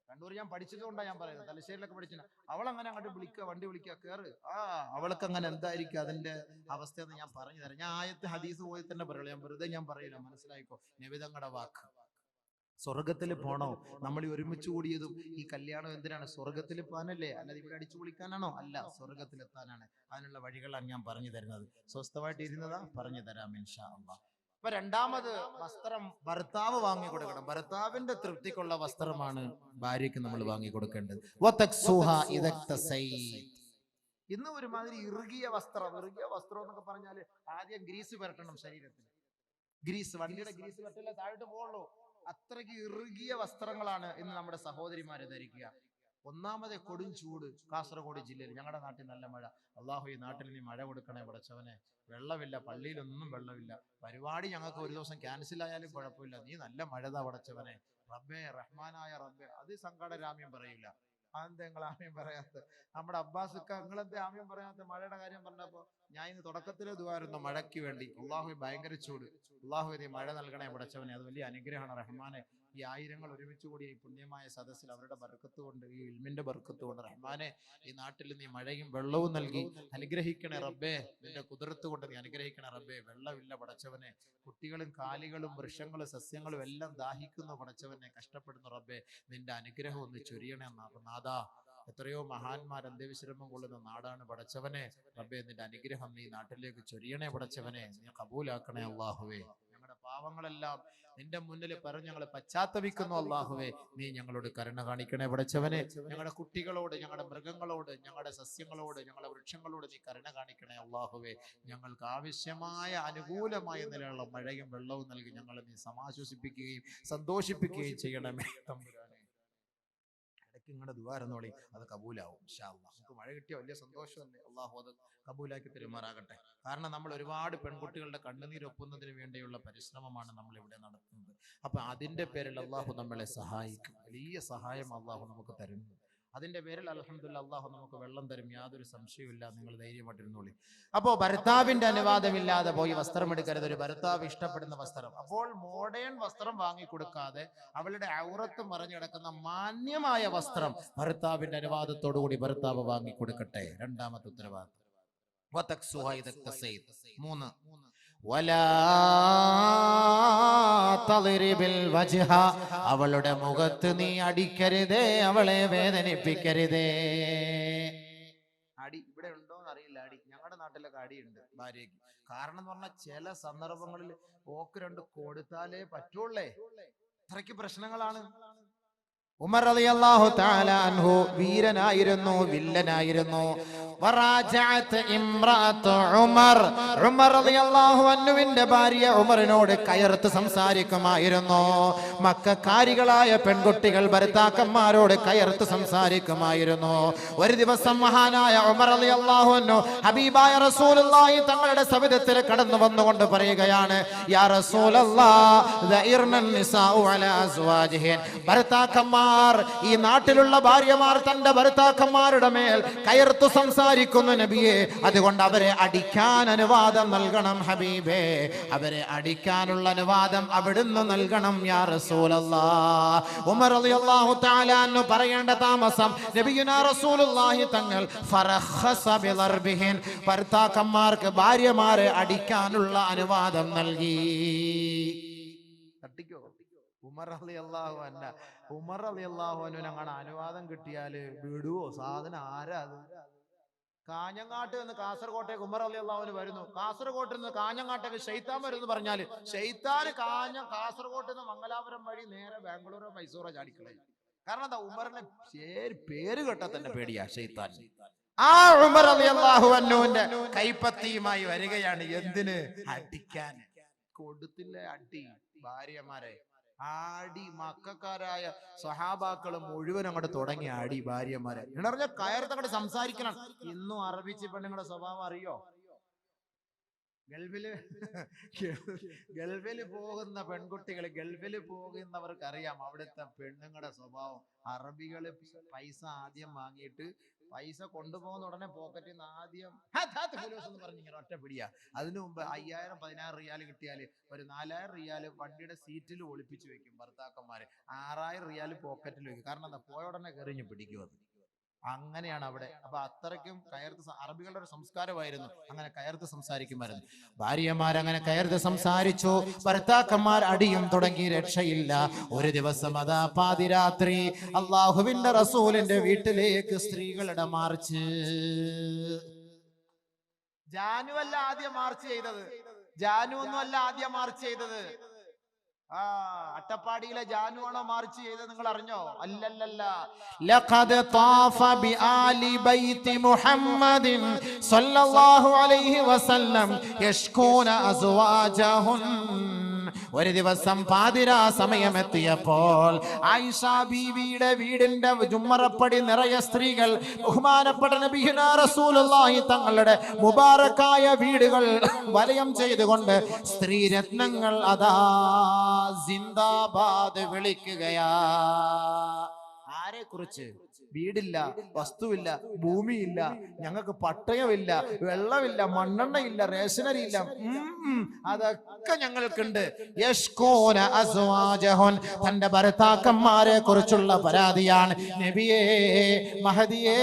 കണ്ണൂർ ഞാൻ പഠിച്ചതുകൊണ്ടാണ് ഞാൻ പറയുന്നത്. തലശ്ശേരിയിലൊക്കെ പഠിച്ച അവൾ അങ്ങനെ അങ്ങോട്ട് വിളിക്കുക, വണ്ടി വിളിക്കുക, കയറ്. അവൾക്ക് അങ്ങനെ എന്തായിരിക്കും അതിന്റെ അവസ്ഥ എന്ന് ഞാൻ പറഞ്ഞു തരാം. ഞാൻ ആയത്ത് ഹദീസ് പോയി തന്നെ പറയുള്ളൂ. ഞാൻ വെറുതെ ഞാൻ പറയില്ല, മനസ്സിലായിക്കോ. നബിതങ്ങളുടെ വാക്ക്. സ്വർഗത്തിൽ പോണോ? നമ്മൾ ഒരുമിച്ച് കൂടിയതും ഈ കല്യാണം എന്തിനാണ്? സ്വർഗത്തിൽ പോകാനല്ലേ, അല്ലാതെ ഇവിടെ അടിച്ചു പൊളിക്കാനാണോ? അല്ല, സ്വർഗത്തിലെത്താനാണ്. അതിനുള്ള വഴികളാണ് ഞാൻ പറഞ്ഞു തരുന്നത്. സ്വസ്ഥമായിട്ട് ഇരുന്നതാ, പറഞ്ഞു തരാം ഇൻഷാ അല്ലാഹ്. അപ്പൊ രണ്ടാമത് വസ്ത്രം ഭർത്താവ് വാങ്ങി കൊടുക്കണം. ഭർത്താവിന്റെ തൃപ്തിക്കുള്ള വസ്ത്രമാണ് ഭാര്യയ്ക്ക് നമ്മൾ വാങ്ങി കൊടുക്കേണ്ടത്. ഇന്ന് ഒരുമാതിരി ഇറുകിയ വസ്ത്രം എന്നൊക്കെ പറഞ്ഞാല് ആദ്യം ഗ്രീസ് പുരട്ടണം ശരീരത്തിൽ. ഗ്രീസ്, വണ്ടിയുടെ ഗ്രീസ് പറ്റില്ല, താഴോട്ട് പോകുള്ളൂ. അത്രയ്ക്ക് ഇറുകിയ വസ്ത്രങ്ങളാണ് ഇന്ന് നമ്മുടെ സഹോദരിമാര് ധരിക്കുക. ഒന്നാമത് കൊടും ചൂട്. കാസർഗോഡ് ജില്ലയിൽ, ഞങ്ങളുടെ നാട്ടിൽ നല്ല മഴ. അള്ളാഹു ഈ നാട്ടിൽ നീ മഴ കൊടുക്കണേ പടച്ചവനെ. വെള്ളമില്ല, പള്ളിയിലൊന്നും വെള്ളമില്ല. പരിപാടി ഞങ്ങൾക്ക് ഒരു ദിവസം ക്യാൻസൽ ആയാലും കുഴപ്പമില്ല, നീ നല്ല മഴതാ പടച്ചവനെ. റബ്ബേ, റഹ്മാനായ റബ്ബേ. അത് സങ്കടരാമ്യം പറയില്ല. അതെന്താ നിങ്ങൾ ആമ്യം പറയാത്ത? നമ്മുടെ അബ്ബാസുക്ക നിങ്ങളെന്താ ആമ്യം പറയാത്ത? മഴയുടെ കാര്യം പറഞ്ഞപ്പോ ഞാൻ ഇന്ന് തുടക്കത്തിലെ ദുആയിരുന്നു മഴയ്ക്ക് വേണ്ടി. അള്ളാഹു ഭയങ്കര ചൂട്, അള്ളാഹു നീ മഴ നൽകണേ പടച്ചവനെ. അത് വലിയ അനുഗ്രഹമാണ് റഹ്മാനെ. ഈ ആയിരങ്ങൾ ഒരുമിച്ച് കൂടിയ ഈ പുണ്യമായ സദസ്സിൽ അവരുടെ ബർക്കത്ത് കൊണ്ട്, ഈ ഇൽമിന്റെ ബർക്കത്ത് കൊണ്ട് റഹ്മാനെ, ഈ നാട്ടിൽ നീ മഴയും വെള്ളവും നൽകി അനുഗ്രഹിക്കണേ റബ്ബേ. നിന്റെ കുതിർത്ത് കൊണ്ട് നീ അനുഗ്രഹിക്കണേ റബ്ബേ. വെള്ളമില്ല പടച്ചവനെ. കുട്ടികളും കാലികളും വൃക്ഷങ്ങളും സസ്യങ്ങളും എല്ലാം ദാഹിക്കുന്നു പടച്ചവനെ, കഷ്ടപ്പെടുന്നു റബ്ബേ. നിന്റെ അനുഗ്രഹം ഒന്ന് ചൊരിയണേ നാഥാ. എത്രയോ മഹാന്മാർ അന്ത്യവിശ്രമം കൊള്ളുന്ന നാടാണ് പടച്ചവനെ. റബ്ബേ, നിന്റെ അനുഗ്രഹം നീ നാട്ടിലേക്ക് ചൊരിയണേ പടച്ചവനെ. നീ കബൂലാക്കണേ അല്ലാഹുവേ. ഞങ്ങളുടെ പാവങ്ങളെല്ലാം നിന്റെ മുന്നിൽ പറഞ്ഞ് ഞങ്ങൾ പശ്ചാത്തപിക്കുന്നു അല്ലാഹുവേ. നീ ഞങ്ങളോട് കരുണ കാണിക്കണേ പടച്ചവനെ. ഞങ്ങളുടെ കുട്ടികളോട്, ഞങ്ങളുടെ മൃഗങ്ങളോട്, ഞങ്ങളുടെ സസ്യങ്ങളോട്, ഞങ്ങളുടെ വൃക്ഷങ്ങളോട് നീ കരുണ കാണിക്കണേ അല്ലാഹുവേ. ഞങ്ങൾക്ക് ആവശ്യമായ അനുകൂലമായ നിലയുള്ള മഴയും വെള്ളവും നൽകി ഞങ്ങളെ നീ സമാശ്വസിപ്പിക്കുകയും സന്തോഷിപ്പിക്കുകയും ചെയ്യണമേ തമ്പുരാനെ. ഇടയ്ക്ക് നിങ്ങളുടെ ദുആ അത് കബൂലാവും ഇൻഷാ അല്ലാഹ്. നമുക്ക് മഴ കിട്ടിയ വലിയ സന്തോഷമല്ലേ. അല്ലാഹു അത് കബൂലാക്കി പെരുമാറാകട്ടെ. കാരണം നമ്മൾ ഒരുപാട് പെൺകുട്ടികളുടെ കണ്ണുനീരൊപ്പുന്നതിന് വേണ്ടിയുള്ള പരിശ്രമമാണ് നമ്മൾ ഇവിടെ നടത്തുന്നത്. അപ്പൊ അതിന്റെ പേരിൽ അല്ലാഹു നമ്മളെ സഹായിക്കും. വലിയ സഹായം അല്ലാഹു നമുക്ക് തരുന്നു. അതിന്റെ പേരിൽ അൽഹംദുലില്ലാഹ് അല്ലാഹു നമുക്ക് വെള്ളം തരും, യാതൊരു സംശയവുമില്ല. നിങ്ങൾ ധൈര്യമായിട്ടിരുന്നോളി. അപ്പോ ഭർത്താവിന്റെ അനുവാദമില്ലാതെ പോയി വസ്ത്രം എടുക്കരുത്. ഒരു ഭർത്താവ് ഇഷ്ടപ്പെടുന്ന വസ്ത്രം. അപ്പോൾ മോഡേൺ വസ്ത്രം വാങ്ങിക്കൊടുക്കാതെ അവളുടെ ഔറത്ത് മറഞ്ഞു കിടക്കുന്ന മാന്യമായ വസ്ത്രം ഭർത്താവിന്റെ അനുവാദത്തോടു കൂടി ഭർത്താവ് വാങ്ങിക്കൊടുക്കട്ടെ. രണ്ടാമത്തെ ഉത്തരവാദിത്വം. മൂന്ന്, അവളുടെ മുഖത്ത് നീ അടിക്കരുതേ, അവളെ വേദനിപ്പിക്കരുതേ. അടി ഇവിടെ ഉണ്ടോന്ന് അറിയില്ല. അടി ഞങ്ങളുടെ നാട്ടിലൊക്കെ അടിയുണ്ട് ഭാര്യയ്ക്ക്. കാരണം എന്ന് പറഞ്ഞാൽ ചില സന്ദർഭങ്ങളിൽ ഓക്ക് രണ്ട് കൊടുത്താലേ പറ്റുള്ളേ. അത്രയ്ക്ക് പ്രശ്നങ്ങളാണ്. ഉമർ റളിയല്ലാഹു തആല അൻഹു വീരനായിരുന്നു, വില്ലനായിരുന്നു. വറാജഅത് ഇംറഅതു ഉമർ, ഉമർ റളിയല്ലാഹു അൻഹുവിന്റെ ഭാര്യ ഉമറിനോട് കയർത്ത് സംസാരിക്കുമായിരുന്നു. മക്കക്കാരികളായ പെൺകുട്ടികൾ ഭർത്താക്കന്മാരോട് കയർത്ത് സംസാരിക്കുമായിരുന്നു. ഒരു ദിവസം മഹാനായ ഉമർ റളിയല്ലാഹു അൻഹു ഹബീബായ റസൂലുള്ളാഹി തങ്ങളുടെ സവിധത്തിൽ കടന്നു വന്നുകൊണ്ട് പറയുകയാണ്, യാ റസൂലല്ലാഹ് ദഇർനൻ നിസാഉ അലാ അസ്വാജിഹിൻ. ഭർത്താക്കന്മാർ, ഈ നാട്ടിലുള്ള ഭാര്യമാർ തന്റെ ഭർത്താക്കന്മാരുടെ മേൽ കയർത്തു സംസാരിക്കും. സംസാരിക്കുന്നു നബിയെ, അതുകൊണ്ട് അവരെ അടിക്കാൻ അനുവാദം നൽകണം ഹബീബേ, അവരെ അടിക്കാനുള്ള അനുവാദം അവിടുന്ന് നൽകണം യാ റസൂലല്ലാഹ്. ഉമർ റളിയല്ലാഹു തആല അൻഹു പറയേണ്ട താമസം നബിയുനാ റസൂലുള്ളാഹി തങ്ങൾ ഫറഖസ ബിളർബിഹിൻ, ഭർത്താക്കന്മാർക്ക് ഭാര്യമാരെ അടിക്കാനുള്ള അനുവാദം നൽകി. അടിക്കോ? ഉമർ റളിയല്ലാഹു അൻഹു അങ്ങനെ അനുവാദം കിട്ടിയാല് വിടുവോ? സാധനം ആരാ അത്? കാഞ്ഞങ്ങാട്ട് നിന്ന് കാസർകോട്ടേക്ക് ഉമർ റളിയല്ലാഹു അൻഹു വരുന്നു, കാസർകോട്ടിൽ നിന്ന് കാഞ്ഞങ്ങാട്ടേക്ക് ശൈത്താൻ വരുന്നു പറഞ്ഞാല് ശൈത്താൻ കാസർകോട്ട് നിന്ന് മംഗലാപുരം വഴി നേരെ ബാംഗ്ലൂരോ മൈസൂറോ ചാടിക്കളയും. കാരണം എന്താ? ഉമറിനെ പേര് കേട്ടാ തന്നെ പേടിയാ ശൈത്താൻ. ആ ഉമർ റളിയല്ലാഹു അൻഹുവിന്റെ കൈപ്പത്തിയുമായി വരികയാണ്. എന്തിന്? അടിക്കാൻ. കൊടുത്തില്ലേ അടി ഭാര്യമാരെ? ആടി മക്കാരായ സഹാബാക്കള് മുഴുവൻ അങ്ങോട്ട് തുടങ്ങി ആടി ഭാര്യമാരെ. എന്നറിഞ്ഞ കയർത്തങ്ങോട്ട് സംസാരിക്കണം. ഇന്നും അറബിച്ച് പെണ്ണുങ്ങളുടെ സ്വഭാവം അറിയോ? ഗൾഫില് പോകുന്ന പെൺകുട്ടികൾ, ഗൾഫില് പോകുന്നവർക്ക് അറിയാം അവിടുത്തെ പെണ്ണുങ്ങളുടെ സ്വഭാവം. അറബികള് പൈസ ആദ്യം വാങ്ങിയിട്ട് പൈസ കൊണ്ടുപോകുന്ന ഉടനെ പോക്കറ്റിൽ നിന്ന് ആദ്യം എന്ന് പറഞ്ഞിങ്ങനെ ഒറ്റ പിടിയാ. അതിനു മുമ്പ് 5000-10000 റിയാൽ കിട്ടിയാല് ഒരു 4000 റിയാല് വണ്ടിയുടെ സീറ്റിൽ ഒളിപ്പിച്ചു വെക്കും ഭർത്താക്കന്മാര്. 6000 റിയാല് പോക്കറ്റിൽ വെക്കും. കാരണം എന്താ? പോയ ഉടനെ കയറിഞ്ഞ് പിടിക്കും. അത് അങ്ങനെയാണ് അവിടെ. അപ്പൊ അത്രയ്ക്കും കയർത്ത് അറബികളുടെ ഒരു സംസ്കാരമായിരുന്നു. അങ്ങനെ കയർത്ത് സംസാരിക്കുമായിരുന്നു. ഭാര്യമാരങ്ങനെ കയർത്ത് സംസാരിച്ചു. ഭർത്താക്കന്മാർ അടിയും തുടങ്ങി. രക്ഷയില്ല. ഒരു ദിവസം അതാ പാതിരാത്രി അള്ളാഹുവിന്റെ റസൂലിന്റെ വീട്ടിലേക്ക് സ്ത്രീകളുടെ മാർച്ച്. ജാനു അല്ല ആദ്യം മാർച്ച് ചെയ്തത്. ജാനു ഒന്നും അല്ല ആദ്യം മാർച്ച് ചെയ്തത്. അട്ടപ്പാടിയിലെ ജാനുവാണോ മാർച്ച് ചെയ്തത്? നിങ്ങൾ അറിഞ്ഞോ? അല്ലല്ലല്ല. ലഖദ് താഫ ബിആലി ബൈതി മുഹമ്മദിൻ സ്വല്ലല്ലാഹു അലൈഹി വസല്ലം യഷ്കൂന അസ്വാജഹുൻ. ഒരു ദിവസം പാതിരാ സമയമെത്തിയപ്പോൾ ആയിഷ ബീവിയുടെ വീടിന്റെ ജുമ്മറപ്പടി നിറയെ സ്ത്രീകൾ ബഹുമാനപ്പെട്ട നബിയുനാ റസൂലുള്ളാഹി തങ്ങളുടെ മുബാറക്കായ വീടുകൾ വലയം ചെയ്തുകൊണ്ട് സ്ത്രീരത്നങ്ങൾ അതാ സിന്ദാബാദ് വിളിക്കുകയാ. ആരെ കുറിച്ച്? വീടില്ല, വസ്തുവില്ല, ഭൂമിയില്ല, ഞങ്ങൾക്ക് പട്ടയമില്ല, വെള്ളമില്ല, മണ്ണെണ്ണയില്ല, റേഷനറി ഇല്ല, അതൊക്കെ ഞങ്ങൾക്കുണ്ട്. യഷ്കൂന അസ്വാജഹുൻ, തന്റെ ഭർത്താക്കന്മാരെ കുറിച്ചുള്ള പരാതിയാണ്. നബിയേ, മഹദിയേ,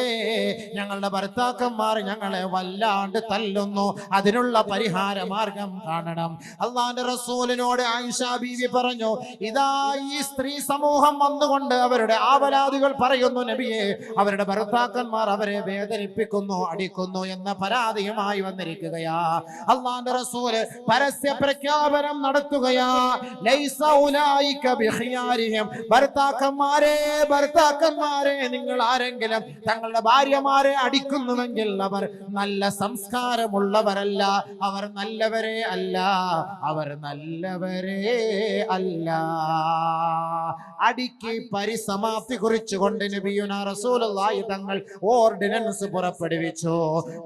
ഞങ്ങളുടെ ഭർത്താക്കന്മാർ ഞങ്ങളെ വല്ലാണ്ട് തല്ലുന്നു, അതിനുള്ള പരിഹാര മാർഗം കാണണം. അള്ളാന്റെ റസൂലിനോട് ആയിഷ ബീവി പറഞ്ഞു, ഇതാ ഈ സ്ത്രീ സമൂഹം വന്നുകൊണ്ട് അവരുടെ ആവലാദികൾ പറയുന്നു നബിയെ, അവരുടെ ഭർത്താക്കന്മാർ അവരെ വേദനിപ്പിക്കുന്നു, അടിക്കുന്നു എന്ന പരാതിയുമായി വന്നിരിക്കുകയാ. അല്ലാഹുവിന്റെ റസൂൽ പരസ്യ പ്രഖ്യാപനം നടത്തുകയാ. ലൈസ ഉലൈക ബിഖിയാരിഹിം, ഭർത്താക്കന്മാരെ നിങ്ങൾ ആരെങ്കിലും തങ്ങളുടെ ഭാര്യമാരെ അടിക്കുന്നുവെങ്കിൽ അവർ നല്ല സംസ്കാരമുള്ളവരല്ല, അവർ നല്ലവരെ അല്ല, അവർ നല്ലവരെ അല്ല. അടിക്ക് പരിസമാപ്തി കുറിച്ചുകൊണ്ട് നബിയുനാ റസൂലുള്ളാഹി തങ്ങൾ ഓർഡിനൻസ് പുറപ്പെടുവിച്ചു.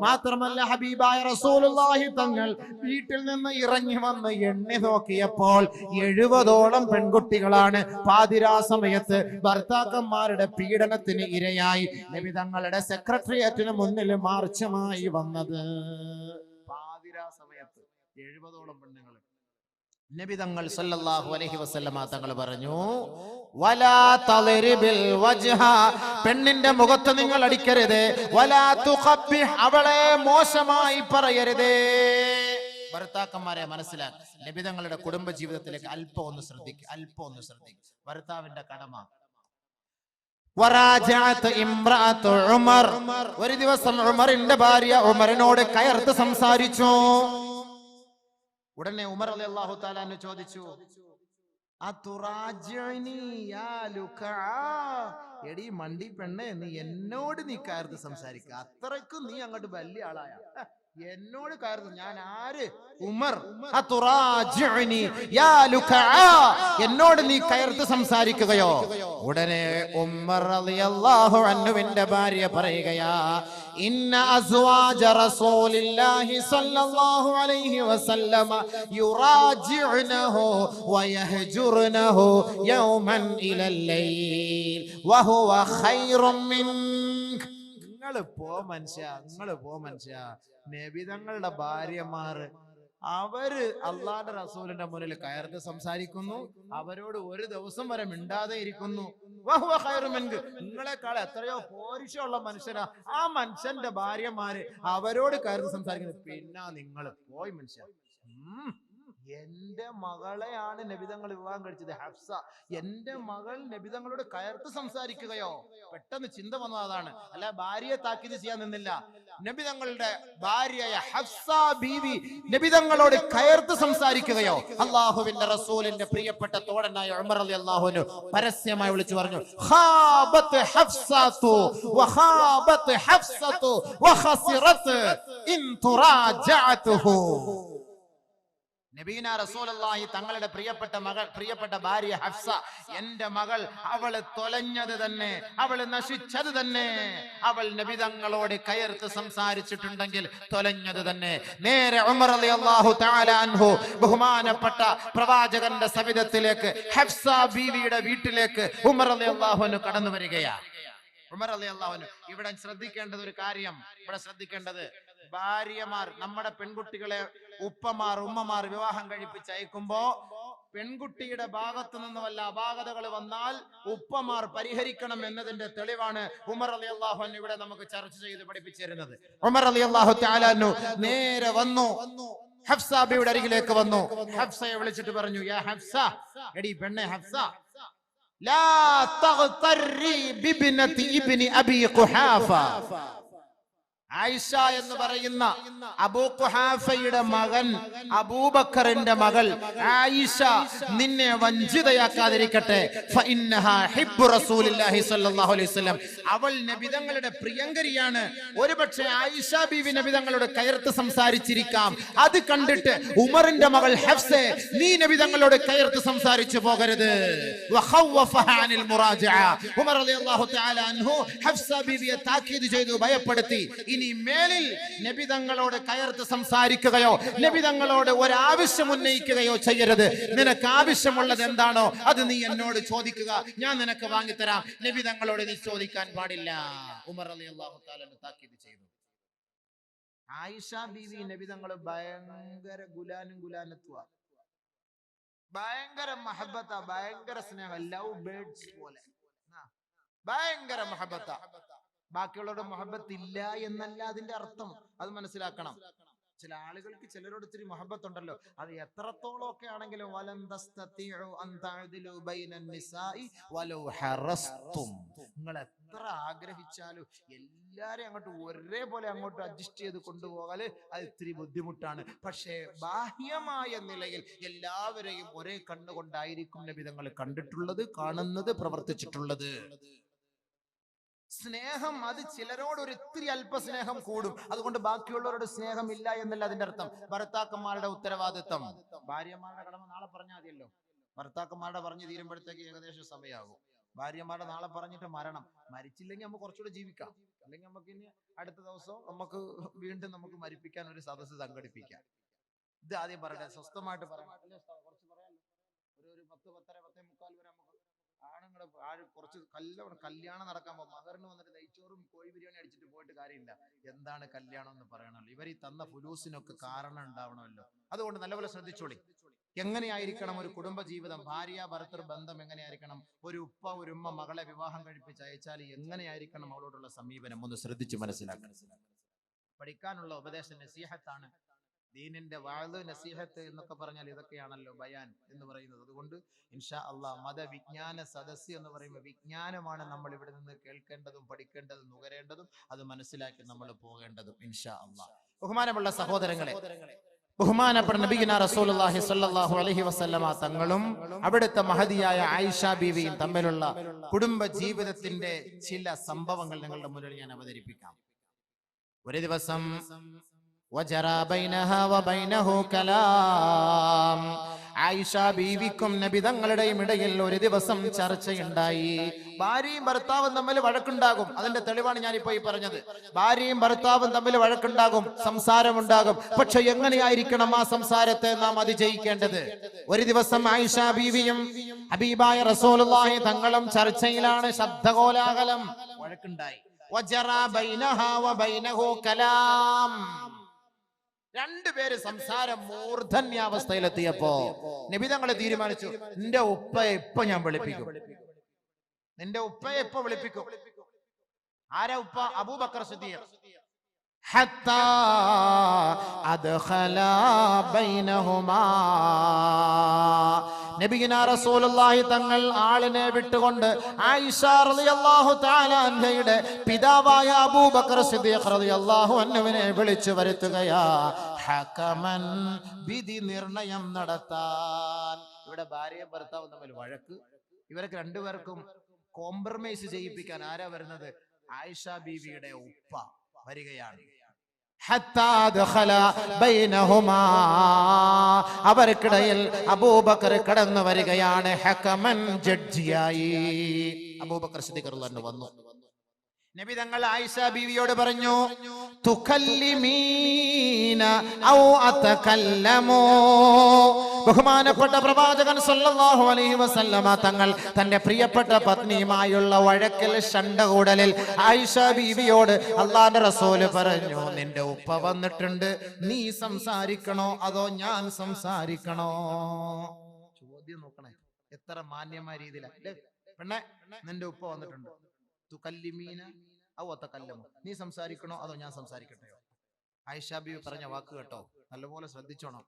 മാത്രമല്ല ഹബീബായ റസൂലുള്ളാഹി തങ്ങൾ വീട്ടിൽ നിന്ന് ഇറങ്ങി വന്ന് എണ്ണി നോക്കിയപ്പോൾ 70ഓളം പെൺകുട്ടികളാണ് പാതിരാ സമയത്ത് ഭർത്താക്കന്മാരുടെ പീഡനത്തിന് ഇരയായി നബി തങ്ങളുടെ സെക്രട്ടേറിയറ്റിന് മുന്നിൽ മാർച്ചുമായി വന്നത്. പാതിരാ സമയത്ത് 70ഓളം പെണ്ണുങ്ങൾ. നബി തങ്ങൾ സല്ലല്ലാഹു അലൈഹി വസല്ലമ തങ്ങൾ പറഞ്ഞു, വലാ തളിരിബിൽ വജ്ഹ, പെണ്ണിന്റെ മുഖത്ത് നിങ്ങൾ അടിക്കരുത്. വലാ തുഖബ്ബിഹ്, അവളെ മോശമായി പറയരുത്. ഭർത്താക്കന്മാരെ മനസ്സിലാക്കി നബി തങ്ങളുടെ കുടുംബ ജീവിതത്തിലേക്ക് അല്പം ഒന്ന് ശ്രദ്ധിക്കുക. ഭർത്താവിന്റെ കടമ. ഒരു ദിവസം ഉമറിന്റെ ഭാര്യ ഉമറിനോട് കയർത്ത് സംസാരിച്ചു. ഉടനെ ഉമർ റളിയല്ലാഹു തആല അൻഹു ചോദിച്ചു, എടി മണ്ടി പെണ്ണെ, നീ എന്നോട് നീ കയർത്ത് സംസാരിക്ക? അത്രയ്ക്കും നീ അങ്ങോട്ട് വലിയ ആളായ? എന്നോട് കയർത്ത്? ഞാൻ ആര്? ഉമർ. എന്നോട് നീ കയർത്ത് സംസാരിക്കുകയോ? ഉടനെ ഉമർ റളിയല്ലാഹു അൻഹുവിന്റെ ഭാര്യ പറയുകയാ, ഇന്ന അസ്വാജ റസൂലില്ലാഹി സ്വല്ലല്ലാഹു അലൈഹി വസല്ലമ യുറാജിഉനഹു വയഹ്ജുറുനഹു യൗമൻ ഇലൽ ലൈൽ വഹുവ ഖൈറും മിൻക. നിങ്ങള് പോ മനുഷ്യ. നബിതങ്ങളുടെ ഭാര്യമാർ അവര് അള്ളാന്റെ റസൂലിന്റെ മുന്നിൽ കയർത്ത് സംസാരിക്കുന്നു, അവരോട് ഒരു ദിവസം വരെ മിണ്ടാതെ ഇരിക്കുന്നു. നിങ്ങളെക്കാൾ എത്രയോ പോരിഷമുള്ള മനുഷ്യനാ ആ മനുഷ്യന്റെ ഭാര്യമാര്, അവരോട് കയർത്ത് സംസാരിക്കുന്നു. പിന്നെ നിങ്ങൾ പോയി മനുഷ്യ. എന്റെ മകളെയാണ് നബിതങ്ങൾ വിവാഹം കഴിച്ചത്, ഹഫ്സ. എന്റെ മകൾ നബിതങ്ങളോട് കയർത്ത് സംസാരിക്കുകയോ? പെട്ടെന്ന് ചിന്ത വന്നത് അതാണ്. അല്ല ഭാര്യയെ താക്കീത് ചെയ്യാൻ നിന്നില്ല. നബിതങ്ങളുടെ ഭാര്യയായ ഹഫ്സ ബീവി നബിതങ്ങളോട് കയർത്ത് സംസാരിക്കുകയോ? അള്ളാഹുവിന്റെ റസൂലിന്റെ പ്രിയപ്പെട്ട തോഴനായ ഉമർ റളിയല്ലാഹു അൻഹു പരസ്യമായി വിളിച്ചു പറഞ്ഞു, ഖാബത്ത് ഹഫ്സതു വഖാബത്ത് ഹഫ്സതു വഖസിറത് ഇൻ തുറാജഅതുഹു. നബീന റസൂലുള്ളാഹി തങ്ങളുടെ പ്രിയപ്പെട്ട ഭാര്യ ഹഫ്സ, എന്റെ മകൾ, അവള് തൊലഞ്ഞത് തന്നെ, അവള് നശിച്ചത് തന്നെ. അവൾ നബിതങ്ങളോട് കയർത്ത് സംസാരിച്ചിട്ടുണ്ടെങ്കിൽ തൊലഞ്ഞത് തന്നെ. നേരെ ഉമർ റളിയല്ലാഹു തആല അൻഹു ബഹുമാനപ്പെട്ട പ്രവാചകന്റെ സവിധത്തിലേക്ക്, ഹഫ്സ ബീവിയുടെ വീട്ടിലേക്ക് ഉമർ റളിയല്ലാഹു അൻഹു കടന്നു വരികയാണ്. ഉമർ റളിയല്ലാഹു അൻഹു ഇവിടെ ശ്രദ്ധിക്കേണ്ടത് ഒരു കാര്യം, ഭാര്യമാർ, നമ്മുടെ പെൺകുട്ടികളെ ഉമ്മമാർ വിവാഹം കഴിപ്പിച്ച് അയക്കുമ്പോ പെൺകുട്ടിയുടെ ഭാഗത്തു നിന്ന് വല്ല അപാകതകൾ വന്നാൽ ഉപ്പമാർ പരിഹരിക്കണം എന്നതിന്റെ തെളിവാണ് ഉമർ റളിയല്ലാഹു അൻഹു ഇവിടെ നമുക്ക് ചർച്ച ചെയ്ത് പഠിപ്പിച്ചിരുന്നത്. ഉമർ റളിയല്ലാഹു തആല അൻഹു നേരെ വന്നു, ഹഫ്സ ബിയുടെ അരികിലേക്ക് വന്നു. ഹഫ്സയെ വിളിച്ചിട്ട് പറഞ്ഞു, യാ ഹഫ്സ, എടി പെണ്ണെ ഹഫ്സ, ലാ തഗ്തറി ബിബ്നതി ഇബ്നി അബി ഖുഹാഫ. ആയിഷ എന്ന് പറയുന്ന അബൂ ഖുഹാഫയുടെ മകൻ അബൂബക്കറിന്റെ മകൾ ആയിഷ നിന്നെ വഞ്ചിതയാക്കാതിരിക്കട്ടെ. ഫഇന്നഹാ ഹിബ്ബു റസൂലില്ലാഹി സ്വല്ലല്ലാഹു അലൈഹി വസല്ലം. അവൾ നബിതങ്ങളുടെ പ്രിയങ്കരിയാണ്. ഒരുപക്ഷെ ആയിഷ ബീവി നബിതങ്ങളോട് കയർത്ത് സംസാരിച്ചിരിക്കാം. അത് കണ്ടിട്ട് ഉമറിന്റെ മകൾ ഹഫ്സ, നീ നബിതങ്ങളോട് കയർത്ത് സംസാരിച്ചു പോകരുത്. വഖവഫഹാ അനിൽ മുറാജഅ. ഉമർ റളിയല്ലാഹു തആല അൻഹു ഹഫ്സ ബീവിയെ താക്കീത് ചെയ്തു, ഭയപ്പെടുത്തി. ഇനി മേലിൽ നബിതങ്ങളോട് കയർത്ത് സംസാരിക്കുകയോ നബിതങ്ങളോട് ഒരാവശ്യം ഉന്നയിക്കുകയോ ചെയ്യരുത്. നിനക്ക് ആവശ്യമുള്ളത് എന്താണോ അത് നീ എന്നോട് ചോദിക്കുക, ഞാൻ നിനക്ക് വാങ്ങിത്തരാം. നബിതങ്ങളോട് നീ ചോദിക്കാൻ പാടില്ല. ഉമർ റളിയല്ലാഹു തആല താക്കീത് ചെയ്തു. ആയിഷ ബീവി നബിതങ്ങൾ ഭയങ്കര ഗുലാനത്വ, ഭയങ്കര മഹബത്ത, ഭയങ്കര സ്നേഹം, ലവ് ബേർഡ്സ് പോലെ ഭയങ്കര മഹബത്ത. ബാക്കിയുള്ളവരുടെ മുഹബത്ത് ഇല്ല എന്നല്ല അതിന്റെ അർത്ഥം, അത് മനസ്സിലാക്കണം. ചില ആളുകൾക്ക് ചിലരോട് ഇത്തിരി മുഹബത്ത് ഉണ്ടല്ലോ, അത് എത്രത്തോളം ഒക്കെ ആണെങ്കിലും നിങ്ങൾ എത്ര ആഗ്രഹിച്ചാലും എല്ലാരെയും അങ്ങോട്ട് ഒരേപോലെ അങ്ങോട്ട് അഡ്ജസ്റ്റ് ചെയ്ത് കൊണ്ടുപോകാല് അത് ഇത്തിരി ബുദ്ധിമുട്ടാണ്. പക്ഷേ ബാഹ്യമായ നിലയിൽ എല്ലാവരെയും ഒരേ കണ്ണുകൊണ്ടായിരിക്കും നബിതങ്ങൾ കണ്ടിട്ടുള്ളത്, കാണുന്നത്, പ്രവർത്തിച്ചിട്ടുള്ളത്. സ്നേഹം അത് ചിലരോട് ഒരു ഇത്തിരി അല്പസ്നേഹം കൂടും, അതുകൊണ്ട് ബാക്കിയുള്ളവരോട് സ്നേഹം ഇല്ല എന്നല്ല അതിന്റെ അർത്ഥം. ഭർത്താക്കന്മാരുടെ ഉത്തരവാദിത്തം, ഭാര്യമാരുടെ കടമ നാളെ പറഞ്ഞാൽ മതിയല്ലോ. ഭർത്താക്കന്മാരുടെ പറഞ്ഞു തീരുമ്പോഴത്തേക്ക് ഏകദേശം സമയമാകും. ഭാര്യമാരുടെ നാളെ പറഞ്ഞിട്ട് മരിച്ചില്ലെങ്കിൽ നമുക്ക് കുറച്ചുകൂടെ ജീവിക്കാം, അല്ലെങ്കിൽ നമുക്ക് ഇനി അടുത്ത ദിവസം വീണ്ടും നമുക്ക് മരിപ്പിക്കാൻ ഒരു സദസ്സ് സംഘടിപ്പിക്കാം. ഇത് ആദ്യം പറയട്ടെ, സ്വസ്ഥമായിട്ട് പറയാം. കുറച്ച് പറയാമല്ലോ, ഒരു 10, 10:30, 10:45 വരെ നമുക്ക് ആണുങ്ങളെ കുറച്ച് കല്യാണം നടക്കാൻ പോകും. മകറിന് വന്നിട്ട് നെയ്ച്ചോറും കോഴി ബിരിയാണി അടിച്ചിട്ട് പോയിട്ട് കാര്യമില്ല. എന്താണ് കല്യാണം എന്ന് പറയണമല്ലോ. ഇവർ ഈ തന്ന ഫുലൂസിനൊക്കെ കാരണം ഉണ്ടാവണമല്ലോ. അതുകൊണ്ട് നല്ലപോലെ ശ്രദ്ധിച്ചോളി. എങ്ങനെയായിരിക്കണം ഒരു കുടുംബ ജീവിതം, ഭാര്യ ഭർത്തൃ ബന്ധം എങ്ങനെയായിരിക്കണം? ഒരു ഉപ്പ ഒരു ഉമ്മ മകളെ വിവാഹം കഴിപ്പിച്ച് അയച്ചാൽ എങ്ങനെയായിരിക്കണം അവളോടുള്ള സമീപനം? ഒന്ന് ശ്രദ്ധിച്ച് മനസ്സിലാക്കണം. പഠിക്കാനുള്ള ഉപദേശം നസീഹത്താണ്. ദീനിന്റെ വാഴ് നസീഹത്ത് എന്നൊക്കെ പറഞ്ഞാൽ ഇതൊക്കെയാണല്ലോ ബയാൻ എന്ന് പറയുന്നത്. അതുകൊണ്ട് ഇൻഷാ അള്ളാഹ് മതവിജ്ഞാന സദസ്സ് എന്ന് പറയുമ്പോൾ വിജ്ഞാനമാണ് നമ്മൾ ഇവിടെ നിന്ന് കേൾക്കേണ്ടതും പഠിക്കേണ്ടതും നുകരേണ്ടതും, അത് മനസ്സിലാക്കി നമ്മൾ പോകേണ്ടതും ഇൻഷാ അള്ളാഹ്. ബഹുമാനമുള്ള സഹോദരങ്ങളെ, ബഹുമാനപ്പെട്ട നബിയുനാ റസൂലുള്ളാഹി സ്വല്ലല്ലാഹു അലൈഹി വസല്ലമ തങ്ങളും അവിടുത്തെ മഹദിയായ ആയിഷ ബീവിയും തമ്മിലുള്ള കുടുംബ ജീവിതത്തിന്റെ ചില സംഭവങ്ങൾ നിങ്ങളുടെ മുന്നിൽ ഞാൻ അവതരിപ്പിക്കാം. ഒരു ദിവസം وجرى بينها وبينه كلام. ആയിഷ ബീവിക്കും നബിതങ്ങളുടെയും ഇടയിൽ ഒരു ദിവസം ചർച്ചയുണ്ടായി. ഭാര്യയും ഭർത്താവും തമ്മിൽ വഴക്കുണ്ടാകും. അതിന്റെ തെളിവാണ് ഞാനിപ്പോ ഈ പറഞ്ഞത്. ഭാര്യയും ഭർത്താവും തമ്മിൽ വഴക്കുണ്ടാകും, സംസാരമുണ്ടാകും. പക്ഷെ എങ്ങനെയായിരിക്കണം ആ സംസാരത്തെ നാം അതിജയിക്കേണ്ടത്? ഒരു ദിവസം ആയിഷ ബീവിയും ഹബീബായ റസൂലുള്ളാഹി തങ്ങളും ചർച്ചയിലാണ്. ശബ്ദകോലാഹലം, വഴക്കുണ്ടായി. വജറാ ബൈനഹാ വബൈനഹു കലാം. രണ്ടുപേര് സംസാരം മൂർധന്യാവസ്ഥയിലെത്തിയപ്പോ നബി തങ്ങൾ തീരുമാനിച്ചു, നിന്റെ ഉപ്പയെ ഇപ്പൊ ഞാൻ വിളിപ്പിക്കും, നിന്റെ ഉപ്പയെ ഇപ്പൊ വിളിപ്പിക്കും. ആരാ ഉപ്പ? അബൂബക്കർ സിദ്ദീഖ്. ഹത്താ അദ്ഖലാ ബൈനഹുമാ. നബിയിനാ റസൂലുള്ളാഹി തങ്ങൾ ആളിനെ വിട്ടുകൊണ്ട് ആയിഷ റളിയല്ലാഹു തആല അൻഹയുടെ പിതാവായ അബൂബക്കർ സിദ്ദീഖ് റളിയല്ലാഹു അൻഹുവിനെ വിളിച്ചു വരുത്തുകയാ, ഹകമൻ, വിധി നിർണയം നടത്താൻ. ഇവിടെ ഭാര്യയും ഭർത്താവും തമ്മിൽ വഴക്ക്, ഇവർക്ക് രണ്ടുപേർക്കും കോംപ്രമൈസ് ചെയ്യിപ്പിക്കാൻ ആരാ വരുന്നത്? ആയിഷ ബീവിയുടെ ഉപ്പ വരികയാണ്. അവർക്കിടയിൽ അബൂബക്കർ കടന്നു വരികയാണ്. ഹകമൻ, ജഡ്ജിയായി അബൂബക്കർ സിദ്ദീഖ് റളിയല്ലാഹു അൻഹു വന്നു. നബി തങ്ങൾ ആയിഷ ബീവിയോട് പറഞ്ഞു, തുകല്ലിമീന ഔ അതകല്ലമു. ബഹുമാനപ്പെട്ട പ്രവാചകൻ സല്ലല്ലാഹു അലൈഹി വസല്ലമ തങ്ങൾ തന്റെ പ്രിയപ്പെട്ട പത്നിയുമായുള്ള വഴക്കിൽ, ശണ്ടകൂടലിൽ ആയിഷ ബീവിയോട് അല്ലാഹുവിന്റെ റസൂല് പറഞ്ഞു, നിന്റെ ഉപ്പ വന്നിട്ടുണ്ട്, നീ സംസാരിക്കണോ അതോ ഞാൻ സംസാരിക്കണോ? ചോദ്യം നോക്കണേ, എത്ര മാന്യമായ രീതിയിലാണ്. പെണ്ണെ, നിന്റെ ഉപ്പ വന്നിട്ടുണ്ട്, തുകല്ലിമീന ഔ അതകല്ലമു, നീ സംസാരിക്കണോ അതോ ഞാൻ സംസാരിക്കട്ടെയോ? ആയിഷ ബീവി പറഞ്ഞ വാക്ക് കേട്ടോ, നല്ലപോലെ ശ്രദ്ധിച്ചോണം.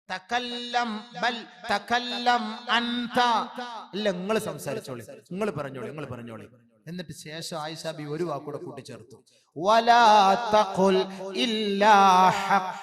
തകല്ലം ബൽ തകല്ലം അൻത. ഇല്ല, നിങ്ങൾ സംസാരിച്ചോളി, നിങ്ങൾ പറഞ്ഞോളി. എന്നിട്ട് ശേഷം ആയിഷ ബീവി ഒരു വാക്കൂടെ കൂട്ടിച്ചേർത്തു, വലാ തഖുൽ ഇല്ലാ ഹഖ്.